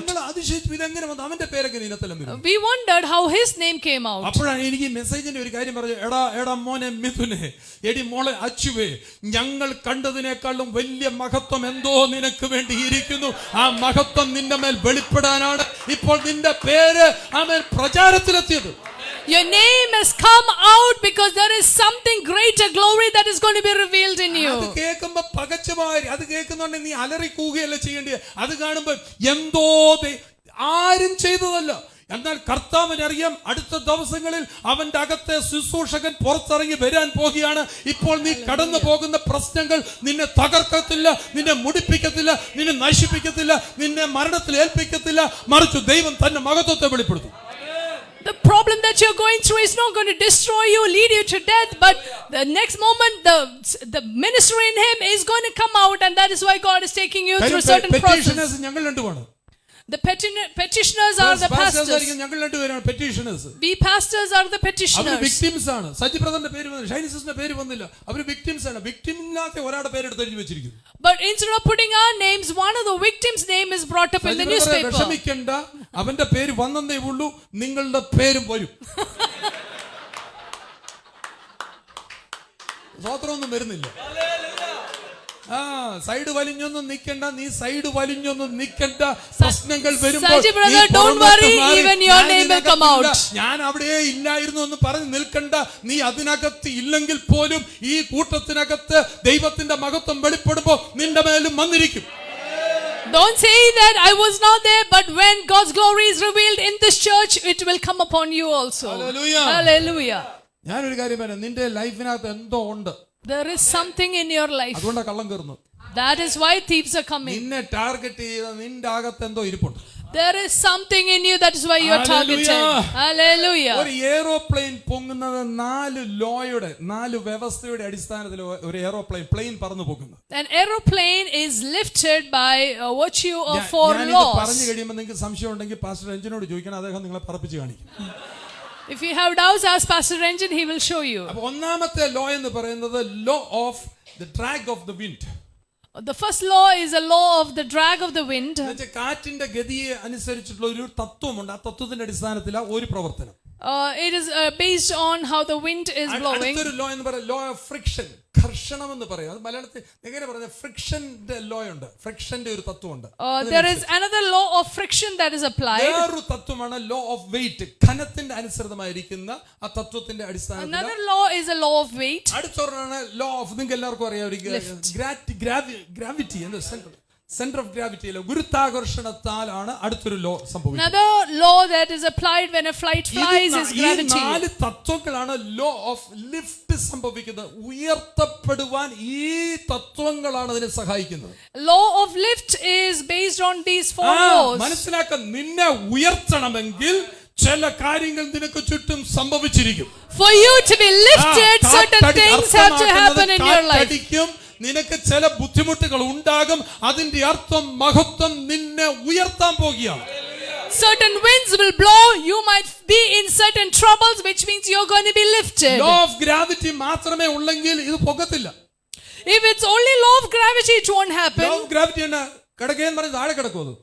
We wondered how his name came out. അപ്പോഴാണ് എനിക്ക് മെസ്സേജിന്റെ ഒരു കാര്യം പറഞ്ഞു, എടാ മോനെ മിഥുനെ, എടി മോളെ അച്ചുവേ, ഞങ്ങൾ കണ്ടതിനേക്കാളും വലിയ മഹത്വം എന്തോ നിനക്ക് വേണ്ടി ഇരിക്കുന്നു. ആ മഹത്വം നിന്റെ മേൽ വെളിപ്പെടാനാണ് ഇപ്പോൾ നിന്റെ പേര് പ്രചാരത്തിലെത്തിയത്. Your name has come out because there is something greater glory that is going to be revealed in you. അത് കേൾക്കുമ്പോ പകച്ചമാരി, അത് കേൾക്കുന്നുണ്ടെ നീ അലറി കൂകുകയല്ല ചെയ്യേണ്ടത്. അത് കാണുമ്പോ എന്തോ ആരും ചെയ്തതല്ല, എന്നാൽ കർത്താവിനറിയാം അടുത്ത ദിവസങ്ങളിൽ അവന്റെ അകത്തെ ശുശ്രൂഷകൻ പുറത്തിറങ്ങി വരാൻ പോകുകയാണ്. ഇപ്പോൾ നീ കടന്നു പോകുന്ന പ്രശ്നങ്ങൾ നിന്നെ തകർക്കത്തില്ല, നിന്നെ മുടിപ്പിക്കത്തില്ല, നിന്നെ നശിപ്പിക്കത്തില്ല, നിന്നെ മരണത്തിൽ ഏൽപ്പിക്കത്തില്ല, മറിച്ച് ദൈവം തന്റെ മഹത്വത്തെ വെളിപ്പെടുത്തും. The problem that you're going through is not going to destroy you, lead you to death, but the next moment the ministry in him is going to come out, and that is why God is taking you through certain processes. The petitioners are the pastors. We pastors are the petitioners. Victims ആണ്. സജിപ്രദന്റെ പേര് വന്നില്ല, ഷൈനിസിന്റെ പേര് വന്നില്ല. അവർ victims ആണ്. victim ഇല്ലാത്ത ഒരാളുടെ പേര് എടുത്ത് എഴുതി വെച്ചിരിക്കുന്നു. But instead of putting our names, one of the victims' name is brought up in the newspaper. വിഷമിക്കണ്ട, അവന്റെ പേര് വന്നതേ ഉള്ളൂ, നിങ്ങളുടെ പേരും വരും. സ്വതന്ത്രമൊന്നും വരുന്നില്ല. സൈഡ് വലിഞ്ഞൊന്നും നിൽക്കണ്ട, നീ സൈഡ് വലിഞ്ഞൊന്നും നിൽക്കണ്ട. പ്രശ്നങ്ങൾ വരുമ്പോൾ ഞാൻ അവിടെ ഇല്ലായിരുന്നു എന്ന് പറഞ്ഞ് നിൽക്കണ്ട. നീ അതിനകത്ത് ഇല്ലെങ്കിൽ പോലും ഈ കൂട്ടത്തിനകത്ത് ദൈവത്തിന്റെ മഹത്വം വെളിപ്പെടുമ്പോ നിന്റെ മേലും വന്നിരിക്കും. Don't say that I was not there, but when God's glory is revealed in this church, it will come upon you also. Hallelujah. Hallelujah. ഞാനൊരു കാര്യം പറയാം, നിന്റെ ലൈഫിനകത്ത് എന്തോ ഉണ്ട്. There is something in your life. അതുകൊണ്ടാണ് കള്ളം കയറുന്നത്. That is why thieves are coming. നിന്നെ ടാർഗറ്റ് ചെയ്ത നിന്റെ അകത്ത് എന്തോ ഇരിപ്പുണ്ട്. There is something in you, that is why you are targeted. Hallelujah. ഒരു എയ്റോപ്ലെയിൻ പൊങ്ങുന്നത് 4 ലോയുടെ 4 വ്യവസ്ഥയുടെ അടിസ്ഥാനത്തിൽ ഒരു പ്ലെയിൻ പറന്നു പോകുന്നത്. An aeroplane is lifted by virtue of 4 laws. പറഞ്ഞു കഴിയുമ്പോൾ നിങ്ങൾക്ക് സംശയം ഉണ്ടെങ്കിൽ പാസ്റ്റർ രഞ്ജനോട് ചോദിക്കണം, അദ്ദേഹം നിങ്ങളെ പറപ്പിച്ച് കാണിക്കും. If you have doubts, ask Pastor Ranjan, he will show you. അപ്പോൾ ഒന്നാമത്തെ ലോ എന്ന് പറയുന്നത് law of the drag of the wind. The first law is a law of the drag of the wind. കാറ്റിന്റെ ഗതിയെ അനുസരിച്ചിട്ടുള്ള ഒരു തത്വമുണ്ട്. ആ തത്വത്തിന്റെ അടിസ്ഥാനത്തിലാണ് ഒരു പ്രവർത്തനം. It is based on how the wind is blowing. അടുത്തൊരു ലോ എന്ന് പറയാം, ലോ ഓഫ് ഫ്രിക്ഷൻ, ഘർഷണം എന്ന് പറയും. അത് മലയാളത്തിൽ എങ്ങനെ പറഞ്ഞ ഫ്രിക്ഷന്റെ ലോ ഉണ്ട്, ഫ്രിക്ഷന്റെ ഒരു തത്വമുണ്ട്. There is another law of friction that is applied. വേറൊരു തത്വമാണ് ലോ ഓഫ് വെയിറ്റ്, ഘനത്തിന്റെ അനുസൃതമായിരിക്കുന്ന ആ തത്വത്തിന്റെ അടിസ്ഥാനത്തിൽ. Another law is a law of weight. അടുത്തൊരെണ്ണമാണ് ലോ ഓഫ്, നിങ്ങൾക്ക് എല്ലാവർക്കും അറിയാം, ഗ്രാവിറ്റി എന്ന് സെന്റർ ഓഫ് ഗ്രാവിറ്റി, ഗുരുത്വാകർഷണത്താലാണ് അടുത്തൊരു ലോ സംഭവിക്കുന്നത്. Another law that is applied when a flight flies is ഈ gravity. 4 തത്വങ്ങളാണ് ലോ ഓഫ് ലിഫ്റ്റ് സംഭവിക്കുന്നത്. ഉയർത്തപ്പെടുവാൻ ഈ തത്വങ്ങളാണ് അതിനെ സഹായിക്കുന്നത്. Law of lift is based on these 4 laws. മനസ്സിലാക്കാൻ, നിന്നെ ഉയർത്തണമെങ്കിൽ ചില കാര്യങ്ങൾ നിനക്ക് ചുറ്റും സംഭവിച്ചിരിക്കും. For you to be lifted, certain things have to happen in your life. നിനക്ക് ചില ബുദ്ധിമുട്ടുകൾ ഉണ്ടാകും. അതിന്റെ അർത്ഥം മഹത്വം നിന്നെ ഉയർത്താൻ പോകുകയാണ്. Certain winds will blow, you might be in certain troubles, which means you're going to be lifted. Law of gravity മാത്രമേ ഉള്ളെങ്കിൽ ഇത് പൊക്കത്തില്ല. If it's only law of gravity, it won't happen. Law of gravity ആണ് കിടക്കുകയെന്ന് പറഞ്ഞ് താഴെ കിടക്കുന്നത്.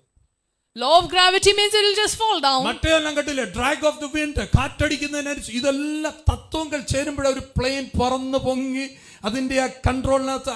Law of gravity means it will just fall down. മറ്റേതെല്ലാം കണ്ടില്ലേ, ഡ്രാഗ് ഓഫ് ദി വിൻഡ്, കാറ്റടിക്കുന്നതിനനുസരിച്ച് ഇതെല്ലാം തത്വങ്ങൾ ചേരുമ്പോഴേ ഒരു പ്ലെയിൻ പറന്ന് പൊങ്ങി അതിന്റെ ആ കൺട്രോളിനകത്ത്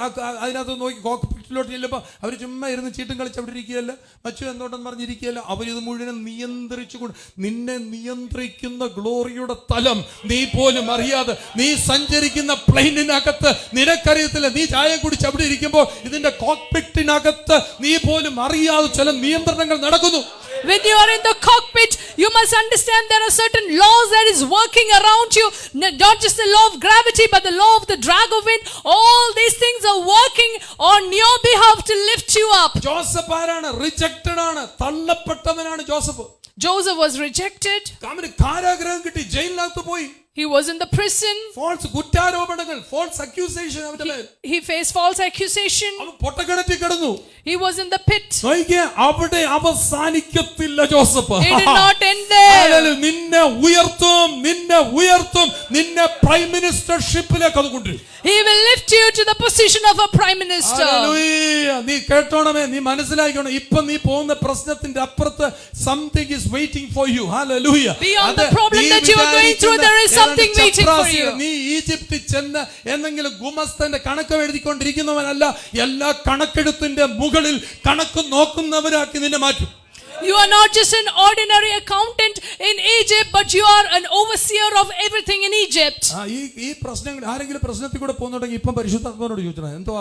അതിനകത്ത് നോക്കി കോക്പിറ്റിലോട്ട് ചെല്ലുമ്പോൾ അവർ ചുമ്മാ ഇരുന്ന് ചീട്ടും കളിച്ച് അവിടെ ഇരിക്കുകയല്ല, മച്ചു എന്തോട്ടെന്ന് പറഞ്ഞിരിക്കുകയല്ല, അവരിത് മുഴുവൻ നിയന്ത്രിച്ചുകൊണ്ട് നിന്നെ നിയന്ത്രിക്കുന്ന ഗ്ലോറിയുടെ തലം നീ പോലും അറിയാതെ നീ സഞ്ചരിക്കുന്ന പ്ലെയിനിനകത്ത് നിനക്കറിയത്തില്ല. നീ ചായം കുടിച്ച് അവിടെ ഇരിക്കുമ്പോൾ ഇതിന്റെ കോക്പിറ്റിനകത്ത് നീ പോലും അറിയാതെ ചില നിയന്ത്രണങ്ങൾ നടക്കുന്നു. When you are in the cockpit, you must understand there are certain laws that is working around you. Not just the law of gravity, but the law of the drag of wind. All these things are working on your behalf to lift you up. Joseph ആരാണ്? റിജക്റ്റഡ് ആണ്, തള്ളപ്പെട്ടവനാണ് ജോസഫ്. Joseph was rejected. അവന് കാരാഗ്രഹം കിട്ടി, ജയിലിനകത്ത് പോയി. He was in the prison. False കുറ്റാരോപണങ്ങൾ, ഫോൾസ് അക്യൂസേഷൻ അവന്റെ മേൽ. He faced false accusation. അവൻ പൊട്ടക്കിണറ്റിൽ കിടന്നു. He was in the pit. നോക്കിയേ, അവിടെ അവസാനിക്കത്തില്ല Joseph. He did not end there. നിന്നെ ഉയർത്തും, നിന്നെ ഉയർത്തും, നിന്നെ പ്രൈം മിനിസ്റ്റർഷിപ്പിലേക്ക് അത് കൊണ്ടുവരും. He will lift you to the position of a prime minister. Hallelujah. നീ കേട്ടോണമേ, നീ മനസ്സിലാക്കണം, ഇപ്പൊ നീ പോകുന്ന പ്രശ്നത്തിന്റെ അപ്പുറത്ത് something is waiting for you. Hallelujah. Beyond the problem that you are going through, there is something waiting for you. നീ ഈജിപ്തിൽ ചെന്ന് എന്തെങ്കിലും ഗുമസ്തന്റെ കണക്ക് എഴുതിക്കൊണ്ടിരിക്കുന്നവനല്ല, എല്ലാ കണക്കെടുത്തിന്റെ മുകളിൽ കണക്ക് നോക്കുന്നവരാക്കി നിന്നെ മാറ്റും. You are not just an ordinary accountant in Egypt, but you are an overseer of everything in Egypt. ഈ പ്രശ്നങ്ങൾ ആരെങ്കിലും പ്രശ്നത്തിൽ കൂടെ പോകുന്നുണ്ടെങ്കിൽ ഇപ്പം പരിശുദ്ധാത്മാവിനോട് ചോദിക്കണം, എന്തോ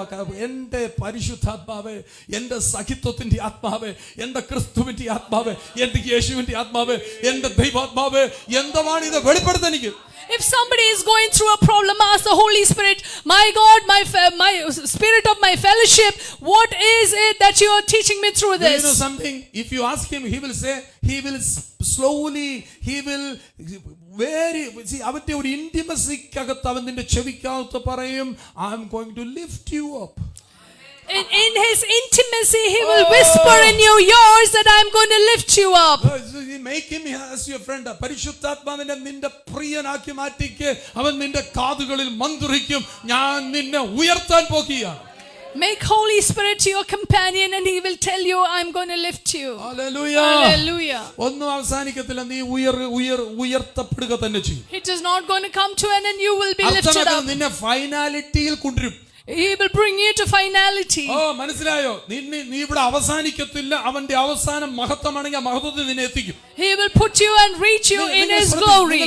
എന്റെ പരിശുദ്ധാത്മാവേ, എന്റെ സഹിത്വത്തിന്റെ ആത്മാവേ, എന്റെ ക്രിസ്തുവിന്റെ ആത്മാവേ, എന്റെ യേശുവിന്റെ ആത്മാവേ, എന്റെ ദൈവാത്മാവേ, എന്താണ് ഇത് വെളിപ്പെടുത്താൻ എനിക്ക്. If somebody is going through a problem, ask the Holy Spirit, my God, my spirit of my fellowship, what is it that you are teaching me through this? You know something? If you ask him, he will say, he will slowly, he will see, avante oru intimacy kagathu avan ninte chevikkagathu parayum, I am going to lift you up. In his intimacy, he will whisper in your ears that I am going to lift you up. Make him as your friend. പരിശുദ്ധാത്മാവിനെ നിന്റെ പ്രിയനാക്കി മാറ്റിക്ക്. അവൻ നിന്റെ കാതുകളിൽ മന്ത്രിക്കും, ഞാൻ നിന്നെ ഉയർത്താൻ പോകുകയാണ്. Make Holy Spirit your companion and he will tell you, I am going to lift you. Hallelujah. Hallelujah. ഒന്നും അവസാനിക്കത്തില്ല, നീ ഉയർത്തപ്പെടുക തന്നെ ചെയ്യും. It is not going to come to an end, you will be lifted up. നിന്നെ ഫൈനാലിറ്റിയിൽ കൊണ്ടുവരും. He will bring you to finality. മനസ്സിലായോ? നീ ഇവിടെ അവസാനിക്കത്തില്ല, അവന്റെ അവസാനം മഹത്വമാണെങ്കിൽ ആ മഹത്വത്തിൽ നിന്നെ എത്തിക്കും. He will put you and reach you in his glory.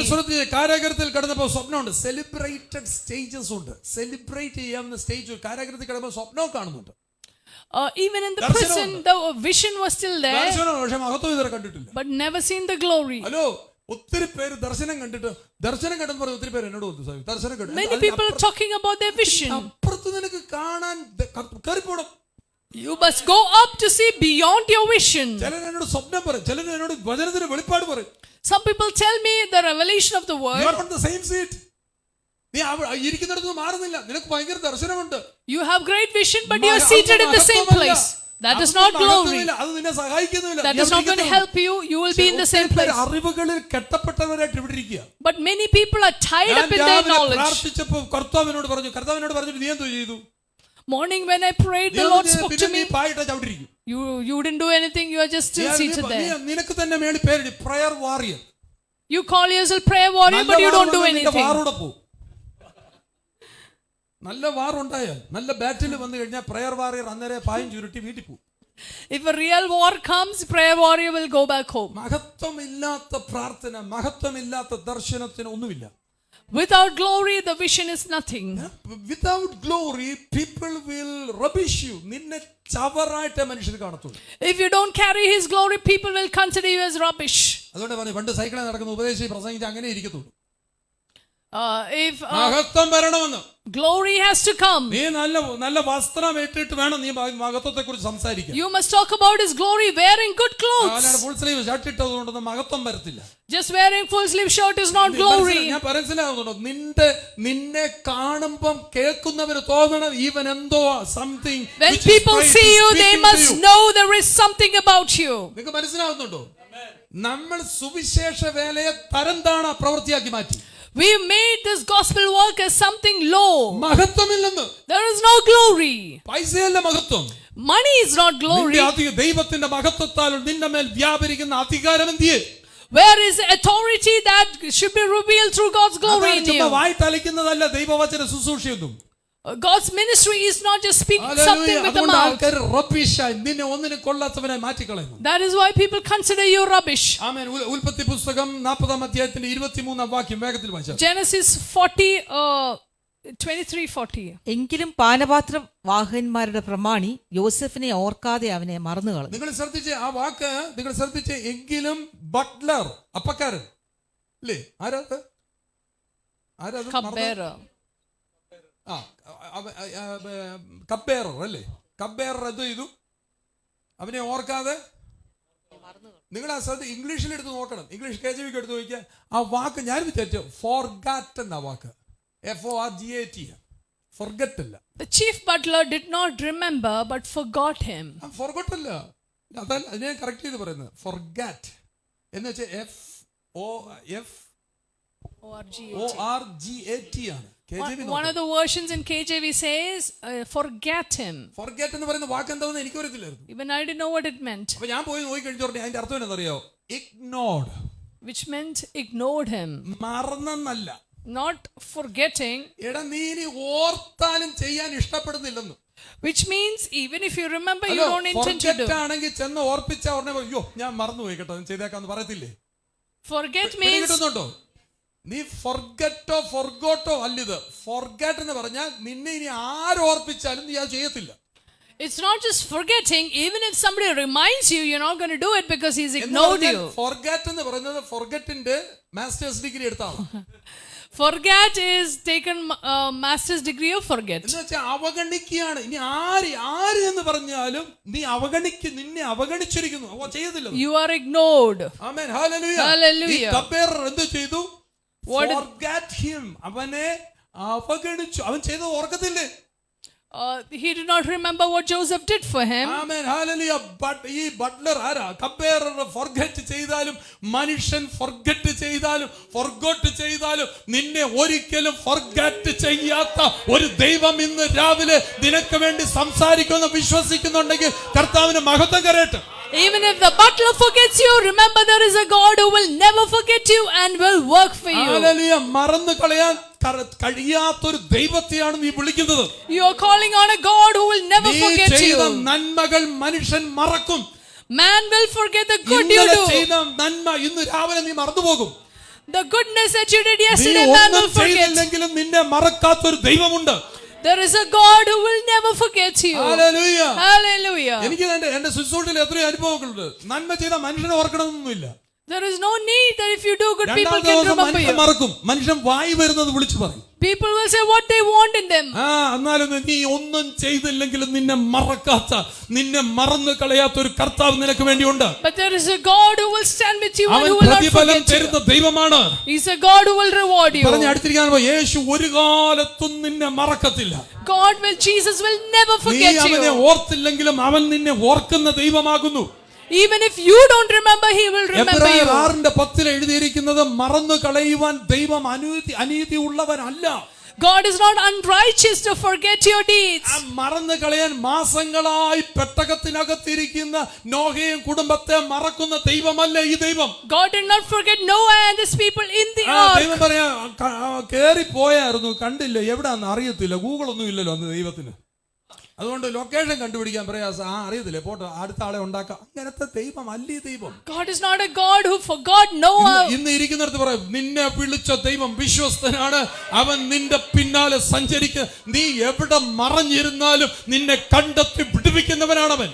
കാരാഗ്രഹത്തിൽ കിടന്നപ്പോൾ സ്വപ്നമുണ്ട്, സെലിബ്രേറ്റഡ് സ്റ്റേജസ് ഉണ്ട്. സെലിബ്രേറ്റ് ചെയ്യാവുന്ന സ്റ്റേജ് കാരാഗ്രഹത്തിൽ കിടന്നപ്പോൾ സ്വപ്നവും കാണുന്നുണ്ട്. Even in the prison, the vision was still there, പക്ഷെ മഹത്വം ഇതുവരെ കണ്ടിട്ടില്ല. but never seen the glory. Hello, ഒത്തിരി പേര് ദർശനം കണ്ടിട്ട് ദർശനം കണ്ടെന്ന് പറഞ്ഞ ഒത്തിരി പേര് എന്നോട് ദർശനം കണ്ടു. Many people are talking about their vision. അപ്പുറത്ത് നിനക്ക് കാണാൻ കയറിപ്പോണം. You must go up to see beyond your vision. ചിലർ എന്നോട് സ്വപ്നം പറയും, ചിലർ എന്നോട് വചനത്തിന് വെളിപ്പാട് പറയും. Some people tell me the revelation of the word. You are on the same seat. നീ ഇരിക്കുന്നിടത്ത് മാറുന്നില്ല, നിനക്ക് ഭയങ്കര ദർശനമുണ്ട്. You have great vision, but you are seated in the same place. That is not glory. അത് നിന്നെ സഹായിക്കുന്നില്ല. That is not going to help you. You will be in the same place. അറിവുകളിൽ കെട്ടപ്പെട്ടവരായിട്ട് ഇവിടെ ഇരിക്കുക. But many people are tied up in their knowledge. പ്രാർത്ഥിച്ചപ്പോൾ കർത്താവിനോട് പറഞ്ഞു, നീ എന്തു ചെയ്തു? Morning when I prayed, the Lord spoke to me. You didn't do anything. You are just still seated there. നിനക്ക് തന്നെ മേളിൽ പേര് prayer warrior. You call yourself prayer warrior, but you don't do anything. വാറൂടെ പോകും. നല്ല വാറുണ്ടായാൽ, നല്ല ബാറ്റിൽ വന്നു കഴിഞ്ഞാൽ പ്രയർ വാറിയർ അന്നേരം പായം ചുരുട്ടി വീട്ടിൽ പോകും. If a real war comes, prayer warrior will go back home. മഹത്വമില്ലാത്ത പ്രാർത്ഥന, മഹത്വമില്ലാത്ത ദർശനത്തിന് ഒന്നുമില്ല. Without glory, the vision is nothing. Without glory, people will rubbish you. നിന്നെ ചവറായിട്ട് മനുഷ്യർ കാണത്തുള്ളൂ. If you don't carry his glory, people will consider you as rubbish. അതുകൊണ്ട് പറഞ്ഞു പണ്ട് സൈക്കിളിൽ നടക്കുന്ന ഉപദേശി പ്രസംഗിച്ച് അങ്ങനെ ഇരിക്കത്തുള്ളൂ. If മഹത്വം വരണമെന്ന്, glory has to come, നീ നല്ല വസ്ത്രം ഇട്ടിട്ട് വേണം നീ മഹത്വത്തെ കുറിച്ച് സംസാരിക്കാൻ. you must talk about his glory wearing good clothes. Full sleeve shirt ഇട്ടതുകൊണ്ടൊന്നും മഹത്വം വരത്തില്ല. Just wearing full sleeve shirt is not glory. ഞാൻ മനസ്സിലാവുന്നുണ്ടോ? നിന്നെ കാണുമ്പം കേൾക്കുന്നവര് തോന്നണം ഇവൻ എന്തോ something. When people see you, they must know there is something about you. നിങ്ങൾക്ക് മനസ്സിലാവുന്നുണ്ടോ? നമ്മൾ സുവിശേഷ വേലയെ തരംതാണ പ്രവൃത്തിയാക്കി മാറ്റി. We made this gospel work as something low. മഹത്വമില്ലെന്ന്. There is no glory. പൈസയല്ല മഹത്വം. Money is not glory. ദൈവത്തിന്റെ മഹത്വത്താൽ നിന്റെ മേൽ വ്യാപരിക്കുന്ന അധികാരം എന്തിയെ? Where is authority that should be revealed through God's glory in you? വായി തളിക്കുന്നതല്ല ദൈവവചന ശുശ്രൂഷയൊന്നും. God's ministry is not just speaking something with the mouth. നിന്നെ ഒന്നിനും കൊള്ളാത്തവനായി മാറ്റിക്കളയുന്നു. That is why people consider you rubbish. ആമേൻ. ഉൽപ്പത്തി പുസ്തകം 40-ാം അധ്യായത്തിന്റെ 23-ാം വാക്യം വേഗത്തിൽ വായിച്ചാൽ. Genesis 23:40. എങ്കിലും പാനപാത്ര വാഹകന്മാരുടെ പ്രമാണി യോസെഫിനെ ഓർക്കാതെ അവനെ മറന്നുകളഞ്ഞു. നിങ്ങൾ ശ്രദ്ധിച്ച് ആ വാക്ക്, നിങ്ങൾ ശ്രദ്ധിച്ച്. എങ്കിലും ബട്ട്ലർ, അപ്പക്കാരൻ അല്ലേ? ആരാത്? Cupbearer. കപ്പേറർ അല്ലേ? കപ്പേറർ എന്ത് ചെയ്തു? അവനെ ഓർക്കാതെ. നിങ്ങൾ ആ ശ്രദ്ധ ഇംഗ്ലീഷിൽ എടുത്ത് നോക്കണം. ഇംഗ്ലീഷ് KJV എടുത്ത് നോക്കിയാൽ ആ വാക്ക് ഞാൻ വിചാരിച്ചു ഫോർഗാറ്റ് എന്ന വാക്ക്. FORGAT. ഫോർഗറ്റ് അല്ല. The chief butler did not remember but forgot him. Forgot അല്ല, അതല്ല. അതിനെ കറക്റ്റ് ചെയ്ത് പറയുന്നത് ഫോർഗാറ്റ് എന്ന് വെച്ചാൽ FORGAT ആണ്. One of the versions in KJV says forget him. Forget എന്ന് പറയുന്ന വാക്ക് എന്താണെന്ന് എനിക്ക് അറിയത്തില്ലായിരുന്നു. Even I didn't know what it meant. അപ്പോൾ ഞാൻ പോയി നോക്കി കഴിഞ്ഞു പറഞ്ഞു അതിന്റെ അർത്ഥം എന്താണെന്നറിയോ? Ignored. Which meant ignored him. മറന്നല്ല. Not forgetting. എടാ നീ ഇനി ഓർത്താലും ചെയ്യാൻ ഇഷ്ടപ്പെടുന്നില്ലെന്ന്. Which means even if you remember you don't intend to do. Forget ആണെങ്കിൽ ചെന്ന് ഓർപ്പിച്ച ഉടനെ അയ്യോ ഞാൻ മറന്നുപോയി കേട്ടോ ചെയ്തേക്കാന്ന് പറയത്തില്ലേ? Forget means കിട്ടുന്നുണ്ടോ? നീ ഫൊർഗറ്റോ ഫൊർഗോട്ടോ അല്ലിത്. ഫോർഗറ്റ് എന്ന് പറഞ്ഞാൽ നിന്നെ ഇനി ആരോർപ്പിച്ചാലും നീ അത് ചെയ്യത്തില്ല. It's not just forgetting. Even if somebody reminds you, you're not going to do it because he's ignored you. Forget എന്ന് പറയുന്നത് ഫോർഗറ്റിന്റെ മാസ്റ്റേഴ്സ് ഡിഗ്രി എടുത്താണ്. Forget is taken master's degree of forget. എന്ന് വെച്ചാൽ അവഗണിക്കുകയാണ്. ഇനി ആര് എന്ന് പറഞ്ഞാലും നീ നിന്നെ അവഗണിച്ചിരിക്കുന്നു. അവ ചെയ്യത്തില്ല. You are ignored. Amen. Hallelujah. Hallelujah. ഈ കപ്പേറർ എന്ത് ചെയ്തു? Forget him. അവനെ അവഗണിച്ചു. അവൻ ചെയ്തത് ഓർക്കത്തില്ലേ? He did not remember what Joseph did for him. Amen. Hallelujah. ഈ ബട്ട്ലർ ആരാ? കപ്പേറർ ഫോർഗറ്റ് ചെയ്താലും മനുഷ്യൻ ഫോർഗറ്റ് ചെയ്താലും ഫോർഗോട്ട് ചെയ്താലും നിന്നെ ഒരിക്കലും ഫോർഗറ്റ് ചെയ്യാത്ത ഒരു ദൈവം ഇന്ന് രാവിലെ നിനക്ക് വേണ്ടി സംസാരിക്കുമെന്ന് വിശ്വസിക്കുന്നുണ്ടെങ്കിൽ കർത്താവിന് മഹത്വം കരയട്ടെ. Even if the butler forgets you, remember there is a God who will never forget you and will work for you. Hallelujah. മറന്നു കളയാൻ കഴിയാത്തൊരു ദൈവത്തെയാണ് നീ വിളിക്കുന്നത്. You are calling on a God who will never forget you. നന്മകൾ മനുഷ്യൻ മറക്കും. Man will forget the good you do. ചെയ്ത നന്മ ഇന്ന് രാവിലെ നീ മറന്നുപോകും. The goodness that you did yesterday, man will forget. നിന്നെ മറക്കാത്തൊരു ദൈവമുണ്ട്. There is a God who will never forget you. Hallelujah. Hallelujah. എനിക്ക് എന്റെ ശുശ്രൂഷയിൽ എത്രയോ അനുഭവങ്ങളുണ്ട്. നന്മ ചെയ്ത മനുഷ്യനെ ഓർക്കണമെന്നൊന്നുമില്ല. There is no need that if you do good, people can remember you. മറക്കും. മനുഷ്യൻ വായി വരുന്നത് വിളിച്ചു പറയും. People will say what they want in them. എന്നാലും നീ ഒന്നും ചെയ്തില്ലെങ്കിലും നിന്നെ മറക്കാത്ത, നിന്നെ മറന്നു കളയാത്ത ഒരു കർത്താവ് നിനക്ക് വേണ്ടിയുണ്ട്. But there is a God who will stand with you and who will not forget you. ദൈവമാണ്. He is a God who will reward you. പറഞ്ഞു അടുത്തിരിക്കാൻ യേശു ഒരു കാലത്തും നിന്നെ മറക്കത്തില്ല. Jesus will never forget you. നീ അവനെ ഓർത്തില്ലെങ്കിലും അവൻ നിന്നെ ഓർക്കുന്ന ദൈവമാകുന്നു. Even if you don't remember, he will remember you. 6:10 എഴുതിയിരിക്കുന്നത് മറന്നു കളയുവാൻ ദൈവം അനീതി ഉള്ളവനല്ല. God is not unrighteous to forget your deeds. മറന്നു കളയാൻ മാസങ്ങളായി പെട്ടകത്തിനകത്തിരിക്കുന്ന നോഹയും കുടുംബത്തെ മറക്കുന്ന ദൈവമല്ല ഈ ദൈവം. God did not forget Noah and his people in the ark. ദൈവം പറയാ കേറി പോയായിരുന്നു, കണ്ടില്ല, എവിടാന്ന് അറിയത്തില്ല, ഗൂഗിൾ ഒന്നും ഇല്ലല്ലോ അന്ന് ദൈവത്തിന്. അതുകൊണ്ട് ലൊക്കേഷൻ കണ്ടുപിടിക്കാൻ പ്രയാസം. അറിയത്തില്ലേ, പോട്ടെ, അടുത്ത ആളെ ഉണ്ടാക്കാം. അങ്ങനത്തെ ദൈവം അല്ല ഈ ദൈവം. God is not a God who forgot Noah. ഇന്ന് ഇരിക്കുന്നിടത്ത് പറയാം, നിന്നെ വിളിച്ച ദൈവം വിശ്വസ്തനാണ്, അവൻ നിന്റെ പിന്നാലെ സഞ്ചരിക്കുക. നീ എവിടെ മറഞ്ഞിരുന്നാലും നിന്നെ കണ്ടെത്തി വിടുവിക്കുന്നവനാണ് അവൻ.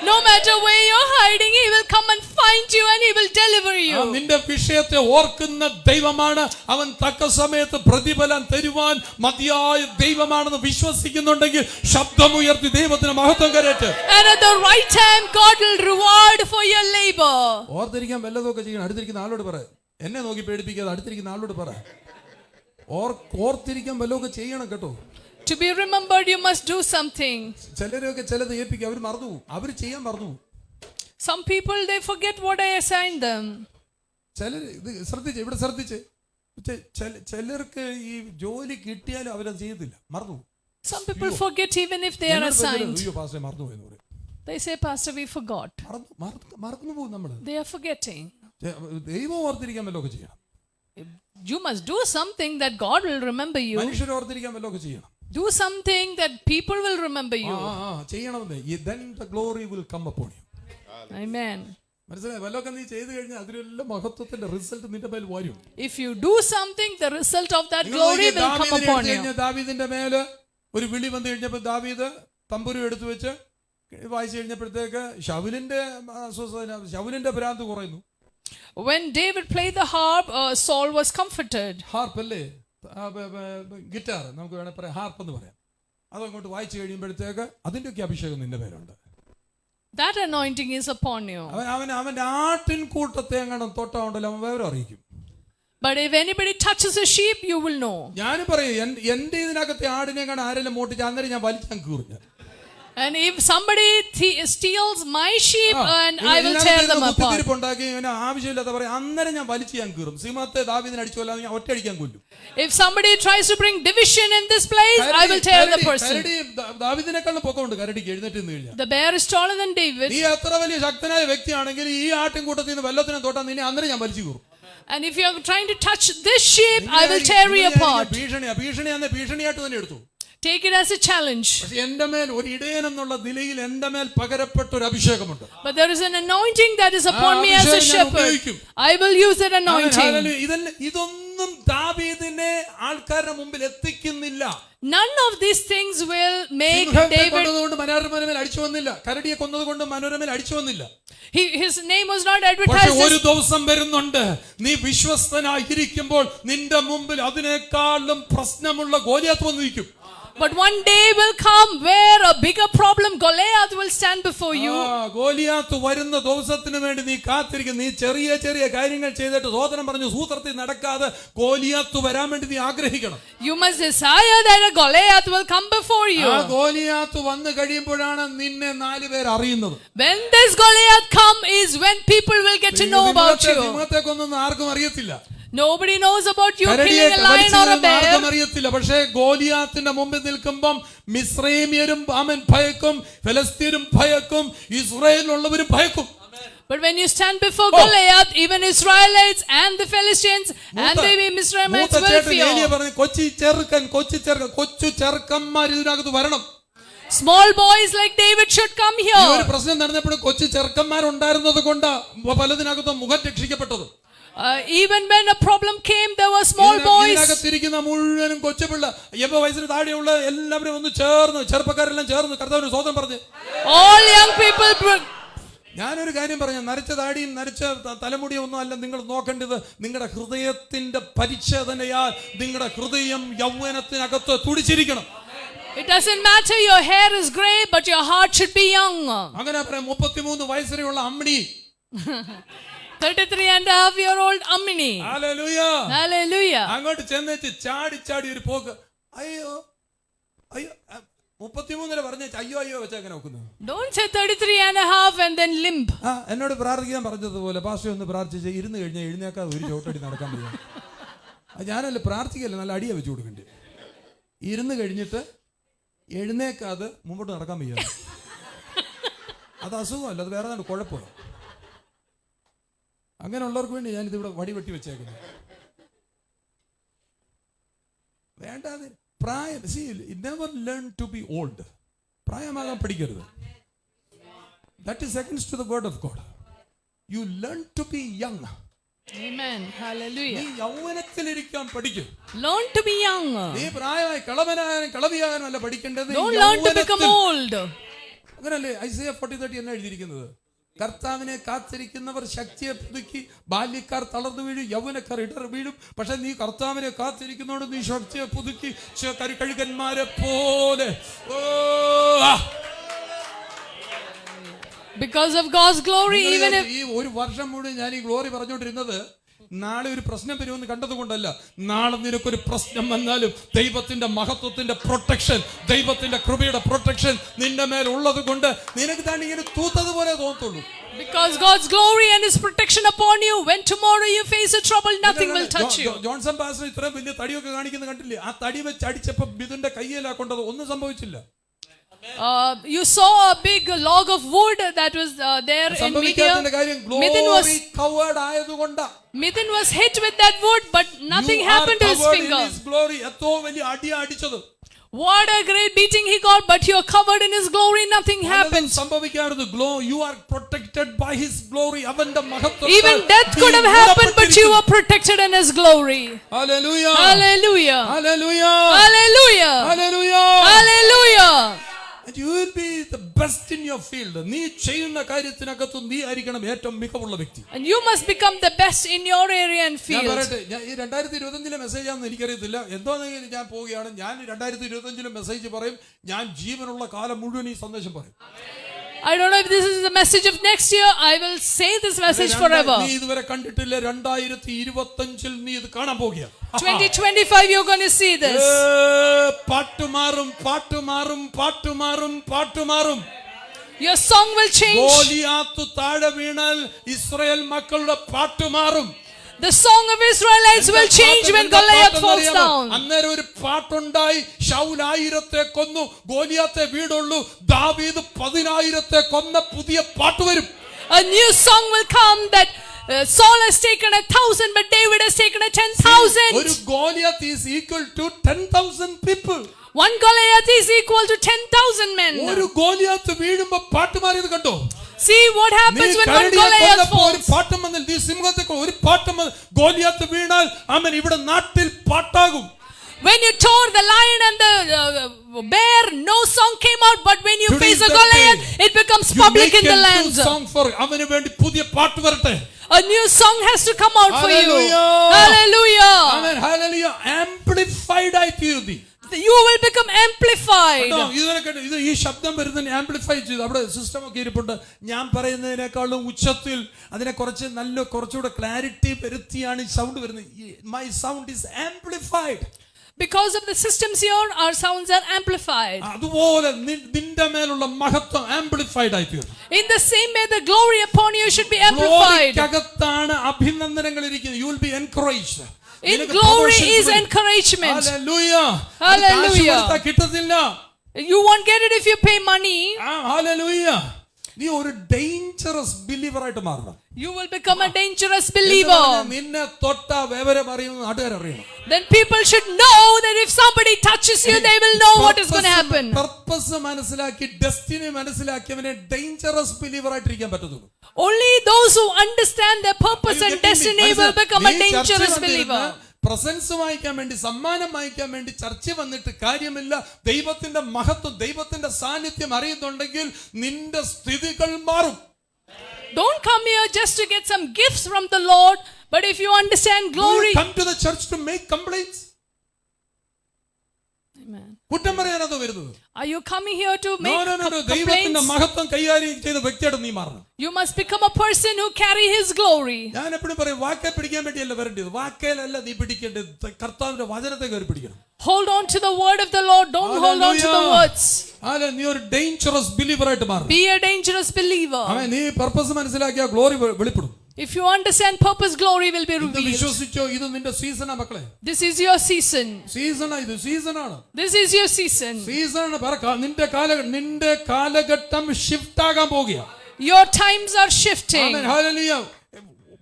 No matter where you're hiding, he will come and find you and he will deliver you. നിന്റെ വിഷയത്തെ ഓർക്കുന്ന ദൈവമാണ് അവൻ. തക്ക സമയത്ത് പ്രതിഫലം തരുവാൻ മതിയായ ദൈവമാണെന്ന് വിശ്വസിക്കുന്നുണ്ടെങ്കിൽ ശബ്ദമുയർത്തി ദൈവത്തിന് മഹത്വം കരട്ടെ. And at the right time God will reward for your labor. ഓർത്തിരിക്കാൻ വല്ലതൊക്കെ ചെയ്യണം. അടുത്തിരിക്കുന്ന ആളോട് പറ, എന്നെ നോക്കി പേടിപ്പിക്കാതെ അടുത്തിരിക്കുന്ന ആളോട് പറ, ഓർത്തിരിക്കാൻ വല്ലതൊക്കെ ചെയ്യണം കേട്ടോ. To be remembered, you must do something. ചിലരൊക്കെ ചിലത് ഏൽപ്പിക്കും, അവർ മറന്നു, അവർ ചെയ്യാൻ മറന്നു. Some people, they forget what I assigned them. ചിലർ ഇത് ശ്രദ്ധിച്ച്, ഇവിടെ ശ്രദ്ധിച്ച്, ചിലർക്ക് ഈ ജോലി കിട്ടിയാലും അവരത് ചെയ്യത്തില്ല, മറന്നു. Some people forget even if they are assigned. അയ്യോ പാസ്റ്റർ മറന്നു എന്ന് പറയും. They say, Pastor, we forgot. മറന്നു പോകും നമ്മള്. They are forgetting. ദൈവം ഓർത്തിരിക്കാൻ വല്ലതൊക്കെ ചെയ്യണം. You must do something that God will remember you. മനുഷ്യർ ഓർത്തിരിക്കാൻ വല്ലതൊക്കെ ചെയ്യണം. Do something that people will remember you. ചെയ്യണമെന്ന്. Then the glory will come upon you. Amen. മനസ്സിലായി? വല്ലതൊക്കെ നീ ചെയ്തു കഴിഞ്ഞാൽ അതിലെല്ലാം മഹത്വത്തിന്റെ റിസൾട്ട് നിന്റെ മേൽ വരും. If you do something, the result of that glory will come upon you. ദാവീദിന്റെ മേല് ഒരു വിളി വന്നു കഴിഞ്ഞപ്പോൾ ദാവീദ് തമ്പുരു എടുത്തു വെച്ച് വായിച്ചു കഴിഞ്ഞപ്പോഴത്തേക്ക് ശൗലിന്റെ ഭ്രാന്ത് കുറയുന്നു. When David played the harp, Saul was comforted. Harp അല്ലേ, ഗിറ്റാർ നമുക്ക് വേണേൽ പറയാം, ഹാർപ്പ് എന്ന് പറയാം. അതങ്ങോട്ട് വായിച്ചു കഴിയുമ്പോഴത്തേക്ക് അതിന്റെയൊക്കെ അഭിഷേകം നിന്റെ പേരുണ്ട്. That anointing is upon you. അവന്റെ ആട്ടിൻ കൂട്ടത്തെ എങ്ങനെ തൊട്ടാണ്ടല്ലോ അവൻ വിവരം അറിയിക്കും. But if anybody touches a sheep, you will know. ഞാൻ പറയും, എന്റെ ഇതിനകത്തെ ആടിനെ കാണാൻ ആരെല്ലാം മോട്ടിച്ച് അന്നേരം ഞാൻ വലിച്ചാൻ കീറിഞ്ഞ. And if somebody steals my sheep, and I will tear them apart. ആവശ്യമില്ലാത്ത പറയാം, അന്നേരം ഞാൻ വലിച്ചു ഞാൻ കീറും. സിംഹത്തെ ദാവീദിനെ അടിച്ചു കൊല്ലാതെ ഞാൻ ഒറ്റയടിക്കാൻ കൊല്ലും. If somebody tries to bring division in this place, I will tear the person. ദാവീദിനെക്കാളും പൊക്കമുണ്ട് കരടിക്ക്, എഴുന്നേറ്റ് നിന്ന് കഴിഞ്ഞാൽ. The bear is taller than David. നീ എത്ര വലിയ ശക്തനായ വ്യക്തിയാണെങ്കിൽ ഈ ആട്ടിൻകൂട്ടത്തിൽ നിന്ന് വെള്ളത്തിനെ തൊട്ടാൽ നിന്നെ അന്നേരം ഞാൻ വലിച്ചു കീറും. And if you are trying to touch this sheep, I will tear you apart. ഭീഷണിയായിട്ട് തന്നെ എടുത്തു. Take it as a challenge. എന്റെ മേൽ ഒരു ഇടയൻ എന്നുള്ള നിലയിൽ എന്റെ മേൽ പകരപ്പെട്ട ഒരു അഭിഷേകമുണ്ട്. But there is an anointing that is upon me as a shepherd. I will use that anointing. ഇതൊന്നും ദാവീദിനെ ആൾക്കാരുടെ മുമ്പിൽ എത്തിക്കുന്നില്ല. None of these things will make David. മനോരമയിൽ അടിച്ചു വന്നില്ല, കരടിയെ കൊന്നതുകൊണ്ട് മനോരമയിൽ അടിച്ചു വന്നില്ല. His name was not advertised. ഒരു ദിവസം വരുന്നുണ്ട്, നീ വിശ്വസ്തനായിരിക്കുമ്പോൾ നിന്റെ മുമ്പിൽ അതിനേക്കാളും പ്രശ്നമുള്ള ഗോലിയാത്ത് വന്നിരിക്കും. But one day will come where a bigger problem, Goliath, will stand before you. Goliath വരുന്ന ദിവസത്തിന് വേണ്ടി നീ കാത്തിരിക്കും. നീ ചെറിയ ചെറിയ കാര്യങ്ങൾ ചെയ്തിട്ട് സ്വതന്ത്രം പറഞ്ഞു സൂത്രത്തിൽ നടക്കാതെ ഗോലിയാത്ത് വരാൻ വേണ്ടി നീ ആഗ്രഹിക്കണം. You must desire that a Goliath will come before you. Goliath വന്നു കഴിയുമ്പോഴാണ് നിന്നെ 4 പേർ അറിയുന്നത്. When this Goliath come is when people will get to know about you. സിംഹത്തെ കൊന്നൊന്നും ആർക്കും അറിയത്തില്ല. Nobody knows about you killing a lion or a bear. അറിയത്തില്ല. പക്ഷേ ഗോലിയാത്തിന്റെ മുമ്പിൽ നിൽക്കുമ്പം മിസ്രൈമ്യരും അവൻ ഭയക്കും, ഫെലിസ്ത്യരും ഭയക്കും, ഇസ്രായേലിലുള്ളവരും ഭയക്കും. But when you stand before Goliath, even Israelites and the Philistines and the Mizraimites will fear. കൊച്ചു ചെറുക്കന്മാർ ഇതിനകത്ത് വരണം. Small boys like David should come here. ഒരു പ്രശ്നം നടന്നപ്പോൾ കൊച്ചു ചെറുക്കന്മാർ ഉണ്ടായിരുന്നത് കൊണ്ട് പലതിനകത്തും മുഖം രക്ഷിക്കപ്പെട്ടത്. Even when a problem came, there were small boys. ഇതിനകത്തിരിക്കുന്ന മുഴുവനും കൊച്ചുപിള്ള 70 വയസ്സിന് താഴെയുള്ള എല്ലാവരും ഒന്ന് ചേർന്ന്, ചെറുപ്പക്കാരെല്ലാം ചേർന്ന് കർത്താവിന് സ്തോത്രം പറഞ്ഞു. All young people. ഞാനൊരു കാര്യം പറഞ്ഞു, നരച്ച താടിയും നരച്ച തലമുടിയും ഒന്നും അല്ല നിങ്ങൾ നോക്കേണ്ടത്, നിങ്ങളുടെ ഹൃദയത്തിന്റെ പരിച്ഛേദനയാൽ നിങ്ങളുടെ ഹൃദയം യൗവനത്തിനകത്ത് തുടിച്ചിരിക്കണം. It doesn't matter your hair is gray, but your heart should be young. അങ്ങനെ പറയാം. 33 വയസ്സുള്ള Ammini, 33.5-year-old Ammini. Hallelujah. Hallelujah. അങ്ങോട്ട് ചെന്നിട്ട് ചാടി ഒരു പോക്ക്. അയ്യോ 33 പറഞ്ഞ അയ്യോ വെച്ചാ അങ്ങനെ നോക്കുന്നു. Don't say 33.5 and then limp. എന്നോട് പ്രാർത്ഥിക്കാൻ പറഞ്ഞതുപോലെ പാസ്റ്റർ ഒന്ന് പ്രാർത്ഥിച്ച് ഇരുന്ന് കഴിഞ്ഞാൽ എഴുന്നേക്കാതെ ഒരു ചോട്ടടി നടക്കാൻ പറ്റില്ല. ഞാനല്ല പ്രാർത്ഥിക്കല്ലേ, നല്ല അടിയ വെച്ച് കൊടുക്കണ്ടേ. ഇരുന്ന് കഴിഞ്ഞിട്ട് എഴുന്നേക്കാതെ മുമ്പോട്ട് നടക്കാൻ വയ്യ. അത് അസുഖമല്ല, അത് വേറെ ഏതാണ്ട് കുഴപ്പമാണ്. അങ്ങനെയുള്ളവർക്ക് വേണ്ടി ഞാനിതിവിടെ വടി വെട്ടി വെച്ചേക്കുന്നത്. വേണ്ടാതെ പ്രായം, never learn to be old. പ്രായമാകാൻ പഠിക്കരുത്. That is against to the word of God. You learn to be young. Amen. Hallelujah. നീ യൗവനത്തിലിരിക്കാൻ പഠിക്കും. Learn to be young. നീ പ്രായമായി കളവനാകാനും കളവിയാകാനും അല്ല പഠിക്കേണ്ടത്. Don't learn to become old. അങ്ങനല്ലേ ഐസയ 40:30 എന്നാ എഴുതിയിരിക്കുന്നത്? കർത്താവിനെ കാത്തിരിക്കുന്നവർ ശക്തിയെ പുതുക്കി, ബാല്യക്കാർ തളർന്നു വീഴും, യൗവനക്കാർ ഇടർ വീഴും. പക്ഷെ നീ കർത്താവിനെ കാത്തിരിക്കുന്നോണ്ട് നീ ശക്തിയെ പുതുക്കി കഴുകന്മാരെ പോലെ. Because of God's glory, even if ഈ ഒരു വർഷം മുഴുവൻ ഞാൻ ഈ ഗ്ലോറി പറഞ്ഞുകൊണ്ടിരുന്നത് നാളെ ഒരു പ്രശ്നം വരുമെന്ന് കണ്ടതുകൊണ്ടല്ല. നാളെ നിനക്കൊരു പ്രശ്നം വന്നാലും ദൈവത്തിന്റെ മഹത്വത്തിന്റെ പ്രൊട്ടക്ഷൻ, ദൈവത്തിന്റെ കൃപയുടെ പ്രൊട്ടക്ഷൻ നിന്റെ മേൽ ഉള്ളത് കൊണ്ട് നിനക്ക് തന്നെ ഇങ്ങനെ തൂത്തതുപോലെ തോന്നത്തുള്ളൂ. because God's glory and His protection upon you, when tomorrow you face a trouble, nothing will touch you. Johnson pastor ഇത്രയും വലിയ തടിയൊക്കെ കാണിക്കുന്നത് കണ്ടില്ലേ? ആ തടി വെച്ച് അടിച്ചപ്പോ മിഥുന്റെ കയ്യിലാ കൊണ്ടത്, ഒന്നും സംഭവിച്ചില്ല. You saw a big log of wood that was there in media. Mithun was hit with that wood, but nothing happened to his finger. What a great beating he got, but you are covered in His glory, nothing happened. You are protected by His glory. Even death could have happened, but you were protected in His glory. Hallelujah. Hallelujah. Hallelujah. Hallelujah. Hallelujah. Hallelujah. And you will be the best in your field. നീ ചെയ്യുന്ന കാര്യത്തിനകത്ത് നീ ആയിരിക്കണം ഏറ്റവും മികവുള്ള വ്യക്തി. And you must become the best in your area and field. ഞാൻ ഈ 2025 മെസ്സേജ് ആണെന്ന് എനിക്കറിയത്തില്ല. എന്തോന്നെങ്കിലും ഞാൻ പോവുകയാണ്, ഞാൻ 2025 മെസ്സേജ് പറയും. ഞാൻ ജീവനുള്ള കാലം മുഴുവൻ ഈ സന്ദേശം പറയും. I don't know if this is the message of next year. I will say this message forever. നീ ഇതുവരെ കണ്ടിട്ടില്ല, 2025 നീ ഇത് കാണാൻ പോകുകയാണ്. 2025 you're going to see this. പാട്ടുമാറും പാട്ടുമാറും പാട്ടുമാറും പാട്ടുമാറും. Your song will change. Goliath താഴെ വീണാൽ ഇസ്രായേൽ മക്കളുടെ പാട്ടുമാറും. The song of Israelites will change when Goliath falls down. അന്നേരം ഒരു പാട്ടുണ്ടായി, ശൗൽ 1000 കൊന്നു, ഗോലിയാത്തെ വീടുള്ളൂ, ദാവീദ് 10,000 കൊന്ന പുതിയ പാട്ട് വരും. A new song will come that Saul has taken 1,000, but David has taken 10,000. ഒരു Goliath is equal to 10,000 people. One Goliath is equal to 10,000 men. ഒരു ഗോലിയാത്ത് വീഴുമ്പോൾ പാട്ട് മാറിയത് കണ്ടോ? See what happens when one Goliath falls. പാട്ടം വന്നാൽ നീ സിംഹത്തെ ഒരു പാട്ടം ഗോലിയാത്ത് വീണാൽ അവൻ ഇവിടെ നാട്ടിൽ പാട്ടാകും. When you tore the lion and the bear, no song came out, but when you face a Goliath, it becomes public in the land. അവന് വേണ്ടി പുതിയ പാട്ട് വരട്ടെ. A new song has to come out for you. Hallelujah. Amen. Hallelujah. Amplified I feel thee. You will become amplified. ഇത് ഈ ശബ്ദം വരുന്നതിന് ആംപ്ലിഫൈ ചെയ്ത് അവിടെ സിസ്റ്റം ഒക്കെ ഇരിപ്പുണ്ട്. ഞാൻ പറയുന്നതിനേക്കാളും ഉച്ചത്തിൽ അതിനെ കുറച്ചുകൂടെ ക്ലാരിറ്റി വരുത്തിയാണ് ഈ സൗണ്ട് വരുന്നത്. My sound is amplified. Because of the systems here, our sounds are amplified. അതുപോലെ നിന്റെ മേലുള്ള മഹത്വം ആംപ്ലിഫൈഡ് ആയി തീരും. In the same way, the glory upon you should be amplified. ഗ്ലോറിക്കകത്താണ് അഭിനന്ദനങ്ങൾ ഇരിക്കുന്നത്. You will be encouraged. In glory is encouragement. Hallelujah. Hallelujah. കിട്ടത്തില്ല. You won't get it if you pay money. Hallelujah. നീ ഒരു ഡേഞ്ചറസ് ബിലീവർ ആയിട്ട് മാറണം. You will become a dangerous believer. നിന്നെ തൊട്ടാ വിവരം അറിയുന്ന നാട്ടുകാർ അറിയണം. Then people should know that if somebody touches you, they will know what is going to happen. Purpose മനസ്സിലാക്കി ഡെസ്റ്റിനി മനസ്സിലാക്കിയവനെ ഡേഞ്ചറസ് ബിലീവർ ആയിട്ടിരിക്കാൻ പറ്റത്തുള്ളൂ. Only those who understand their purpose and destiny will become a dangerous believer. Presence വായിക്കാൻ വേണ്ടി, സമ്മാനം വായിക്കാൻ വേണ്ടി ചർച്ച വന്നിട്ട് കാര്യമില്ല. ദൈവത്തിന്റെ മഹത്വം, ദൈവത്തിന്റെ സാന്നിധ്യം അറിയുന്നുണ്ടെങ്കിൽ നിന്റെ സ്ഥിതികൾ മാറും. Don't come here just to get some gifts from the Lord, but if you understand glory. You come to the church to make complaints. Amen. കുറ്റം പറയാനോ വരുന്നത്? Are you coming here to make complaints? ദൈവത്തിന്റെ മഹത്വം കൈകാര്യം ചെയ്ത വ്യക്തിയായിട്ട് നീ മാറണം. You must become a person who carry His glory. ഞാൻ എപ്പോഴും പറയും, വാക്കേ പിടിക്കാൻ വേണ്ടിയല്ല വരേണ്ടത്, വാക്കേലല്ല നീ പിടിക്കേണ്ടത്, കർത്താവിന്റെ വചനത്തെ കയറി പിടിക്കണം. Hold on to the word of the Lord. Don't hold on to the words. നീ ഒരു ഡേഞ്ചറസ് ബിലീവർ ആയിട്ട് മാറും. Be a dangerous believer. നീ പർപ്പസ് മനസ്സിലാക്കിയ ഗ്ലോറി വെളിപ്പെടും. If you understand purpose, glory will be ഇത് revealed. വിശ്വസിച്ചോ, ഇത് നിന്റെ സീസണാ മക്കളെ. This is your season. സീസണാ, ഇത് സീസണാണ്. This is your season. സീസണാണ്. നിന്റെ കാലഘട്ടം ഷിഫ്റ്റ് ആകാൻ പോകുക. Your times are shifting. Amen. Hallelujah.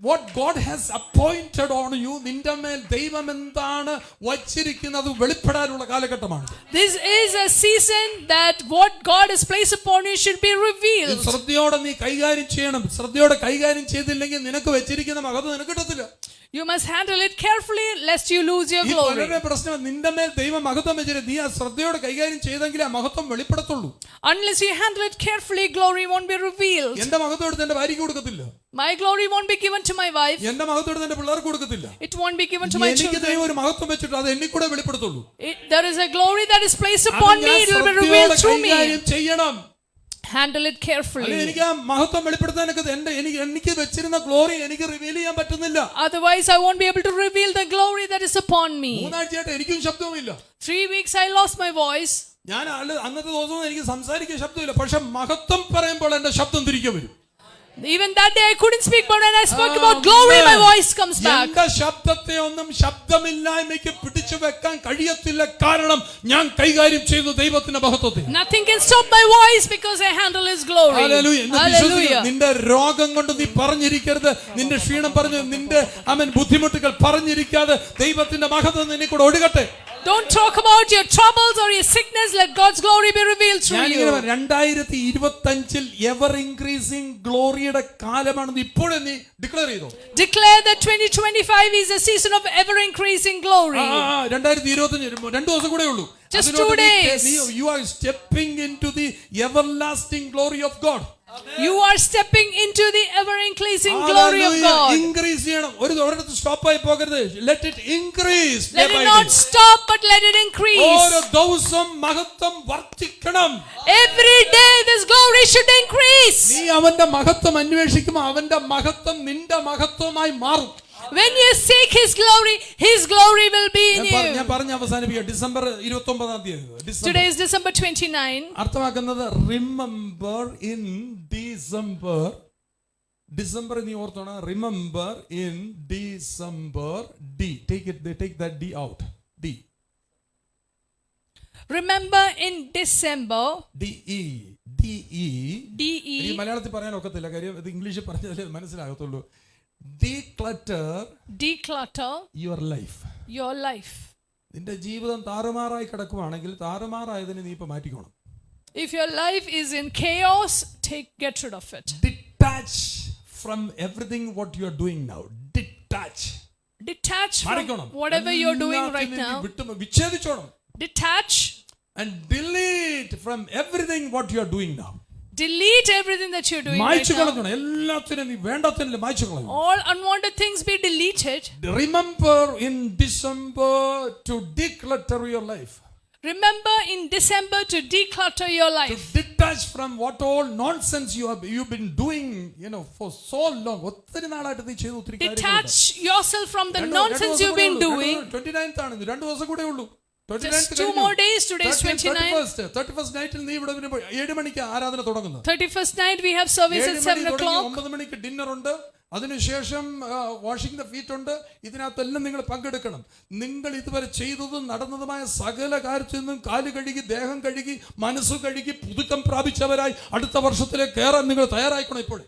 What God has appointed on you, നിന്റെ മേൽ ദൈവം എന്താണ് വച്ചിരിക്കുന്നത് വെളിപ്പെടാനുള്ള കാലഘട്ടമാണ്. This is a season that what God has placed upon you should be revealed. ശ്രദ്ധയോടെ നീ കൈകാര്യം ചെയ്യണം. ശ്രദ്ധയോടെ കൈകാര്യം ചെയ്തില്ലെങ്കിൽ നിനക്ക് വെച്ചിരിക്കുന്ന മഹത്വം നിനക്ക് കിട്ടത്തില്ല. You must handle it carefully lest you lose your glory. വളരെ പ്രശ്നം, നിന്റെ മേൽ ദൈവം മഹത്വം വെച്ചിട്ട് നീ ആ ശ്രദ്ധയോടെ കൈകാര്യം ചെയ്തെങ്കിലേ ആ മഹത്വം വെളിപ്പെടുത്തുള്ളൂ. Unless you handle it carefully, glory won't be revealed. എന്റെ മഹത്വം എടുത്ത് എന്റെ ഭാര്യയ്ക്ക് കൊടുക്കത്തില്ല. My glory won't be given to my wife. എന്റെ മഹത്വം എടുത്ത് എന്റെ പിള്ളേർക്ക് കൊടുക്കത്തില്ല. It won't be given to my എനിക്ക് children. ദൈവം ഒരു മഹത്വം വെച്ചിട്ട് അത് എന്നെ കൂടെ വെളിപ്പെടുത്തുള്ളൂ. There is a glory that is placed upon me. It will be revealed through me. ചെയ്യണം. Handle it carefully. എനിക്ക് ആ മഹത്വം വെളിപ്പെടുത്താനൊക്കെ എനിക്ക് വെച്ചിരുന്ന ഗ്ലോറി എനിക്ക് റിവീൽ ചെയ്യാൻ പറ്റുന്നില്ല. Otherwise I won't be able to reveal the glory that is upon me. 3 ആഴ്ചയായിട്ട് എനിക്കും ശബ്ദവുമില്ല. 3 weeks I lost my voice. ഞാൻ അന്നത്തെ ദിവസവും എനിക്ക് സംസാരിക്കാൻ ശബ്ദമില്ല. പക്ഷെ മഹത്വം പറയുമ്പോൾ എന്റെ ശബ്ദം തിരികെ വരും. Even that day I couldn't speak, but when I spoke about glory, my voice comes back. എന്റെ ശബ്ദത്തെ ഒന്നും ശബ്ദമില്ലായ്മയ്ക്ക് പിടിച്ചു വെക്കാൻ കഴിയത്തില്ല. കാരണം ഞാൻ കൈകാര്യം ചെയ്തു ദൈവത്തിന്റെ മഹത്വത്തെ. Nothing can stop my voice because I handle His glory. Hallelujah. നിന്റെ രോഗം കൊണ്ട് നീ പറഞ്ഞിരിക്കരുത്. നിന്റെ ക്ഷീണം പറഞ്ഞു, നിന്റെ ബുദ്ധിമുട്ടുകൾ പറഞ്ഞിരിക്കാതെ ദൈവത്തിന്റെ മഹത്വം നിന്നെ കൂടെ ഒഴുകട്ടെ. Don't talk about your troubles or your sickness. Let God's glory be revealed through you. 2025 ever increasing ഗ്ലോറിയുടെ കാലമാണെന്ന് ഇപ്പോഴേ നീ ഡിക്ലെയർ ചെയ്തോ. Declare that 2025 is a season of ever increasing glory. 2025 2 ദിവസം കൂടെ ഉള്ളൂ. Just 2 days. You are stepping into the everlasting glory of God. You are stepping into the ever increasing glory of God. Increase ചെയ്യണം. ഒരിടത്ത് സ്റ്റോപ്പ് ആയി പോകരുത്. Let it increase. Let it not stop, but let it increase. ഓരോ ദിവസവും മഹത്വം വർദ്ധിക്കണം. Every day this glory should increase. നീ അവന്റെ മഹത്വം അന്വേഷിക്കുമ്പോൾ അവന്റെ മഹത്വം നിന്റെ മഹത്വമായി മാറും. When you seek His glory will be in you. ഞാൻ പറഞ്ഞ അവസാനിപ്പിക്കാം. December 29 Today is December 29. അർത്ഥമാക്കുന്നത് റിമെമ്പർ ഇൻ ഡിസംബർ. ഡിസംബർ നീ ഓർത്തോണം. Remember in December. D take that D out. D. Remember in December. DE. ഈ മലയാളത്തിൽ പറയാൻ ഒക്കത്തില്ല. കാര്യം ഇത് ഇംഗ്ലീഷിൽ പറഞ്ഞാലേ മനസ്സിലാകത്തുള്ളൂ. Declutter your life. Your life. നിന്റെ ജീവിതം താറുമാറായി കിടക്കുവാണെങ്കിൽ താറുമാറായതിനെ നീ ഇപ്പൊ മാറ്റിക്കോണം. If your life is in chaos, get rid of it. Detach from everything what you are doing now. Detach from whatever you are doing right now. വിച്ഛേദിച്ചോണം. Detach and delete from everything what you are doing now. Delete everything that you are doing right now. എല്ലാത്തിനും നീ വേണ്ടാത്തതിനെ മായ്ച്ചു കളയണം. All unwanted things be deleted. Remember in December to declutter your life. Remember in December to declutter your life. To detach from what all nonsense you've been doing, for so long. ഒത്തിരി നാളായിട്ട് നീ ചെയ്തു ഒത്തിരി കാര്യങ്ങളുണ്ട്. Detach yourself from the nonsense you've been doing. 29th ആണ്. 2 ദിവസം കൂടെ ഉള്ളൂ. Just 2 more days. Today is 29. 31st night നീ ഇവിടെ 7 മണിക്ക് ആരാധന തുടങ്ങുന്നു. 31st night we have service at 7 o'clock. 9 മണിക്ക് ഡിന്നർ ഉണ്ട്. അതിനുശേഷം വാഷിംഗ് ദ ഫീറ്റ് ഉണ്ട്. ഇതിനകത്തെല്ലാം നിങ്ങൾ പങ്കെടുക്കണം. നിങ്ങൾ ഇതുവരെ ചെയ്തതും നടന്നതുമായ സകല കാര്യത്തിൽ നിന്നും കാല് കഴുകി, ദേഹം കഴുകി, മനസ്സ് കഴുകി പുതുക്കം പ്രാപിച്ചവരായി അടുത്ത വർഷത്തിലേക്ക് കയറാൻ നിങ്ങൾ തയ്യാറായിക്കണം ഇപ്പോഴേ.